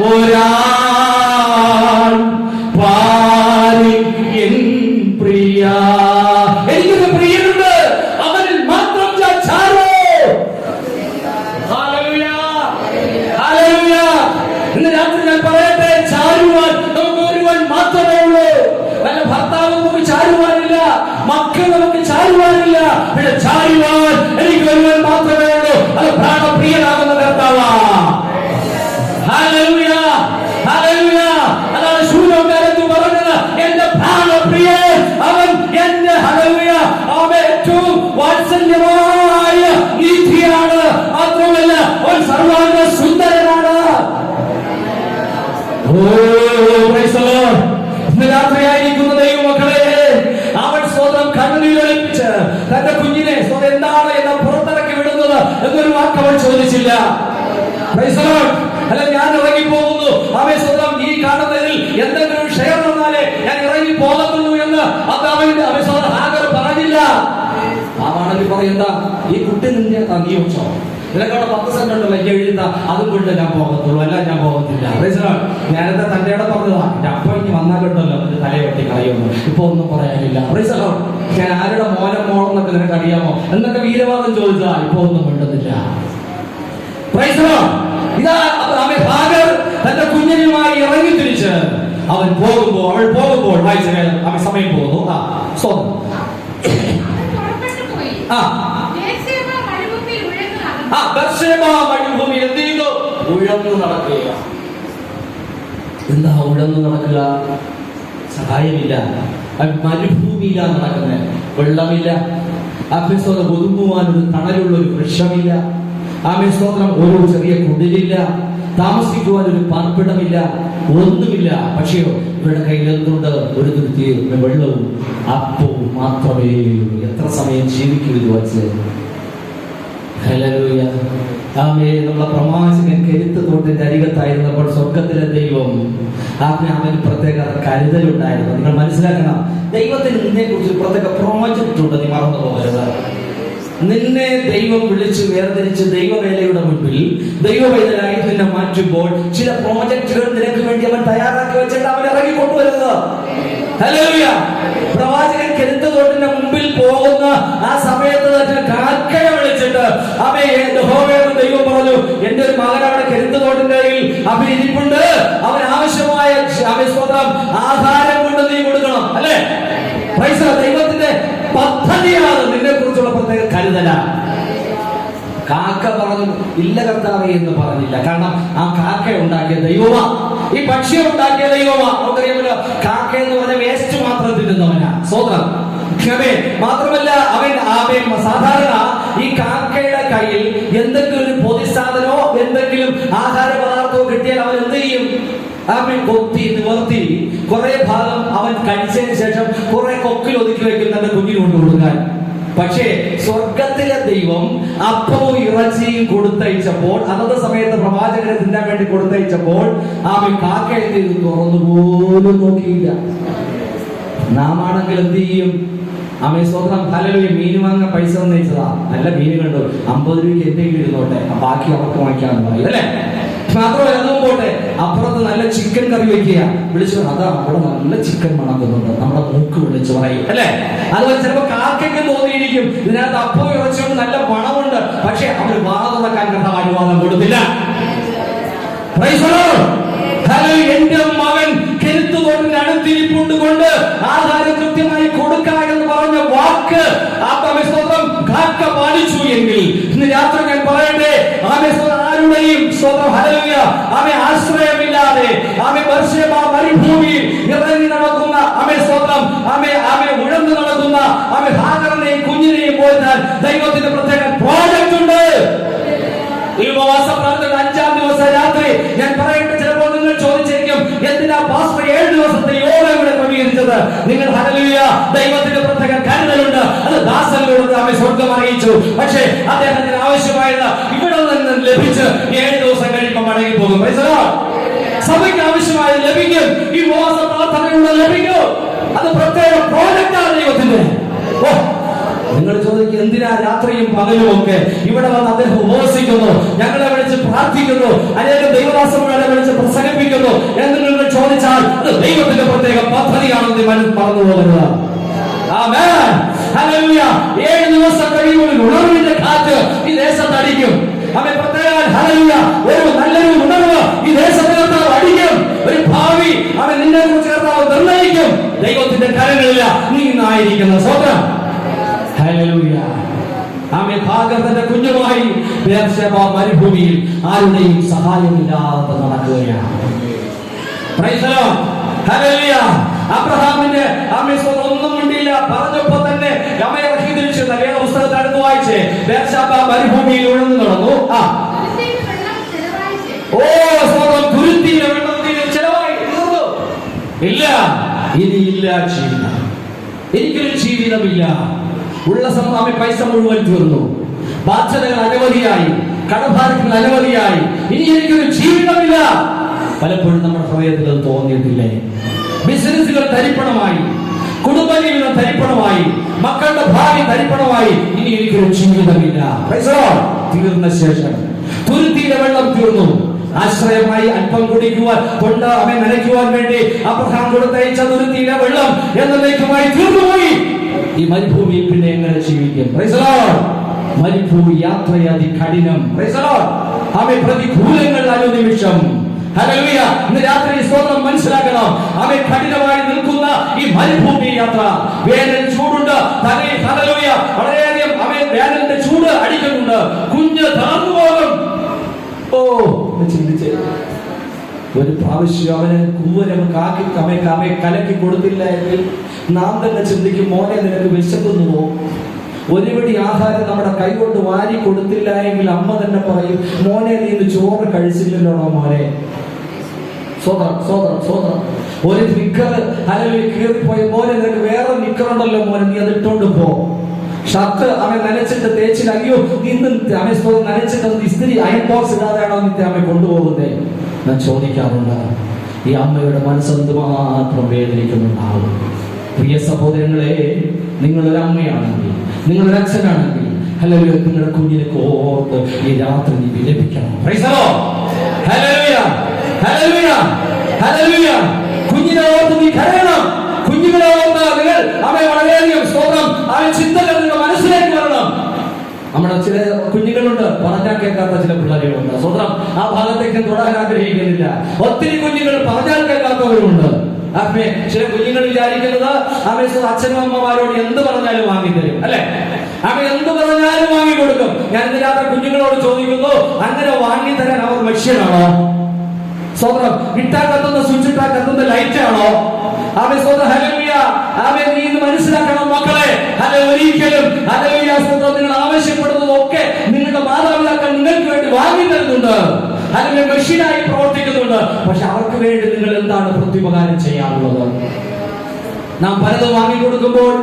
ഒരാൾ പാരിൻ പ്രിയ. എനിക്കൊരു പ്രിയനുണ്ട്, അവനിൽ മാത്രം ഞാൻ ചാരോ. ഇന്ന് രാത്രി ഞാൻ പറയട്ടെ, ചാരുവാൻ നമുക്ക് ഒരുവൻ മാത്രമേ ഉള്ളൂ. നല്ല ഭർത്താവ് നമുക്ക് ചാരുവാനില്ല, മക്കൾ നമുക്ക് ചാരുവാനില്ല. പക്ഷെ ചാരുവാൻ എനിക്ക് ഒരുവൻ മാത്രമേ ഉള്ളൂ, അത് പ്രാണപ്രിയനാകുന്ന കർത്താവാ. അതാണ് ശൂന്യകാലത്ത് പറഞ്ഞത്, എന്റെ പ്രാണപ്രിയൻ അവൻ എന്റെ ഏറ്റവും വാത്സല്യമായ നീതിയാണ്. മാത്രമല്ല അവൻ സർവാംഗ സുന്ദരനാണ്. ഇന്ന് രാത്രിയായിരിക്കുന്ന ദൈവമക്കളെ, അവൻ സ്വന്തം കണ്ണുനീരൊലിപ്പിച്ച് തന്റെ കുഞ്ഞിനെ സ്വന്തം എന്താണ് എന്ന് പുറത്തിറക്കി വിടുന്നത് എന്നൊരു വാക്ക് അവൻ ചോദിച്ചില്ല. അല്ല, ഞാൻ ഇറങ്ങി പോകുന്നു, അവൻ സ്വന്തം ഈ കാണുന്നതിൽ എന്തെങ്കിലും ഷെയർ വന്നാലേ ഞാൻ ഇറങ്ങി പോകുന്നു എന്ന് അത് അവൻ ഹാഗർ പറഞ്ഞില്ല. ആണെങ്കിൽ പറയണ്ട, ഈ കുട്ടി നിന്റെ നീ വെച്ചോ, നിനക്കവിടെ 10 സെന്റ് ഉണ്ടല്ലോ, എനിക്ക് എഴുതുന്ന അതും കൊണ്ട് ഞാൻ പോകത്തുള്ളൂ, അല്ല ഞാൻ പോകത്തില്ല. നേരത്തെ തന്റെ ഇടം പറഞ്ഞതാ, എന്റെ അപ്പ ഇനി വന്നാലുണ്ടല്ലോ എന്റെ തലയെ വെട്ടി കളയുന്നു, ഇപ്പൊ ഒന്നും പറയാനില്ല. ഞാൻ ആരുടെ മോളെന്നൊക്കെ നിനക്ക് അറിയാമോ എന്നൊക്കെ വീരവാദം ചോദിച്ചാ ഇപ്പൊ ഒന്നും മിണ്ടുന്നില്ല. ഇതാ ഹാഗർ തന്റെ കുഞ്ഞിനുമായി ഇറങ്ങി തിരിച്ച് അവൾ പോകുമ്പോൾ വായിച്ച അവൻ സമയം പോകുന്നു. മരുഭൂമിയിൽ എന്ത് ചെയ്തു? ഉഴന്നു നടക്കുക. എന്താ ഉഴന്നു നടക്കുക? സഹായമില്ല, മരുഭൂമിയിലാണ് നടക്കുന്നത്, വെള്ളമില്ല, ഒതുങ്ങുവാൻ ഒരു തണലുള്ള ഒരു വൃക്ഷമില്ല, സ്തോത്രം ഒരു ചെറിയ കുടിലില്ല, താമസിക്കുവാൻ ഒരു പാർപ്പിടമില്ല, ഒന്നുമില്ല. പക്ഷേ ഇവരുടെ കയ്യിൽ എന്തുണ്ട്? ഒരു തുരുത്തി വെള്ളവും അപ്പവും മാത്രമേ ഉള്ളൂ. എത്ര സമയം ജീവിക്കുന്നത് വച്ച്? ഹല്ലേലൂയ, ആമേൻ. നമ്മളെ പ്രവാചകൻ കെരുത്ത് തോട്ടിന്റെ അരികത്തായിരുന്നപ്പോൾ സ്വർഗത്തിലെ ദൈവം അവന് പ്രത്യേക കരുതലുണ്ടായിരുന്നു. നിങ്ങൾ മനസ്സിലാക്കണം, ദൈവത്തിന് നിന്നെ കുറിച്ച് പ്രത്യേക പ്രോജക്റ്റ് ഉണ്ട്, നീ മറന്നു പോകരുത്. നിന്നെ ദൈവം വിളിച്ച് വേർതിരിച്ച് ദൈവവേലയുടെ മുൻപിൽ ദൈവവേദനായി നിന്നെ മാറ്റുമ്പോൾ ചില പ്രോജക്റ്റുകൾ നിനക്ക് വേണ്ടി അവൻ തയ്യാറാക്കി വെച്ചിട്ട് അവൻ ഇറങ്ങി കൊണ്ടുവരുന്നത്. ഹല്ലേലൂയ. പ്രവാചകൻ കെരുത്ത് തോട്ടിന്റെ മുമ്പിൽ പോകുന്ന ആ സമയത്ത് തന്നെ കാക്കയെ വിളിച്ചിട്ട് ദൈവം പറഞ്ഞു, എന്റെ ഒരു മകൻ അവിടെ കെരുത്ത് തോട്ടിന്റെ അവൻ ഇരിപ്പുണ്ട്, അവൻ ആവശ്യമായ ആഹാരം കൊണ്ട് നീ കൊടുക്കണം. അല്ലേ? ദൈവത്തിന്റെ പദ്ധതിയാണ് നിന്നെ കുറിച്ചുള്ള പ്രത്യേക കരുതല. കാക്ക പറഞ്ഞു ഇല്ല കർത്താവേ എന്ന് പറഞ്ഞില്ല. കാരണം ആ കാക്ക ഉണ്ടാക്കിയ ദൈവമാ, ഈ പക്ഷിയെ ഉണ്ടാക്കിയ ദൈവമാ. നമുക്കറിയാമല്ലോ, കാക്ക എന്ന് പറഞ്ഞ വേസ്റ്റ് മാത്രം തിന്നുന്നവനാ. സ്വതന്ത്രം മാത്രമല്ല, അവൻ സാധാരണ ഈ കാക്കയുടെ കയ്യിൽ എന്തെങ്കിലും ഒരു പൊതിസാധനമോ എന്തെങ്കിലും ആഹാര പദാർത്ഥമോ കിട്ടിയാൽ അവൻ എന്ത് ചെയ്യും? അവൻ കൊത്തി നിവർത്തി കുറെ ഭാഗം അവൻ കഴിച്ചതിന് ശേഷം കുറെ കൊക്കിൽ ഒതുക്കി വെക്കും തന്റെ കുഞ്ഞിന് കൊണ്ട് കൊടുക്കാൻ. പക്ഷേ സ്വർഗത്തിലെ ദൈവം അപ്പവും ഇറച്ചിയും കൊടുത്തയച്ചപ്പോൾ, അതത് സമയത്ത് പ്രവാചകനെ തിന്നാൻ വേണ്ടി കൊടുത്തയച്ചപ്പോൾ അവൻ കാക്കയിൽ നിന്ന് തുറന്നു പോലും നോക്കിയില്ല. നാം ആണെങ്കിൽ എന്ത് ചെയ്യും? സ്വന്തം ഹല്ലേലൂയ, മീൻ വാങ്ങാൻ പൈസ തന്നയച്ചതാ, നല്ല മീൻ കണ്ടു, 50 രൂപയ്ക്ക് എന്തെങ്കിലും ഇരുന്നോട്ടെ, ബാക്കി അവർക്ക് വാങ്ങിക്കാന്ന് പറയും. അല്ലേ? മാത്രമല്ല, അതും പോട്ടെ, അപ്പുറത്ത് നല്ല ചിക്കൻ കറി വെക്കുക, വിളിച്ചു അതാ അവിടെ നല്ല ചിക്കൻ മണക്കുന്നുണ്ട്, നമ്മുടെ മൂക്ക് വിളിച്ചു പറയും. അല്ലെ? അതുപോലെ ചിലപ്പോ കാക്കയ്ക്ക് തോന്നിയിരിക്കും ഇതിനകത്ത് അപ്പം ഇറച്ചുകൊണ്ട് നല്ല മണമുണ്ട്, പക്ഷെ അവർ വാ തുറക്കാൻ കർത്താവ് അനുവാദം കൊടുത്തില്ല. എന്റെ മകൻ കെരുത്ത് തോട്ടിന്റെ അടുത്തിരിപ്പുണ്ട് കൊണ്ട് ആഹാരം കൃത്യമായി കൊടുക്ക എന്ന് പറഞ്ഞ വാക്ക് കാക്ക പാലിച്ചു എങ്കിൽ ഇന്ന് രാത്രി ഞാൻ പറയട്ടെ, ആരുടെയും ആശ്രയമില്ലാതെ മരുഭൂമിയിൽ ഇറങ്ങി നടക്കുന്ന ഉഴന്നു നടക്കുന്ന ഹാഗറിനെയും കുഞ്ഞിനെയും പോയാൽ ദൈവത്തിന്റെ പ്രത്യേക പ്രോജക്റ്റ് ഉണ്ട്. ഈ ഉപവാസ പ്രാർത്ഥന 5-ാം ദിവസം രാത്രി ഞാൻ പറയട്ടെ, ചിലപ്പോൾ നിങ്ങൾ ചോദിച്ചേക്കും എന്തിനാ പാസ്റ്റർ 7 ദിവസത്തെ യോഗ ഇവിടെ ക്രമീകരിച്ചത്? നിങ്ങൾ ഹല്ലേലൂയ, ദൈവത്തിന്റെ പ്രത്യേക കരുതലുണ്ട്, അത് ദാസനോട് അവൻ സ്വർഗം അറിയിച്ചു. പക്ഷേ അദ്ദേഹത്തിന് ആവശ്യമായത് ഇവിടെ നിന്ന് ലഭിച്ച് 7 ദിവസം കഴിയുമ്പോൾ മടങ്ങി പോകും. സഭയ്ക്ക് ആവശ്യമായത് ലഭിക്കും, ഈ ഉപവാസ പ്രാർത്ഥനയുടെ ലഭിക്കും. അത് പ്രത്യേക പ്രോജക്റ്റാണ് ദൈവത്തിന്റെ. നിങ്ങൾ ചോദിക്കും എന്തിനാ രാത്രിയും പകലും ഒക്കെ ഇവിടെ വന്ന് അദ്ദേഹം ഉപവസിക്കുന്നു, ഞങ്ങളെ വിളിച്ച് പ്രാർത്ഥിക്കുന്നു, അനേകം ദൈവദാസന്മാരെ വിളിച്ച് പ്രസംഗിപ്പിക്കുന്നു എന്ന് നിങ്ങൾ ചോദിച്ചാൽ അത് ദൈവത്തിന്റെ പ്രത്യേക പദ്ധതിയാണെന്ന് മറന്നു പോകരുത്. ആമേൻ, ഹല്ലേലൂയ. 7 ദിവസം കഴിയുമ്പോൾ ഉണർവിന്റെ കാറ്റ് ഈ ദേശത്ത് അടിക്കും. അവൻ പ്രത്യേക ഹല്ലേലൂയ, ഒരു നല്ലൊരു ഉണർവ് ഈ ദേശത്ത് അടിക്കും. ഒരു ഭാവി അവൻ നിന്നെ കുറിച്ച് നിർണ്ണയിക്കും. ദൈവത്തിന്റെ കരങ്ങളില്ല നീ ഇന്നായിരിക്കുന്ന സ്വന്തം. ഹല്ലേലൂയ. തന്റെ കുഞ്ഞുമായി മരുഭൂമിയിൽ ആരുടെയും സഹായമില്ലാതെ നടക്കുകയാണ്. അബ്രഹാമിന്റെ ഒന്നും മിണ്ടിയില്ല. പറഞ്ഞപ്പോ തന്നെ പുസ്തകത്തെ അടുത്ത് വായിച്ചേ, മരുഭൂമിയിൽ ഉഴന്നു നടന്നു. തുരുത്തിയിലെ വെള്ളത്തിൽ ചെലവായി തീർന്നു. ഇല്ല, ഇനിയില്ല ജീവിതം, എനിക്കൊരു ജീവിതമില്ല. ഉള്ള സമയം പൈസ മുഴുവൻ തീർന്നു, ബാധ്യതകൾ അനവധിയായി, കടഭാരങ്ങൾ അനവധിയായി, ഇനി എനിക്കൊരു ജീവിതമില്ല. പലപ്പോഴും നമ്മുടെ ഹൃദയത്തിൽ അത് തോന്നിയിട്ടില്ലേ? ബിസിനസ്സുകൾ തരിപ്പണമായി, കുടുംബജീവിതം തരിപ്പണമായി, മക്കളുടെ ഭാവി തരിപ്പണമായി, ഇനി എനിക്കൊരു ജീവിതമില്ല. Praise the Lord. തീർന്ന ശേഷം തുരുത്തിയിലെ വെള്ളം തീർന്നു. ആശ്രയമായി അല്പം കുടിക്കുവാൻ കൊണ്ട് അവൻ നനയ്ക്കുവാൻ വേണ്ടി അബ്രഹാം കൊടുത്തയച്ച തുരുത്തിയിലെ വെള്ളം എന്നേക്കുമായി തീർന്നുപോയി. ഈ മരുഭൂമിയിൽ പിന്നെ എങ്ങനെ ജീവിക്കും? Praise the Lord. മരുഭൂമി യാത്ര അതികഠിനം. Praise the Lord. അവൻ പ്രതികൂലങ്ങൾ അനുനിമിഷം. ഹല്ലേലൂയ. ഇന്ന് രാത്രി സ്തോത്രം മനസ്സിലാക്കണം. അവൻ കഠിനമായി നിൽക്കുന്ന ഈ മരുഭൂമി യാത്ര, വേനൽ ചൂടുണ്ട്, ഹല്ലേലൂയ, വളരെയധികം അവൻ വേനലിന്റെ ചൂട് അടിക്കുന്നുണ്ട്. കുഞ്ഞ് തളർന്നു പോകും. ഓ, ചിന്തിച്ചേ, ഒരു പ്രാവശ്യം അവന് കൂവരം കാക്കി കമയെ കലക്കി കൊടുത്തില്ല എങ്കിൽ നാം തന്നെ ചിന്തിക്കും, മോനെ നിനക്ക് വിശക്കുന്നുവോ? ഒരുപടി ആഹാരം നമ്മുടെ കൈകൊണ്ട് വാരി കൊടുത്തില്ല എങ്കിൽ അമ്മ തന്നെ പറയും, മോനെ നീ ഇന്ന് ചോറ് കഴിച്ചില്ലല്ലോ മോനെ. സ്വതന്ത്രം ഒരു നിക്കർ അല്ലെങ്കിൽ കീറിപ്പോയി, മോനെ നിനക്ക് വേറെ നിക്കറുണ്ടല്ലോ മോനെ, നീ അത് ഇട്ടോണ്ട് പോ. ഷർട്ട് അവൻ നനച്ചിട്ട് തേച്ചില്ല, അയ്യോ ഇന്ന് അവൻ നനച്ചിട്ട് ഇസ്തിരി അയൺ ബോക്സ് ഇടാതെയാണോ നിത്യ അവൻ കൊണ്ടുപോകുന്നേ? ഞാൻ ചോദിക്കാറുണ്ട്. ഈ അമ്മയുടെ മനസ്സെന്ത് മാത്രം വേദനിക്കുന്നുണ്ടാവും. പ്രിയ സഹോദരങ്ങളെ, നിങ്ങളൊരു അമ്മയാണെങ്കിൽ, നിങ്ങളൊരു അച്ഛനാണെങ്കിൽ, ഹല്ലേലൂയ, നിങ്ങളുടെ കുഞ്ഞിനെ ഓർത്ത് ഈ രാത്രി നീ വിലപിക്കണം. Praise the lord. ഹല്ലേലൂയ, ഹല്ലേലൂയ, ഹല്ലേലൂയ. കുഞ്ഞിനെ ഓർത്ത് നീ കരയണം. കുഞ്ഞുങ്ങളെ ഓർത്ത് നിങ്ങൾ അവനെ വളരെയധികം സ്തോത്രം, അവൻ ചിന്തകൾ നിങ്ങളുടെ മനസ്സിലേക്ക് വരണം. നമ്മുടെ ചില കുഞ്ഞുങ്ങളുണ്ട്, പറഞ്ഞാൽ കേൾക്കാത്ത ചില പിള്ളേരുകളുണ്ട്. സ്വന്തം ആ ഭാഗത്തേക്ക് തൊടാൻ ആഗ്രഹിക്കുന്നില്ല. ഒത്തിരി കുഞ്ഞുങ്ങൾ പറഞ്ഞാൽ കേൾക്കാത്തവരുമുണ്ട്. ചില കുഞ്ഞുങ്ങൾ വിചാരിക്കുന്നത് അവൻ അച്ഛനും അമ്മമാരോട് എന്ത് പറഞ്ഞാലും വാങ്ങിത്തരും, അല്ലെ? അവൻ എന്ത് പറഞ്ഞാലും വാങ്ങിക്കൊടുക്കും. ഞാൻ ഇന്ന് രാത്രി കുഞ്ഞുങ്ങളോട് ചോദിക്കുന്നു, അങ്ങനെ വാങ്ങിത്തരാൻ അവർ മനുഷ്യനാണോ? സ്വന്തം ഇട്ടാ കത്തുന്ന സ്വിച്ച് ഇട്ടാ കത്തുന്ന ലൈറ്റ് ആണോ? അവൻ സ്വന്തം ഹല്ലേലൂയ, അവൻ നീ ഇന്ന് മനസ്സിലാക്കണം മക്കളെ. ഒരിക്കലും ഹല്ലേലൂയ സ്വന്തം നിങ്ങൾ ആവശ്യപ്പെടുന്നതൊക്കെ നിങ്ങളുടെ മാതാപിതാക്കൾ നിങ്ങൾക്ക് വേണ്ടി വാങ്ങി തരുന്നുണ്ട്, അല്ലെങ്കിൽ മെഷീനായി പ്രവർത്തിക്കുന്നുണ്ട്. പക്ഷെ അവർക്ക് വേണ്ടി നിങ്ങൾ എന്താണ് പ്രത്യുപകാരം ചെയ്യാറുള്ളത്? നാം പലതും വാങ്ങിക്കൊടുക്കുമ്പോൾ,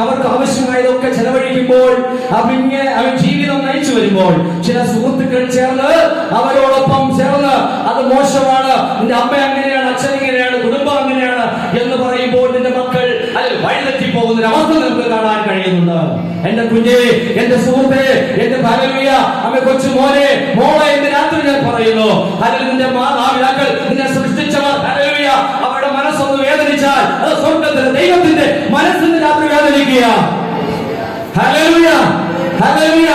അവർക്ക് ആവശ്യമായതൊക്കെ ചെലവഴിക്കുമ്പോൾ, അവൻ ജീവിതം നയിച്ചു വരുമ്പോൾ, ചില സുഹൃത്തുക്കൾ ചേർന്ന് അവരോടൊപ്പം ചേർന്ന് അത് മോശമാണ്, നിന്റെ അമ്മ അങ്ങനെയാണ്, അച്ഛൻ ഇങ്ങനെയാണ്, കുടുംബം അങ്ങനെയാണ് എന്ന് പറയുമ്പോൾ നിന്റെ മക്കൾ അതിൽ വഴിതെറ്റി പോകുന്ന അവസ്ഥ നമുക്ക് കാണാൻ കഴിയുന്നുണ്ട്. എന്റെ കുഞ്ഞെ, എന്റെ സുഹൃത്തെ, എന്റെ ഹല്ലേലൂയ, അമ്മ കൊച്ചു മോനെ, മോളെ, ഇന്ന് രാത്രി ഞാൻ പറയുന്നു, അതിൽ നിന്റെ മാതാപിതാക്കൾ നിന്നെ സൃഷ്ടിച്ചവർ, ഹല്ലേലൂയ, അവരുടെ മനസ്സൊന്ന് വേദനിച്ചാൽ അത് സ്വർഗ്ഗത്തിലെ ദൈവത്തിന്റെ മനസ്സിന് രാത്രി വേദനിക്കുക. Hallelujah, hallelujah.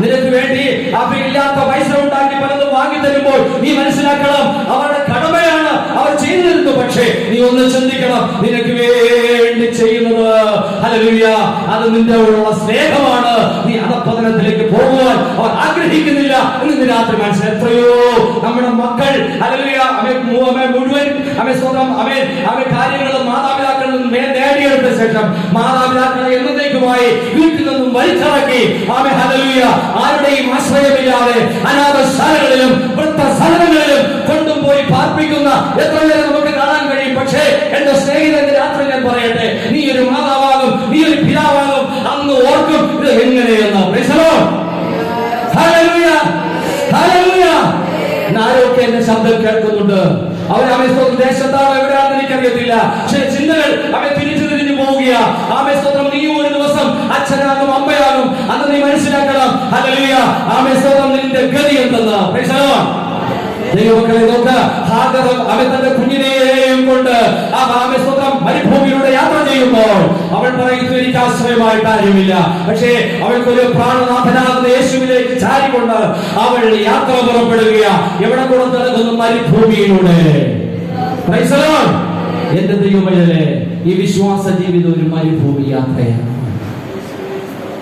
നിനക്ക് വേണ്ടി അവരില്ലാത്ത പൈസ ഉണ്ടാക്കി പലതും വാങ്ങി തരുമ്പോൾ നീ മനസ്സിലാക്കണം, അവരുടെ കടമയാണ് അവർ ചെയ്തു തരുന്നു. പക്ഷേ നീ ഒന്ന് ചിന്തിക്കണം, നിനക്ക് വേണ്ടി ചെയ്യുന്നത് ഹല്ലേലൂയ അത് നിന്റെ ഉള്ള സ്നേഹമാണ്. നീ അധപ്പതനത്തിലേക്ക് പോകുവാൻ അവർ ആഗ്രഹിക്കുന്നില്ല എന്ന് രാത്രി മനസ്സിൽ എത്രയോ നമ്മുടെ മക്കൾ ഹല്ലേലൂയ മുഴുവൻ അവൻ കാര്യങ്ങളും മാതാപിതാക്കളിൽ നിന്നും നേടിയെടുത്ത ശേഷം മാതാപിതാക്കളെ എന്നേക്കുമായി വീട്ടിൽ നിന്നും വലിച്ചിറക്കി അവൻ ഹല്ലേലൂയ ആരുടെയും ആശ്രയമില്ലാതെ അനാഥശാലകളിലും വൃദ്ധസദനങ്ങളിലും കൊണ്ടുപോയി പാർപ്പിക്കുന്ന എത്ര പേരെ നമുക്ക് കാണാൻ കഴിയും. പക്ഷേ എന്റെ സ്നേഹിതന്റെ രാത്രി ഞാൻ പറയട്ടെ, നീ ഒരു മാതാവാകും, നീ ഒരു പിതാവാകും, അന്ന് ഓർക്കും ഇത് എങ്ങനെയെന്ന്. Price the lord. ഹല്ലേലൂയ, ഹല്ലേലൂയ. ആരൊക്കെ എന്റെ ശബ്ദം കേൾക്കുന്നുണ്ട്? അവൻ ദേശത്താണോ എവിടെയാണെന്ന് എനിക്കറിയത്തില്ല. ചില ചിന്തകൾ അവൻ തിരിച്ചു പോവുക. ആമേ സ്തോത്രം. നീ ഒരു ദിവസം അച്ഛനാകും, അമ്മയാകും. അന്ന് നീ മനസ്സിലാക്കണം, ഹല്ലേലൂയ, ആമേ സ്തോത്രം, നിന്റെ ഗതി എന്തെന്ന്. Price the Lord. ദൈവമക്കളെ നോക്ക്, ഹാഗർ അവൻ തന്റെ കുഞ്ഞിനെയും കൊണ്ട് ആമേ സ്തോത്രം മരുഭൂമിയിലൂടെ യാത്ര ചെയ്യുമ്പോൾ അവൾ പറയുന്നു, എനിക്ക് ആശ്രയമായിട്ട് ആരുമില്ല. പക്ഷേ അവൾക്കൊരു പ്രാണനാഥനാകുന്ന യേശുവിലേക്ക് ചാരിക്കൊണ്ട് അവൾ യാത്ര പുറപ്പെടുകയാ. എവിടെ കൂടെ നടക്കുന്നു? മരുഭൂമിയിലൂടെ. Price the lord. എന്റെ ദൈവമേ, ഈ വിശ്വാസ ജീവിതം ഒരു മരുഭൂമി യാത്രയാണ്.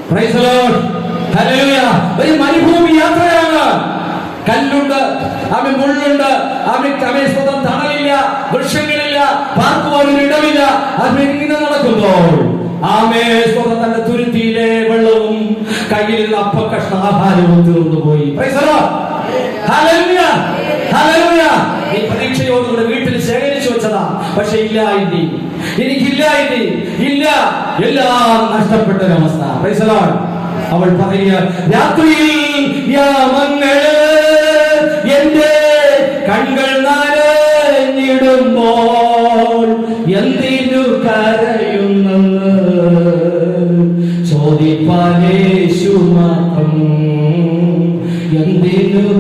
Price the lord. ഹല്ലേലൂയ. ഒരു മരുഭൂമി യാത്രയാണ്. കല്ലുണ്ട്, അവൻ മുള്ളുണ്ട്, അവൻ സ്വന്തം തണലില്ല, വൃക്ഷങ്ങളില്ല, പാർക്കുവാനൊരു ഇടമില്ല. അവൻ ഇങ്ങനെ നടക്കുമ്പോൾ ആമേ സ്വന്തം തന്റെ തുരുത്തിയിലെ വെള്ളവും കയ്യിൽ അപ്പക്കഷ്ണ ആഹാരവും തീർന്നുപോയി. Praise the lord. ഹല്ലേലൂയ, ഹല്ലേലൂയ. ഈ പ്രതീക്ഷയോടുകൂടെ വീട്ടിൽ ശേഖരിച്ചു വെച്ചതാ. പക്ഷെ ഇല്ല, ഇനി എനിക്കില്ല, ഇനി ഇല്ല, എല്ലാം നഷ്ടപ്പെട്ടൊരവസ്ഥ. Price the Lord. അവൾ പറയുക, രാത്രിയിൽ യാമങ്ങള് എന്റെ കൺകൾ നനഞ്ഞിടുമ്പോൾ എന്തിനു കരയുന്നെന്ന്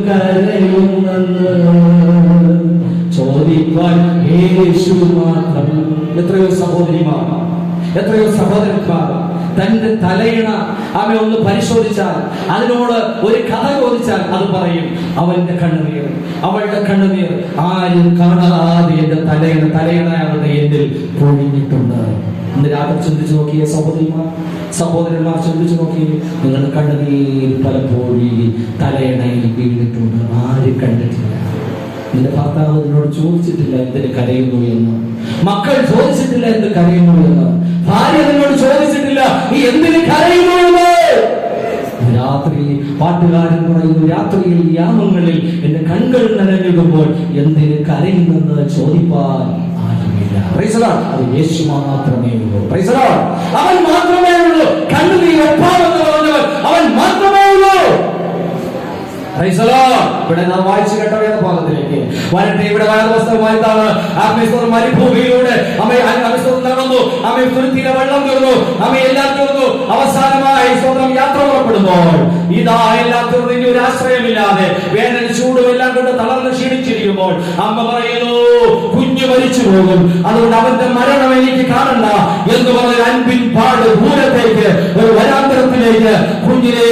കരയുമെന്ന് ചോദിക്കാൻ യേശു മാത്രം. എത്രയോ സഹോദരിമാർ, എത്രയോ സഹോദരന്മാർ തന്റെ തലയിണ അവൻ ഒന്ന് പരിശോധിച്ചാൽ, അതിനോട് ഒരു കഥ ചോദിച്ചാൽ അത് പറയും. അവന്റെ കണ്ണുനീർ, അവളുടെ കണ്ണുനീർ ആരും കാണാതെ എന്റെ തലയിണയാണെന്ന് എന്നിൽ പൊഴിഞ്ഞിട്ടുണ്ട്. ഇന്ന് രാവിലെ ചിന്തിച്ചു നോക്കിയേ സഹോദരിമാർ, സഹോദരന്മാർ ചിന്തിച്ചു നോക്കിയേ, നിങ്ങളുടെ കണ്ണുനീർ പലപ്പോഴും തലയിണയിൽ വീണിട്ടുണ്ട്. ആരും കണ്ടിട്ടില്ല. നിന്റെ ഭർത്താവ് നിന്നോട് ചോദിച്ചിട്ടില്ല എന്തിന് കരയുന്നു എന്ന്, മക്കൾ ചോദിച്ചിട്ടില്ല എന്ത് കരയുന്നു എന്ന്, ഭാര്യ നിന്നോട് ചോദിച്ചിട്ടില്ല നീ എന്തിന് കരയുന്നു എന്ന്. രാത്രി പാട്ടുകാരൻ പറയുന്നു, രാത്രിയിൽ യാമങ്ങളിൽ എന്റെ കൺകൾ നനഞ്ഞിടുമ്പോൾ എന്തിന് കരയുന്നെന്ന് ചോദിപ്പാൻ ആരുമില്ല. അത് യേശു മാത്രമേ ഉള്ളൂ. അവൻ മാത്രമേ ഉള്ളൂ. കണ്ണുനീർ ഒപ്പാമെന്ന് പറഞ്ഞവൻ അവൻ മാത്രമേ ഉള്ളൂ. ഇവിടെ നാം വായിച്ചു കേട്ട വേദഭാഗത്തിലേക്ക് വരട്ടെ. ഇവിടെ വേദപുസ്തകമായിട്ടാണ് മരുഭൂമിയിലൂടെ നടന്നു, തുരുത്തിയിലെ വെള്ളം തീർന്നു, എല്ലാം തീർന്നു. അവസാനമായി സ്വന്തം യാത്ര പുറപ്പെടുമ്പോൾ ഇതാ എല്ലാം തീർന്നു, ഇനി ഒരു ആശ്രയമില്ലാതെ വേനൽ ചൂടും എല്ലാം കൊണ്ട് തളർന്ന് ക്ഷീണിച്ചിരിക്കുമ്പോൾ അമ്മ പറയുന്നു, കുഞ്ഞു മരിച്ചു പോകും, അതുകൊണ്ട് അവന്റെ മരണം എനിക്ക് കാണണ്ട എന്ന് പറഞ്ഞ അൻപിൻ പാട് ദൂരത്തേക്ക് ഒരു വനാന്തരത്തിലേക്ക് കുഞ്ഞിനെ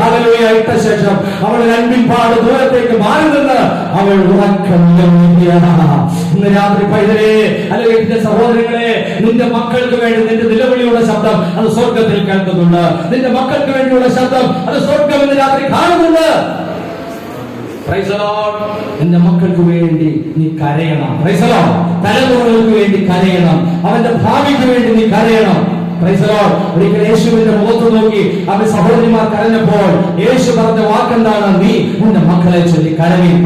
ഹല്ലേലൂയ ഇട്ട ശേഷം അവൾ അൻപിൻ പാട് ദൂരത്തേക്ക് മാറി നിന്ന് അവൾ ഉറക്കമില്ല. ഇന്ന് രാത്രി പൈതലേ, അല്ലെങ്കിൽ എന്റെ സഹോദരങ്ങളെ, നിന്റെ മക്കൾക്ക് വേണ്ടി നിന്റെ നിലവിളിയുള്ള ശബ്ദം അത് സ്വർഗത്തിൽ കേൾക്കുന്നുണ്ട്. നിന്റെ മക്കൾക്ക് വേണ്ടിയുള്ള ശബ്ദം അത് സ്വർഗം ഇന്ന് രാത്രി കാണുന്നുണ്ട്. നിന്റെ മക്കൾക്ക് വേണ്ടി നീ കരയണം. തലമുറകൾക്ക് വേണ്ടി കരയണം. അവന്റെ ഭാവിക്ക് വേണ്ടി നീ കരയണം. ഒരിക്കൽ യേശുവിന്റെ മുഖത്ത് നോക്കി അവന്റെ സഹോദരിമാർ കരഞ്ഞപ്പോൾ യേശു പറഞ്ഞ വാക്കെന്താണ്? നീ നിന്റെ മക്കളെ ചൊല്ലി കരയും.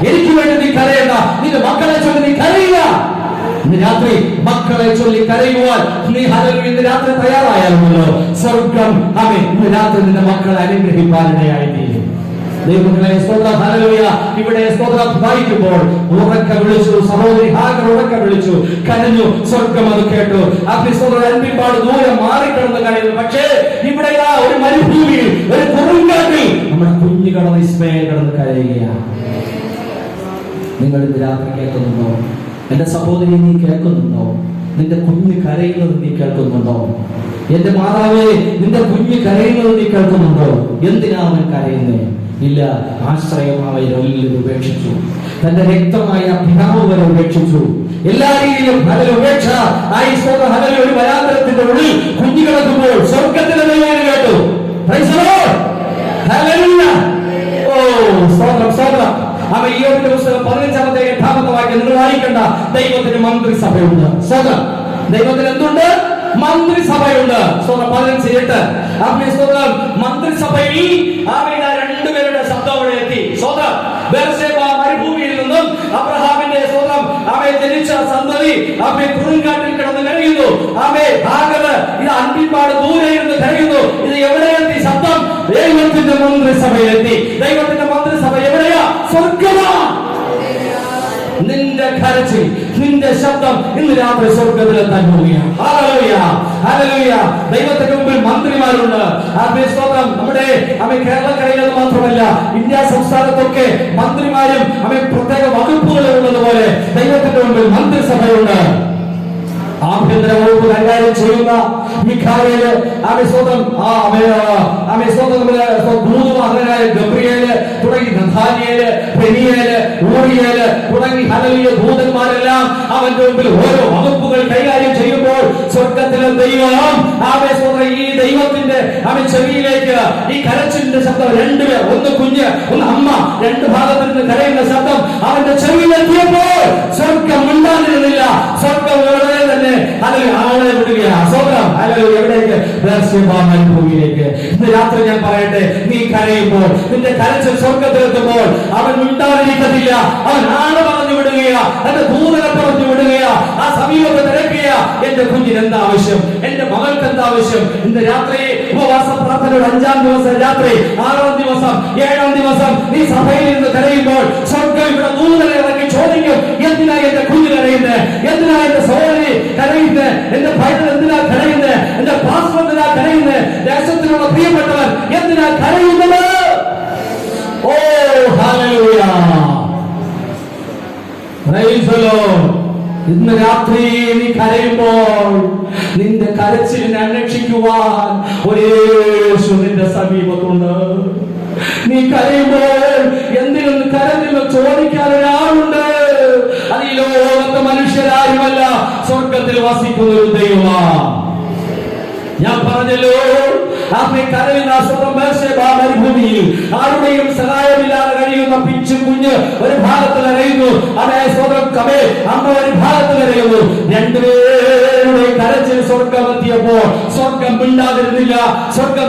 എനിക്ക് വേണ്ടി നീ കരയണ്ട, നിന്റെ മക്കളെ ചൊല്ലി നീ കരയുക. ഇന്ന് രാത്രി മക്കളെ ചൊല്ലി കരയുവാൻ നീ ഇന്ന് രാത്രി തയ്യാറായാലുമല്ലോ, സ്വർഗം ഇന്ന് രാത്രി നിന്റെ മക്കളെ അനുഗ്രഹിപ്പാനിടയായി തീരും. ദൈവമക്കളെ സ്തോത്രം, ഹല്ലേലൂയ. ഇവിടെ സ്തോത്രം വായിക്കുമ്പോൾ ഉറക്കെ വിളിച്ചു, സഹോദരി ഹാഗർ ഉറക്കെ വിളിച്ചു, കരഞ്ഞു. സ്വർഗം അത് കേട്ടു. അൻപിൻപാട് ദൂരെ മാറിക്കിടന്ന് കരയുന്നു. പക്ഷേ ഇവിടെ ഒരു മരുഭൂമിയിൽ, ഒരു കൊടുങ്കാറ്റിൽ നമ്മുടെ കുഞ്ഞു കടന്ന് ഇസ്മായേൽ കടന്ന് കരയുകയാണ്. നിങ്ങൾ ഇന്ന് രാത്രി കേൾക്കുന്നുണ്ടോ? എന്റെ സഹോദരി നീ കേൾക്കുന്നുണ്ടോ? നിന്റെ കുഞ്ഞ് കരയുന്നത് നീ കേൾക്കുന്നുണ്ടോ? എന്റെ മാതാവേ, നിന്റെ കുഞ്ഞ് കരയുന്നത് നീ കേൾക്കുന്നുണ്ടോ? എന്തിനാ അവൻ കരയുന്നേ? ഇല്ല, ആശ്രയം അവരെല്ലാം ഉപേക്ഷിച്ചു. തന്റെ രക്തമായ പിതാവ് വരെ ഉപേക്ഷിച്ചു. എല്ലാ രീതിയിലും ഉപേക്ഷ ആയി. ഒരു വരാന്തരത്തിന്റെ ഉള്ളിൽ കുഞ്ഞു കിടക്കുമ്പോൾ സ്വർഗത്തിലെ ദൈവം കേട്ടു. അവൻ യോബിന്റെ പുസ്തകം 15-ാമത്തെ 8-ാമത്തെ വാക്യം നിങ്ങൾ വായിക്കണ്ട. ദൈവത്തിന് മന്ത്രിസഭയുണ്ട്. സ്വതം ദൈവത്തിന് എന്തുണ്ട്? മന്ത്രിസഭയുണ്ട്. 15:8 മന്ത്രിസഭയിൽ രണ്ടുപേരുടെ ശബ്ദം അവിടെ എത്തി. മരുഭൂമിയിൽ നിന്നും അബ്രഹാമിന്റെ ജനിച്ച സന്തതി കൊടുങ്കാട്ടിൽ കിടന്ന് കഴിയുന്നു. ഇത് അൻപിൻപാട് ദൂരെ ഇരുന്ന് കഴിയുന്നു. ഇത് എവിടെയെത്തി? ശബ്ദം ദൈവത്തിന്റെ മന്ത്രിസഭയിലെത്തി. ദൈവത്തിന്റെ മന്ത്രിസഭ എവിടെയാ? സ്വർഗമാ. നിന്റെ കരച്ചിൽ, നിന്റെ ശബ്ദം ഇന്ന് രാത്രി സ്വർഗത്തിലെത്താൻ പോവുകയാണ്. ഹല്ലേലൂയ. ദൈവത്തിന്റെ മുമ്പിൽ മന്ത്രിമാരുണ്ട്. നമ്മുടെ കേരളക്കരയിൽ മാത്രമല്ല, ഇന്ത്യ സംസ്ഥാനത്തൊക്കെ മന്ത്രിമാരും പ്രത്യേക വകുപ്പുകളും ഉള്ളതുപോലെ ദൈവത്തിന്റെ മുമ്പിൽ മന്ത്രിസഭയുണ്ട്. ആഭ്യന്തര വകുപ്പ് കൈകാര്യം ചെയ്യുന്ന മിഖായേല്, ദൂതവാഹകനായ ഗബ്രിയേല് തുടങ്ങി നഥാനിയേല്, പെനിയേല്, ഊറിയേല് തുടങ്ങി ഹല്ലേലൂയ ദൂതന്മാരെല്ലാം അവന്റെ മുമ്പിൽ ഓരോ വകുപ്പുകൾ കൈകാര്യം ചെയ്യുമ്പോൾ സ്വർഗത്തിലെ ദൈവം ഈ ദൈവത്തിന്റെ ചെവിയിലേക്ക് ഈ കരച്ചിലിന്റെ ശബ്ദം രണ്ടുപേർ, ഒന്ന് കുഞ്ഞ് ഒന്ന് അമ്മ, രണ്ട് ഭാഗത്തിൽ നിന്ന് കരയുന്ന ശബ്ദം അവന്റെ ചെവിയിലെത്തിയപ്പോൾ സ്വർഗം മിണ്ടാതിരുന്നില്ല. സ്വർഗം വളരെ തന്നെ ആളെ വിടുകയാണ്. സ്വന്തം എവിടേക്ക്? മരുഭൂമിയിലേക്ക്. ഇന്ന് രാത്രി ഞാൻ പറയട്ടെ, നീ കരയുമ്പോൾ, നിന്റെ കരച്ചിൽ സ്വർഗത്തിലെത്തുമ്പോൾ അവൻ മിണ്ടാതിരിക്കത്തില്ല. അവൻ ആളെ പറഞ്ഞു വിടുകയാ, എന്റെ ദൂതനെ പറഞ്ഞു വിടുകയാ, ആ സമീപത്ത് തിരക്കുക. എന്റെ കുഞ്ഞിന് എന്താ ആവശ്യം? എന്റെ മകൾക്ക് എന്താ ആവശ്യം? ഇന്ന് രാത്രി ഉപവാസ പ്രാർത്ഥനയുടെ 5-ാം ദിവസം രാത്രി, 6-ാം ദിവസം, 7-ാം ദിവസം നീ സഭയിൽ നിന്ന് കരയുമ്പോൾ സ്വർഗം ഇവിടെ ദൂതനെ ഇറങ്ങി ചോദിക്കും, എന്തിനാ എന്റെ കുഞ്ഞ് കരയുന്നത്? എന്തിനാ എന്റെ സഹോദരി കരയുന്നത്? എന്റെ പൈതൽ എന്തിനാ കരയുന്നത്? എന്റെ പാസ്റ്റർ എന്തിനാ കരയുന്നത്? ദേശത്തിലുള്ള പ്രിയപ്പെട്ടവർ എന്തിനാ കരയുന്നത്? ഇന്ന് രാത്രി നീ കരയുമ്പോൾ നിന്റെ കരച്ചിലിനെ അന്വേഷിക്കുവാൻ ഒരു യേശു നിന്റെ സമീപത്തുണ്ട്. നീ കരയുമ്പോൾ എന്തിനൊന്ന് കരഞ്ഞെന്ന് ചോദിക്കാൻ ഒരാളുണ്ട്. അത് ഈ ലോകത്തെ മനുഷ്യരാരുമല്ല, സ്വർഗത്തിൽ വസിക്കുന്ന ഒരു ദൈവമാണ്. ഞാൻ പറഞ്ഞല്ലോ, കരയുന്ന മരുഭൂമിയിൽ ആരുടെയും സഹായമില്ലാതെ കഴിയുന്ന പിച്ചു കുഞ്ഞ് ഒരു ഭാഗത്ത് കരയുന്നു. അതേ സ്വതക്കമേ അമ്മ ഒരു ഭാഗത്ത് കരയുന്നു. രണ്ടുപേരുടെ കരച്ചിൽ സ്വർഗമെത്തിയപ്പോൾ സ്വർഗം മിണ്ടാതിരുന്നില്ല. സ്വർഗം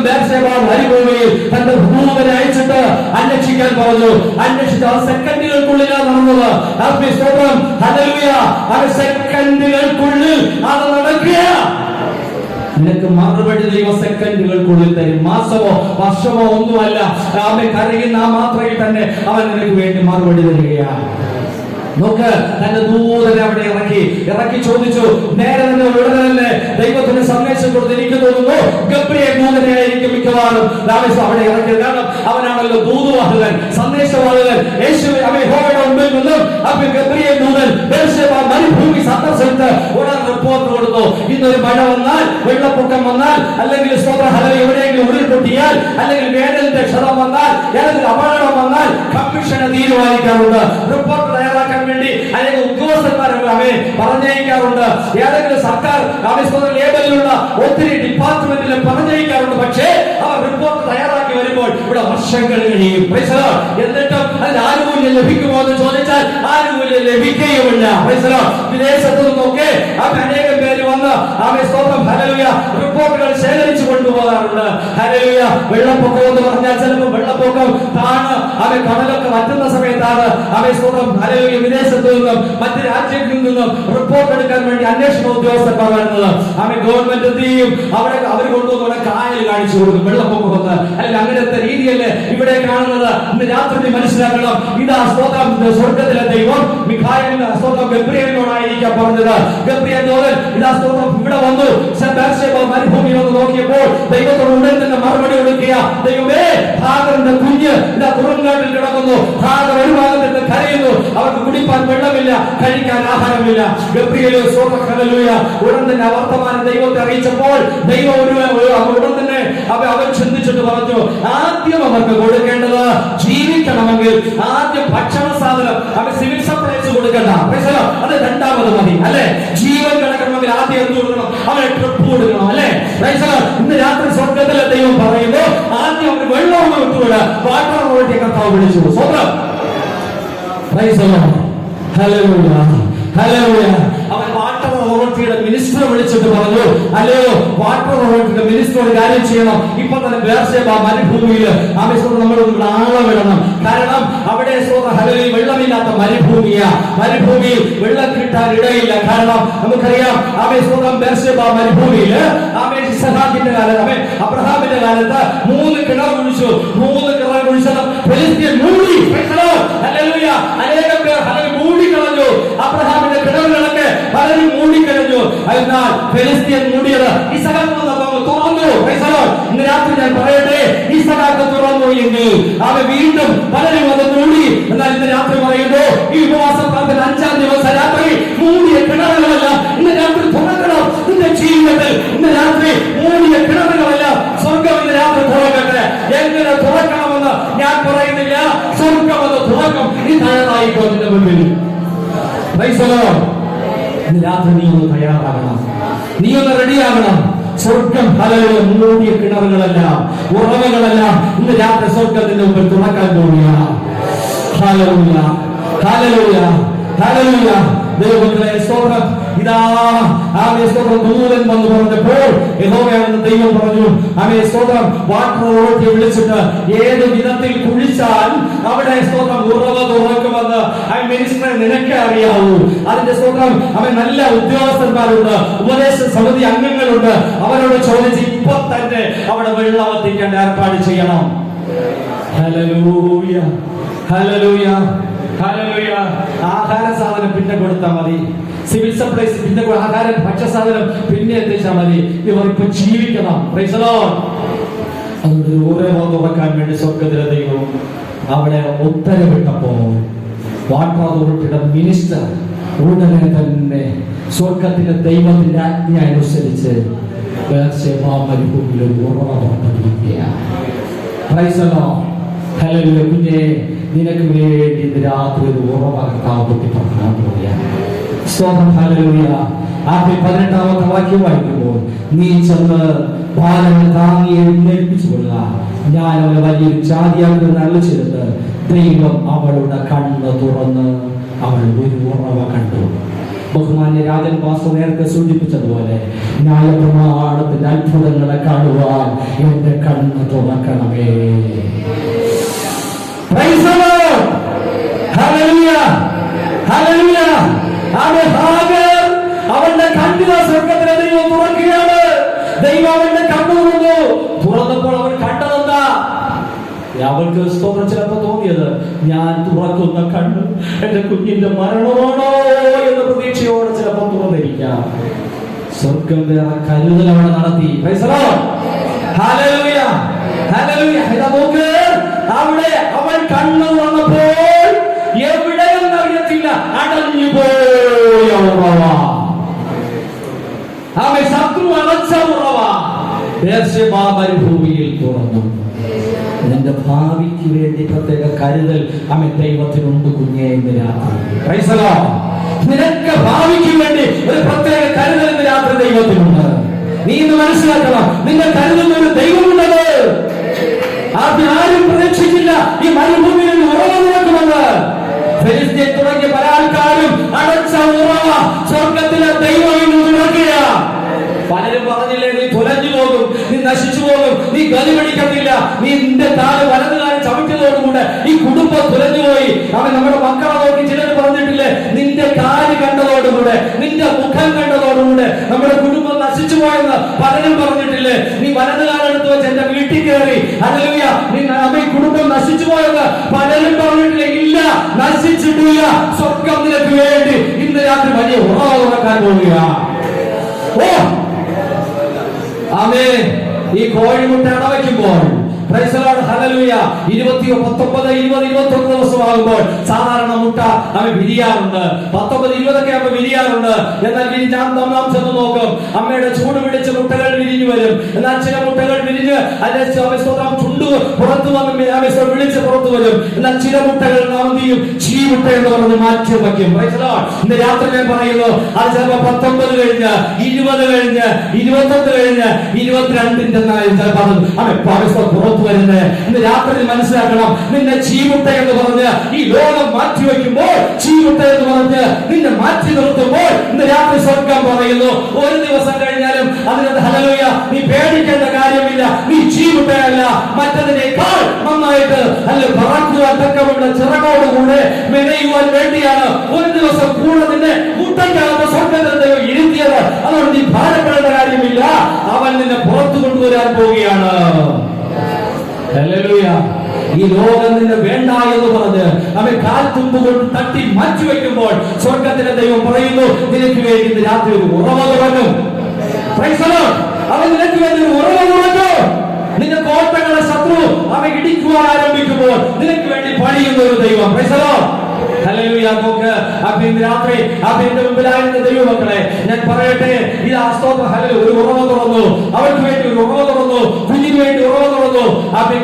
മരുഭൂമിയിൽ തന്റെ ഭൂമനെ അയച്ചിട്ട് അന്വേഷിക്കാൻ പറഞ്ഞു. അന്വേഷിച്ച് ആ സെക്കൻഡുകൾക്കുള്ളിലാണ് നടന്നത്. അത് സെക്കൻഡുകൾക്കുള്ളിൽ അത് നടക്കുക. നിനക്ക് മറുപടി ദൈവ സെക്കൻഡുകൾക്കുള്ളിൽ തരും. മാസമോ വർഷമോ ഒന്നുമല്ല. അവൻ കരയുന്ന ആ മാത്രയിൽ തന്നെ അവൻ നിനക്ക് വേണ്ടി മറുപടി തരികയാണ്. നോക്ക്, തന്റെ ദൂതനെ അവിടെ ഇറക്കി ചോദിച്ചു. നേരെ തന്നെ ഉടനെ തന്നെ ദൈവത്തിന് സന്ദേശം കൊടുത്ത് എനിക്ക് തോന്നുന്നു ഗബ്രിയേൽ ദൂതനെ ആയിരിക്കും മിക്കവാറും അവിടെ ഇറക്കിയത്. കാരണം അവനാണല്ലോ ദൂതുവാഹകൻ, സന്ദേശവാഹകൻ. യഹോവയുടെ മുമ്പിൽ നിന്നും ഗബ്രിയേൽ ദൂതൻ മരുഭൂമി സന്ദർശിച്ച് ഉടൻ റിപ്പോർട്ട് കൊടുത്തു. ഇന്നൊരു മഴ വന്നാൽ, വെള്ളപ്പൊക്കം വന്നാൽ, അല്ലെങ്കിൽ എവിടെയെങ്കിലും ഉരുൾപൊട്ടിയാൽ, അല്ലെങ്കിൽ വേനലിന്റെ ക്ഷതം വന്നാൽ, ഏതെങ്കിലും അപകടം വന്നാൽ കമ്മീഷനെ തീരുമാനിക്കാറുണ്ട്. റിപ്പോർട്ട് തയ്യാറാക്കാൻ വേണ്ടി അല്ലെങ്കിൽ ഉദ്യോഗസ്ഥന്മാരെ പറഞ്ഞയക്കാറുണ്ട്. ഏതെങ്കിലും സർക്കാർ ലേബലിലുള്ള ഒത്തിരി ഡിപ്പാർട്ട്മെന്റിൽ പറഞ്ഞയക്കാറുണ്ട്. പക്ഷേ അവർ റിപ്പോർട്ട് തയ്യാറാക്കി വരുമ്പോൾ ഇവിടെ വർഷങ്ങൾ കഴിയും. എന്നിട്ടും അതിന് ആനുകൂല്യം ലഭിക്കുമോ എന്ന് ചോദിച്ചാൽ ആനുകൂല്യം ലഭിക്കുകയുമില്ല. വിദേശത്തു നിന്നൊക്കെ അനേകം പേര് വന്ന് റിപ്പോർട്ടുകൾ ശേഖരിച്ചു കൊണ്ടുപോകാറുണ്ട്. വെള്ളപ്പൊക്കം എന്ന് പറഞ്ഞാൽ ചിലപ്പോൾ വെള്ളപ്പൊക്കം താണ് കടലൊക്കെ വറ്റുന്ന സമയത്താണ് വിദേശത്തു നിന്നും മറ്റ് രാജ്യങ്ങളിൽ നിന്നും റിപ്പോർട്ട് എടുക്കാൻ വേണ്ടി അന്വേഷണ ഉദ്യോഗസ്ഥന്മാർ വരുന്നത്. ഗവൺമെന്റ് എന്ത് ചെയ്യും? അവർ കൊണ്ടുവന്ന കായൽ കാണിച്ചു കൊടുക്കും. വെള്ളപ്പൊക്കം വന്ന് അല്ലെങ്കിൽ അങ്ങനത്തെ രീതിയല്ലേ ഇവിടെ കാണുന്നത്. ഇന്ന് രാത്രി മനസ്സിലാക്കണം, ഇതാ സ്വർഗത്തിലെ ദൈവം ഗബ്രിയേലിനോടായിരിക്കാം പറഞ്ഞത്. ഗബ്രിയേൽ ദൂതൻ ഇതാ ഇവിടെ വന്നു മരുഭൂമി വന്ന് നോക്കിയപ്പോൾ ദൈവത്തോട് ഉടൻ തന്നെ മറുപടി കൊടുക്കുക. ദൈവമേ, ഹാഗറിന്റെ കുഞ്ഞ് ഇതാ കുറുങ്കാട്ടിൽ കിടക്കുന്നു. ഹാഗർ ഒരു ഭാഗത്ത് കരയുന്നു. അവർക്ക് കുടിപ്പാൻ വെള്ളമില്ല, കഴിക്കാൻ ആഹാരമില്ല. ഗബ്രിയേൽ ഉടൻ തന്നെ വർത്തമാനം ദൈവത്തെ അറിയിച്ചപ്പോൾ ദൈവം ഉടൻ തന്നെ അവൻ ചിന്തിച്ചിട്ട് പറഞ്ഞു, ആദ്യം അവർക്ക് കൊടുക്കേണ്ടത് ജീവിക്കണമെങ്കിൽ ആദ്യം ഭക്ഷണ സാധനം സിവിൽ സപ്ലൈസ് കൊടുക്കണ്ട. അത് രണ്ടാമത് മതി അല്ലെ. ജീവൻ കിടക്കണമെങ്കിൽ ആദ്യം എന്ത് കൊടുക്കണം? അവനെ ട്രിപ്പ് കൊടുക്കണം അല്ലെ. ഇന്ന് രാത്രി സ്വർഗത്തിലെ ദൈവം പറയുന്നു, ആദ്യം അവന് വെള്ളം വിട്ടുവിട. വാട്ടർ അതോറിറ്റി കർത്താവ് വിളിച്ചു. സ്വന്തം അവൻ വാട്ടർ അതോറിറ്റിയുടെ മിനിസ്റ്ററെ വിളിച്ചിട്ട് പറഞ്ഞു, അല്ലയോ വാട്ടർ അതോറിറ്റിയുടെ മിനിസ്റ്റർ ഒരു കാര്യം ചെയ്യണം. ഇപ്പൊ തന്നെ മരുഭൂമിയിൽ നമ്മൾ ആളമിടണം. കാരണം അവിടെ വെള്ളമില്ലാത്ത മരുഭൂമിയിൽ വെള്ളം കിട്ടാൻ ഇടയില്ല. കാരണം നമുക്കറിയാം മരുഭൂമിയിൽ ഇസ്ഹാക്കിന്റെ കാലത്ത് അബ്രഹാമിന്റെ കാലത്ത് 3 കിണർ കുഴിച്ചു. 3 കിണർ കുഴിച്ചത് ഫെലിസ്ത്യൻ മൂടി. അനേകം പേർ മൂടിക്കളഞ്ഞു. അബ്രഹാമിന്റെ കിണറുകളൊക്കെ പലരും മൂടിക്കളഞ്ഞു. എന്നാൽ ഫെലിസ്ത്യൻ മൂടിയത് ഇസ്ഹാക്ക് തുറന്നു. ഇന്ന് രാത്രി ഞാൻ പറയട്ടെ, ഇസ്ഹാക്ക് തുറന്നു എങ്കിൽ അവ വീണ്ടും പലരും അത് മൂടി. എന്നാൽ ഇന്ന് രാത്രി പറയുന്നു, ഈ ഉപവാസ പ്രാർത്ഥന 5-ാം ദിവസം രാത്രി മൂടിയ കിണറുകളല്ല ഇന്ന് രാത്രി തുറക്കണം. നിന്റെ ജീവിതത്തിൽ ഇന്ന് രാത്രി മൂടിയ കിണറുകളല്ല സ്വർഗം ഇന്ന് രാത്രി തുറക്കട്ടെ. എങ്ങനെ തുറക്കണമെന്ന് ഞാൻ പറയുന്നില്ല. സ്വർഗം അത് തുറക്കും. നീ തയ്യാറായിക്കോ. നിന്റെ മുമ്പിൽ ഇന്ന് രാത്രി നീ ഒന്ന് തയ്യാറാകണം, നീ ഒന്ന് റെഡിയാകണം. സ്വർഗം മൂടിയ കിണറുകളെല്ലാം ഉറവകളെല്ലാം ഇന്ന് രാത്രി സ്വർഗത്തിന്റെ മുമ്പിൽ തുറക്കാൻ പോവുകയാണ്. ദൈവത്തിലെ സ്തോത്രം. ഇതാ ദൂതൻ വന്ന് പറഞ്ഞപ്പോൾ യഹോവയാണെന്ന് ദൈവം പറഞ്ഞു. സ്തോത്രം വാട്ടർ അതോറിറ്റിയെ വിളിച്ചിട്ട് ഏത് വിധത്തിൽ കുഴിച്ചാൽ അവിടെ സ്തോത്രം ഉറവ തുറക്കുമെന്ന് മിനിസ്റ്ററെ നിനക്ക് അറിയാവൂ. അതിന്റെ സ്തോത്രം നല്ല ഉദ്യോഗസ്ഥന്മാരുണ്ട്, ഉപദേശ സമിതി അംഗങ്ങളുണ്ട്. അവരോട് ചോദിച്ച് ഇപ്പൊ തന്നെ അവിടെ വെള്ളം എത്തിക്കേണ്ട ഏർപ്പാട് ചെയ്യണം. ഹല്ലേലൂയ, ഹല്ലേലൂയ, ഹല്ലേലൂയ. ആഹാര സാധനം പിന്നെ കൊടുത്താൽ മതി. സിവിൽ സപ്ലൈസ് പിന്നെ ആഹാരം ഭക്ഷ്യസാധനം പിന്നെ എത്തിച്ചാൽ മതി. ഇവർ ഇപ്പൊ ജീവിക്കണം. അതുകൊണ്ട് ഓരോ തുറക്കാൻ വേണ്ടി സ്വർഗത്തിലെ ദൈവം അവിടെ ഉത്തരവിട്ടപ്പോ വാട്ടർ അതോറിറ്റിയുടെ മിനിസ്റ്റർ ഉടനെ തന്നെ സ്വർഗത്തിലെ ദൈവത്തിന്റെ ആജ്ഞ അനുസരിച്ച് മരുഭൂമിയിൽ ഒരു ഉറവ തുറന്നിരിക്കുകയാണ്. കുഞ്ഞെ, നിനക്ക് വേണ്ടി ഇന്ന് രാത്രി ഒരു ഉറവ കർത്താവ് പൊട്ടിപ്പറക്കാൻ പോവുകയാണ്. സ്തോത്രം. ഹല്ലേലൂയ. 18-ാമത്തെ വാക്യം വായിക്കുമ്പോൾ, നീ ചെന്ന് ബാലനെ താങ്ങി എഴുന്നേൽപ്പിച്ചു കൊള്ളുക, ഞാൻ അവനെ വലിയൊരു ജാതിയാക്കുമെന്ന് അരുളിച്ചെയ്തിട്ട് ദൈവം അവളുടെ കണ്ണ് തുറന്ന് അവൾ ഒരു ഉറവ കണ്ടു. ബഹുമാന്യ രാജൻ പാസ്റ്റർ നേരത്തെ സൂചിപ്പിച്ചതുപോലെ ന്യായപ്രമാണത്തിന്റെ അത്ഭുതങ്ങളെ കാണുവാൻ എന്റെ കണ്ണ് തുറക്കണമേ. അവന്റെ കണ്ണില സ്വർഗത്തിലെ ദൈവം തുറക്കുകയാണ്. ദൈവം അവന്റെ കണ്ണു തുറന്നപ്പോൾ അവൻ കണ്ടതെന്താ? അവൾക്ക് സ്തോത്രം ചിലപ്പോ തോന്നിയത്, ഞാൻ തുറക്കുന്ന കണ്ണ് എന്റെ കുഞ്ഞിന്റെ മരണമാണോ എന്ന പ്രതീക്ഷയോടെ ചിലപ്പോ തുറന്നിരിക്കാം. സ്വർഗം വേറെ കരുതൽ അവിടെ നടത്തി. അവിടെ അവൻ കണ്ണു തുറന്നപ്പോൾ എവിടെയെന്നറിയത്തില്ല, അടഞ്ഞുപോയ ഉറവ. അവൻ ശത്രു അടച്ച ഉറവ മരുഭൂമിയിൽ തുറന്നു. നിന്റെ ഭാവിക്ക് വേണ്ടി പ്രത്യേക കരുതൽ അവൻ ദൈവത്തിനുണ്ട് കുഞ്ഞേ ഇന്ന് രാത്രി. നിനക്ക് ഭാവിക്ക് വേണ്ടി ഒരു പ്രത്യേക കരുതൽ ഇന്ന് രാത്രി ദൈവത്തിനുണ്ട്. നീ ഇന്ന് മനസ്സിലാക്കണം, നിന്റെ കരുതുന്ന ഒരു ദൈവമുള്ളത്. ആരും പ്രതീക്ഷിച്ചില്ല ഈ മരുഭൂമിയിൽ ഉറവ തുറക്കുമെന്ന്. ഫെലിസ്ത്യൻ തുടങ്ങിയ പല ആൾക്കാരും അടച്ച ഉറവ സ്വർഗത്തിലെ ദൈവം ഇന്ന് തുറക്കുക. പലരും പറഞ്ഞില്ലേ, നീ തുലഞ്ഞു പോകും, നീ നശിച്ചു പോകും, നീ ഗതി പിടിക്കത്തില്ല, നീ നിന്റെ താഴെ വലതുകാലം ചവിട്ടിയതോടുകൂടെ ഈ കുടുംബം തുലഞ്ഞുപോയി. അവൻ നമ്മുടെ മക്കളെ നോക്കി ചിലർ പറഞ്ഞിട്ടില്ലേ, നിന്റെ കാല് കണ്ടതോടുകൂടെ, നിന്റെ മുഖം കണ്ടതോടുകൂടെ നമ്മുടെ കുടുംബം നശിച്ചു പോയെന്ന് പലരും പറഞ്ഞിട്ടില്ലേ. നീ വലതുകാലം എടുത്ത് വെച്ച് എന്റെ വീട്ടിൽ കയറി, ഹല്ലേലൂയ, നീ ഈ കുടുംബം നശിച്ചു പോയെന്ന് പലരും പറഞ്ഞിട്ടില്ലേ. ഇല്ല, നശിച്ചിട്ടില്ല. സ്വർഗം നിനക്ക് വേണ്ടി ഇന്ന് രാത്രി വലിയ ഉറവ തുറക്കാൻ പോവുക. ആമേൻ. ഈ കോഴിമുട്ട അടവയ്ക്കുമ്പോൾ 19-20-21 ദിവസമാകുമ്പോൾ സാധാരണ മുട്ട അവൻ വിരിയാറുണ്ട്. 19-20 ആകുമ്പോൾ വിരിയാറുണ്ട്. എന്നാൽ വിരിഞ്ഞാൽ നാം ചെന്ന് നോക്കും, അമ്മയുടെ ചൂട് പിടിച്ച് മുട്ടകൾ വിരിഞ്ഞു വരും. എന്നാൽ ചില മുട്ടകൾ വിരിഞ്ഞ് അതിന്റെ ചുണ്ട് പുറത്തു വന്ന് വിളിച്ച് പുറത്തു വരും. എന്നാൽ ചില മുട്ടകൾ നാം എന്ത് ചെയ്യും? ചീമുട്ട എന്ന് പറഞ്ഞ് മാറ്റി വയ്ക്കും. ഇന്ന് രാത്രി ഞാൻ പറയുന്നു, അത് ചിലപ്പോ 19 കഴിഞ്ഞ് 20 കഴിഞ്ഞ് 21 കഴിഞ്ഞ് 22 പുറത്ത് വരുന്നത്. ഇന്ന് രാത്രി മനസ്സിലാക്കണം, നിന്റെ ചീമുട്ട എന്ന് പറഞ്ഞ് ഈ ലോകം മാറ്റിവെക്കുമ്പോൾ, ചീമുട്ട എന്ന് പറഞ്ഞ് നിന്നെ മാറ്റി നിർത്തുമ്പോൾ ഇന്ന് രാത്രി സ്വർഗം പറയുന്നു, ഒരു ദിവസം കഴിഞ്ഞാലും അതിനകത്ത് ഹല്ലേലൂയ, നീ പേടിക്കേണ്ട കാര്യമില്ല. നീ ചീമുട്ടയല്ല, മറ്റതിനേക്കാൾ നന്നായിട്ട് അല്ല പറക്കുവാൻ തക്കമുള്ള ചിറകോടുകൂടെ മെനയുവാൻ വേണ്ടിയാണ് ഒരു ദിവസം കൂടെ നിന്നെ മുട്ടയ്ക്കകത്ത് സ്വർഗത്തിൽ ദൈവം ഇരുത്തിയത്. അതുകൊണ്ട് നീ ഭാരപ്പെടേണ്ട കാര്യമില്ല. അവൻ നിന്നെ പുറത്തു കൊണ്ടുവരാൻ പോവുകയാണ്. ഹല്ലേലൂയ. ഈ ലോകം നിന്നെ വേണ്ട എന്ന് പറഞ്ഞ് അവൻ കാൽത്തുമ്പ് കൊണ്ട് തട്ടി മാറ്റിവെക്കുമ്പോൾ സ്വർഗത്തിലെ ദൈവം പറയുന്നു, നിനക്ക് വേണ്ടി ഇന്ന് രാത്രി ഒരു ഉറവ തുറക്കും. അവൻ നിനക്ക് വേണ്ടി ഒരു ഉറവ തുറക്കും. നിന്റെ കോട്ടകളെ ശത്രു അവൻ ഇടിക്കുവാൻ ആരംഭിക്കുമ്പോൾ നിനക്ക് വേണ്ടി പണിയുന്ന ഒരു ദൈവം. ഹല്ലേലൂയ. നോക്ക്, ഇന്ന് രാത്രി എന്റെ മുമ്പിലായിരുന്ന ദൈവമക്കളെ ഞാൻ പറയട്ടെ, ഇത് സ്തോത്രം. ഹല്ലേലൂയ. ഒരു ഉറവ തുറന്നു, അവർക്ക് വേണ്ടി ഒരു ഉറവ തുറന്നു, കുഞ്ഞിന് വേണ്ടി ഉറവ തുറന്നു.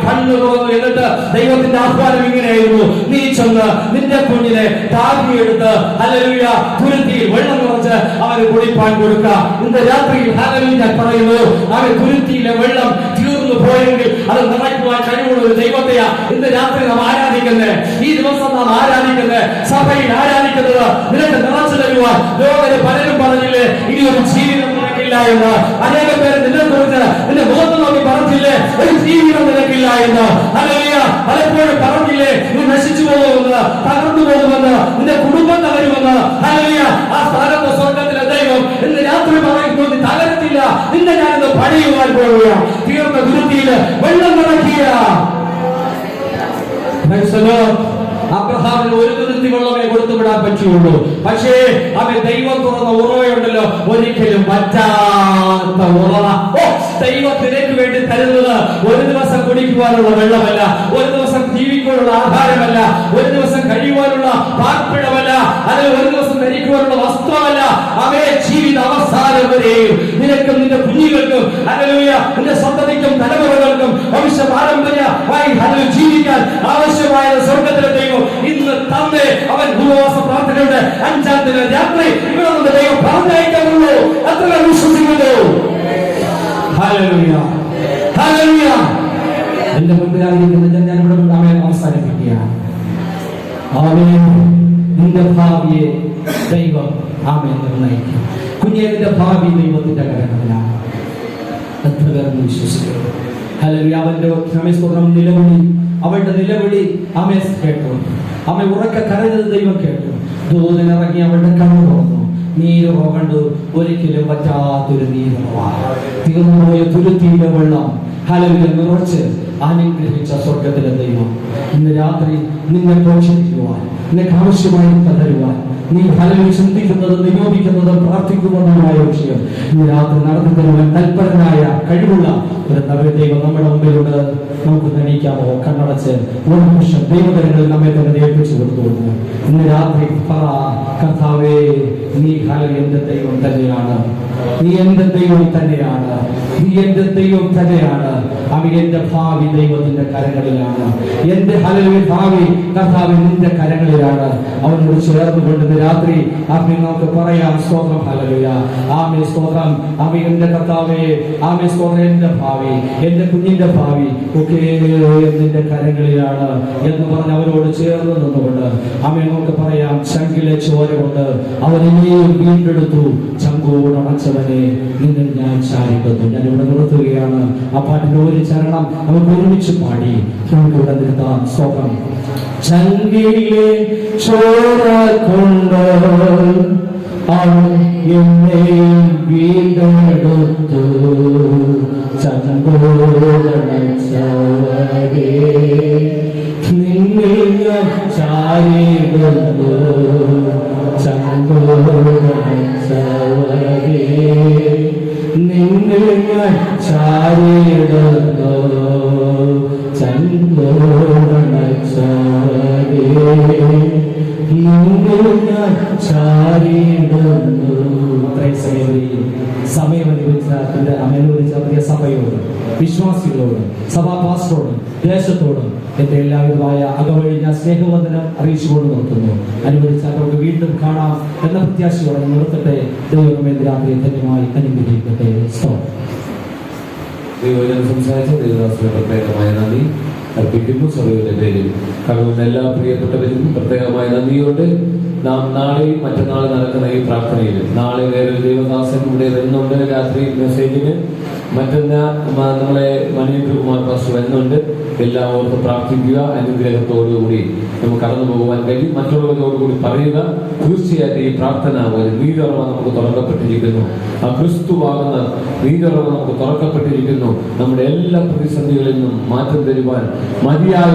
കണ്ണു തുറന്നു. എന്നിട്ട് ദൈവത്തിന്റെ ആഹ്വാനം ഇങ്ങനെയായിരുന്നു, നീ ചെന്ന് നിന്റെ കുഞ്ഞിനെ താങ്ങിയെടുത്ത് ഹല്ലേലൂയ തുരുത്തിയിൽ വെള്ളം നിറച്ച് അവന് കുടിപ്പാൻ കൊടുക്ക. ഇന്ന് രാത്രിയിൽ ഹല്ലേലൂയ ഞാൻ പറയുന്നു, അവൻ തുരുത്തിയിലെ വെള്ളം തീർന്നു പോയെങ്കിൽ അത് നിറയ്ക്കുവാൻ കഴിവുള്ള ഒരു ദൈവത്തെയാ ഇന്ന് രാത്രി നാം ആരാധിക്കുന്നത്. ഈ ദിവസം നാം ആരാധിക്കുന്നത്, സഭയിൽ ആരാധിക്കുന്നത് നിനക്ക് നിറച്ചു തരുവാൻ. ലോകര് പലരും പറഞ്ഞില്ലേ, ഇനി ഒരു ജീവിതം നിനക്കില്ല എന്ന്. അനേകം പേര് നിന്നെ കുറിച്ച് നിന്റെ മുഖത്ത് നോക്കി പറഞ്ഞില്ലേ, ഒരു ജീവിതം നിനക്കില്ല എന്ന്. ഹല്ലേലൂയ. പലപ്പോഴും പറഞ്ഞില്ലേ, നീ നശിച്ചു പോകുമെന്ന്, തകർന്നു പോകുമെന്ന്, നിന്റെ കുടുംബം തകരുമെന്ന്. ഹല്ലേലൂയ. ആ സ്ഥാനത്ത് സ്വർഗത്തിലെ ദൈവം ഇന്ന് രാത്രി പറയുന്നു, നീ തകരത്തില്ല, നിന്നെ ഞാനിന്ന് പണിയുവാൻ പോവുക. തീർന്ന ദുരുത്തിയില് വെള്ളം നിറയ്ക്കുക. അബ്രഹാമിന് ഒരു തുരുത്തി വെള്ളമേ കൊടുത്തു വിടാൻ പറ്റുള്ളൂ. പക്ഷേ അവൻ ദൈവം തുറന്ന ഉറവയുണ്ടല്ലോ, ഒരിക്കലും പറ്റാത്ത ഉറവ. ദൈവത്തിനേക്ക് വേണ്ടി തരുന്നത് ഒരു ദിവസം കുടിക്കുവാനുള്ള വെള്ളമല്ല, ഒരു ദിവസം ജീവിക്കാനുള്ള ആഹാരമല്ല, ഒരു ദിവസം കഴിയുവാനുള്ള പാർപ്പിടമല്ല. അതിൽ ഒരു ദിവസം ധരിക്കുവാനുള്ള വസ്ത്രമല്ല. അവയെ ജീവിത അവസാനം വരെയും നിനക്കും നിന്റെ കുഞ്ഞുങ്ങൾക്കും ഹല്ലേലൂയ നിന്റെ സന്തതിക്കും തലമുറകൾക്കും ഭവിഷ്യ പാരമ്പര്യമായി ജീവിക്കാൻ ആവശ്യമായ സ്വർഗ്ഗത്തിലെ ദൈവം ഇന്ന് തന്നെ അവൻ ഉപവാസ പ്രാർത്ഥനയുടെ 5-ാം ദിന രാത്രി ഇവിടെ നിന്ന് ദൈവം പറഞ്ഞയക്കാനുള്ളൂ. അത്ര വിശ്വസിക്കുന്നു. Hallelujah hallelujah. എന്റെ മുമ്പിലായിരിക്കുന്ന ഞാൻ ഇവിടെ ആമേൻ അവസാനിപ്പിക്കുകയാണ്. ആമേൻ. നിന്റെ ഭാവിയെ ദൈവം ആമേൻ നിർണ്ണയിക്കും. കുഞ്ഞേ, നിന്റെ ഭാവി ദൈവത്തിന്റെ കരങ്ങളിലാണ്. എത്ര പേർ വിശ്വസിക്കുന്നു? ഹല്ലേലൂയ. അവന്റെ സ്തോത്രം നിലവിളി, അവളുടെ നിലവിളി ആമേൻ കേട്ടു. ആമേൻ ഉറക്കെ കരഞ്ഞത് ദൈവം കേട്ടു. ദൂതനിറങ്ങി അവളുടെ കണ്ണ് തുറന്നു. നീരുറവ കണ്ടു, ഒരിക്കലും പറ്റാത്തൊരു നീരുറവ, തീർന്നുപോയ തുരുത്തിയിലെ വെള്ളം ഹല്ലേലൂയ നിറച്ച് അനുഗ്രഹിച്ച സ്വർഗ്ഗത്തിലെ ദൈവം ഇന്ന് രാത്രി നിന്നെ പോഷിപ്പിക്കുവാൻ, നിനക്ക് ആവശ്യമായി തരുവാൻ, നീ ഹല്ലേലൂയ ചിന്തിക്കുന്നത്, നിയോഗിക്കുന്നത്, പ്രാർത്ഥിക്കുന്നതുമായ വിഷയം ഇന്ന് രാത്രി നടത്തി തരുവാൻ തൽപരനായ കഴിവുള്ള ഒരു ദൈവം നമ്മുടെ മുമ്പിലുണ്ട്. നമുക്ക് ധനിക്കാമോ? കണ്ണടച്ച് ഒരു നിമിഷം ദൈവകരങ്ങളിൽ നമ്മെ തന്നെ ഏൽപ്പിച്ചു കൊടുത്തുകൊണ്ട് ഇന്ന് രാത്രി പറ, കർത്താവേ, നീ ഹല്ലേലൂയ എന്റെ ദൈവം തന്നെയാണ്, നീ എന്റെ ദൈവം തന്നെയാണ്, നീ എന്റെ ദൈവം തന്നെയാണ്. അവൻ എന്റെ ഭാവി ദൈവത്തിന്റെ കരങ്ങളിലാണ്. എന്റെ ഹല്ലേലൂയ ഭാവി കർത്താവ് നിന്റെ കരങ്ങളിലാണ്. അവനോട് ചേർന്നുകൊണ്ട് രാത്രി ആമേൻ നമുക്ക് പറയാം, സ്തോത്രം ഹല്ലേലൂയ, ആമേൻ സ്തോത്രം, ആമേൻ എന്റെ കർത്താവേ, ആമേൻ സ്തോത്രം, എന്റെ ഭാവി, എന്റെ കുഞ്ഞിന്റെ ഭാവി ഒക്കെ നിന്റെ കരങ്ങളിലാണ് എന്ന് പറഞ്ഞ് അവരോട് ചേർന്ന് നിന്നുകൊണ്ട് ആമേൻ നമുക്ക് പറയാം, ചങ്കിലെ ചോര കൊണ്ട് അവനെയും വീണ്ടെടുത്തു, ചങ്കോട് അടച്ചവനെ നിന്നെ ഞാൻ ചാരിക്കുന്നു. ഞാൻ ഇവിടെ നിർത്തുകയാണ്. ആ പാട്ടിന്റെ ഒരു ചരണം നമുക്ക് ഒരുമിച്ച് പാടി നമുക്ക് ഇവിടെ നിർത്താം. സ്തോത്രം. ചങ്കിലെ ചോര കൊണ്ട് അവൻ എന്നെയും വീണ്ടെടുത്തു, ചങ്കോടണച്ചവനെ നിന്നെ ഞാൻ ചാരിടുന്നു, ചങ്കോടണച്ചവനെ നിന്നെ ഞാൻ ചാരിടുന്നു, ചങ്കോടണച്ചവനെ നിന്നെ ഞാൻ ചാരിടുന്നു. സമയം അനുഭവിച്ച പ്രിയ സഭയോട്, വിശ്വാസികളോട്, സഭാ പാസ്റ്ററോടും ദേശത്തോടും എന്റെ എല്ലാവിധമായ അകവഴിഞ്ഞ സ്നേഹവന്ദനം അറിയിച്ചുകൊണ്ട് നിർത്തുന്നു. അനുവദിച്ചാൽ നമുക്ക് വീണ്ടും കാണാം എന്ന പ്രത്യാശയോടെ നിർത്തട്ടെ. ദൈവം രാത്രി ധന്യമായി അനുഗ്രഹിക്കട്ടെ. ദൈവജനം സംസാരിച്ച ദൈവദാസന് പ്രത്യേകമായ നന്ദി അർപ്പിക്കുന്നു. സഭയുടെ പേരിൽ കടവുന്ന എല്ലാ പ്രിയപ്പെട്ടവരും പ്രത്യേകമായ നന്ദിയോട് നാം നാളെ മറ്റന്നാൾ നടക്കുന്ന ഈ പ്രാർത്ഥനയിൽ നാളെ വേറൊരു ദൈവദാസൻ ഇവിടെ വരുന്നുണ്ട്. രാത്രി മെസ്സേജിന് മറ്റന്നാൾ നമ്മളെ മനീന്ദ്രകുമാർ പാസ്റ്റർ വരുന്നുണ്ട്. എല്ലാം ഓർത്ത് പ്രാർത്ഥിക്കുക. അനുഗ്രഹത്തോടുകൂടി നമുക്ക് കടന്നു പോകുവാൻ കഴിയും. മറ്റുള്ളവരോടുകൂടി പറയുക, തീർച്ചയായിട്ടും ഈ പ്രാർത്ഥന ഒരു നീരുറവ നമുക്ക് തുറക്കപ്പെട്ടിരിക്കുന്നു. ആ ക്രിസ്തുവാകുന്ന നീരുറവ നമുക്ക് തുറക്കപ്പെട്ടിരിക്കുന്നു. നമ്മുടെ എല്ലാ പ്രതിസന്ധികളിൽ നിന്നും മാറ്റം തരുവാൻ മതിയായ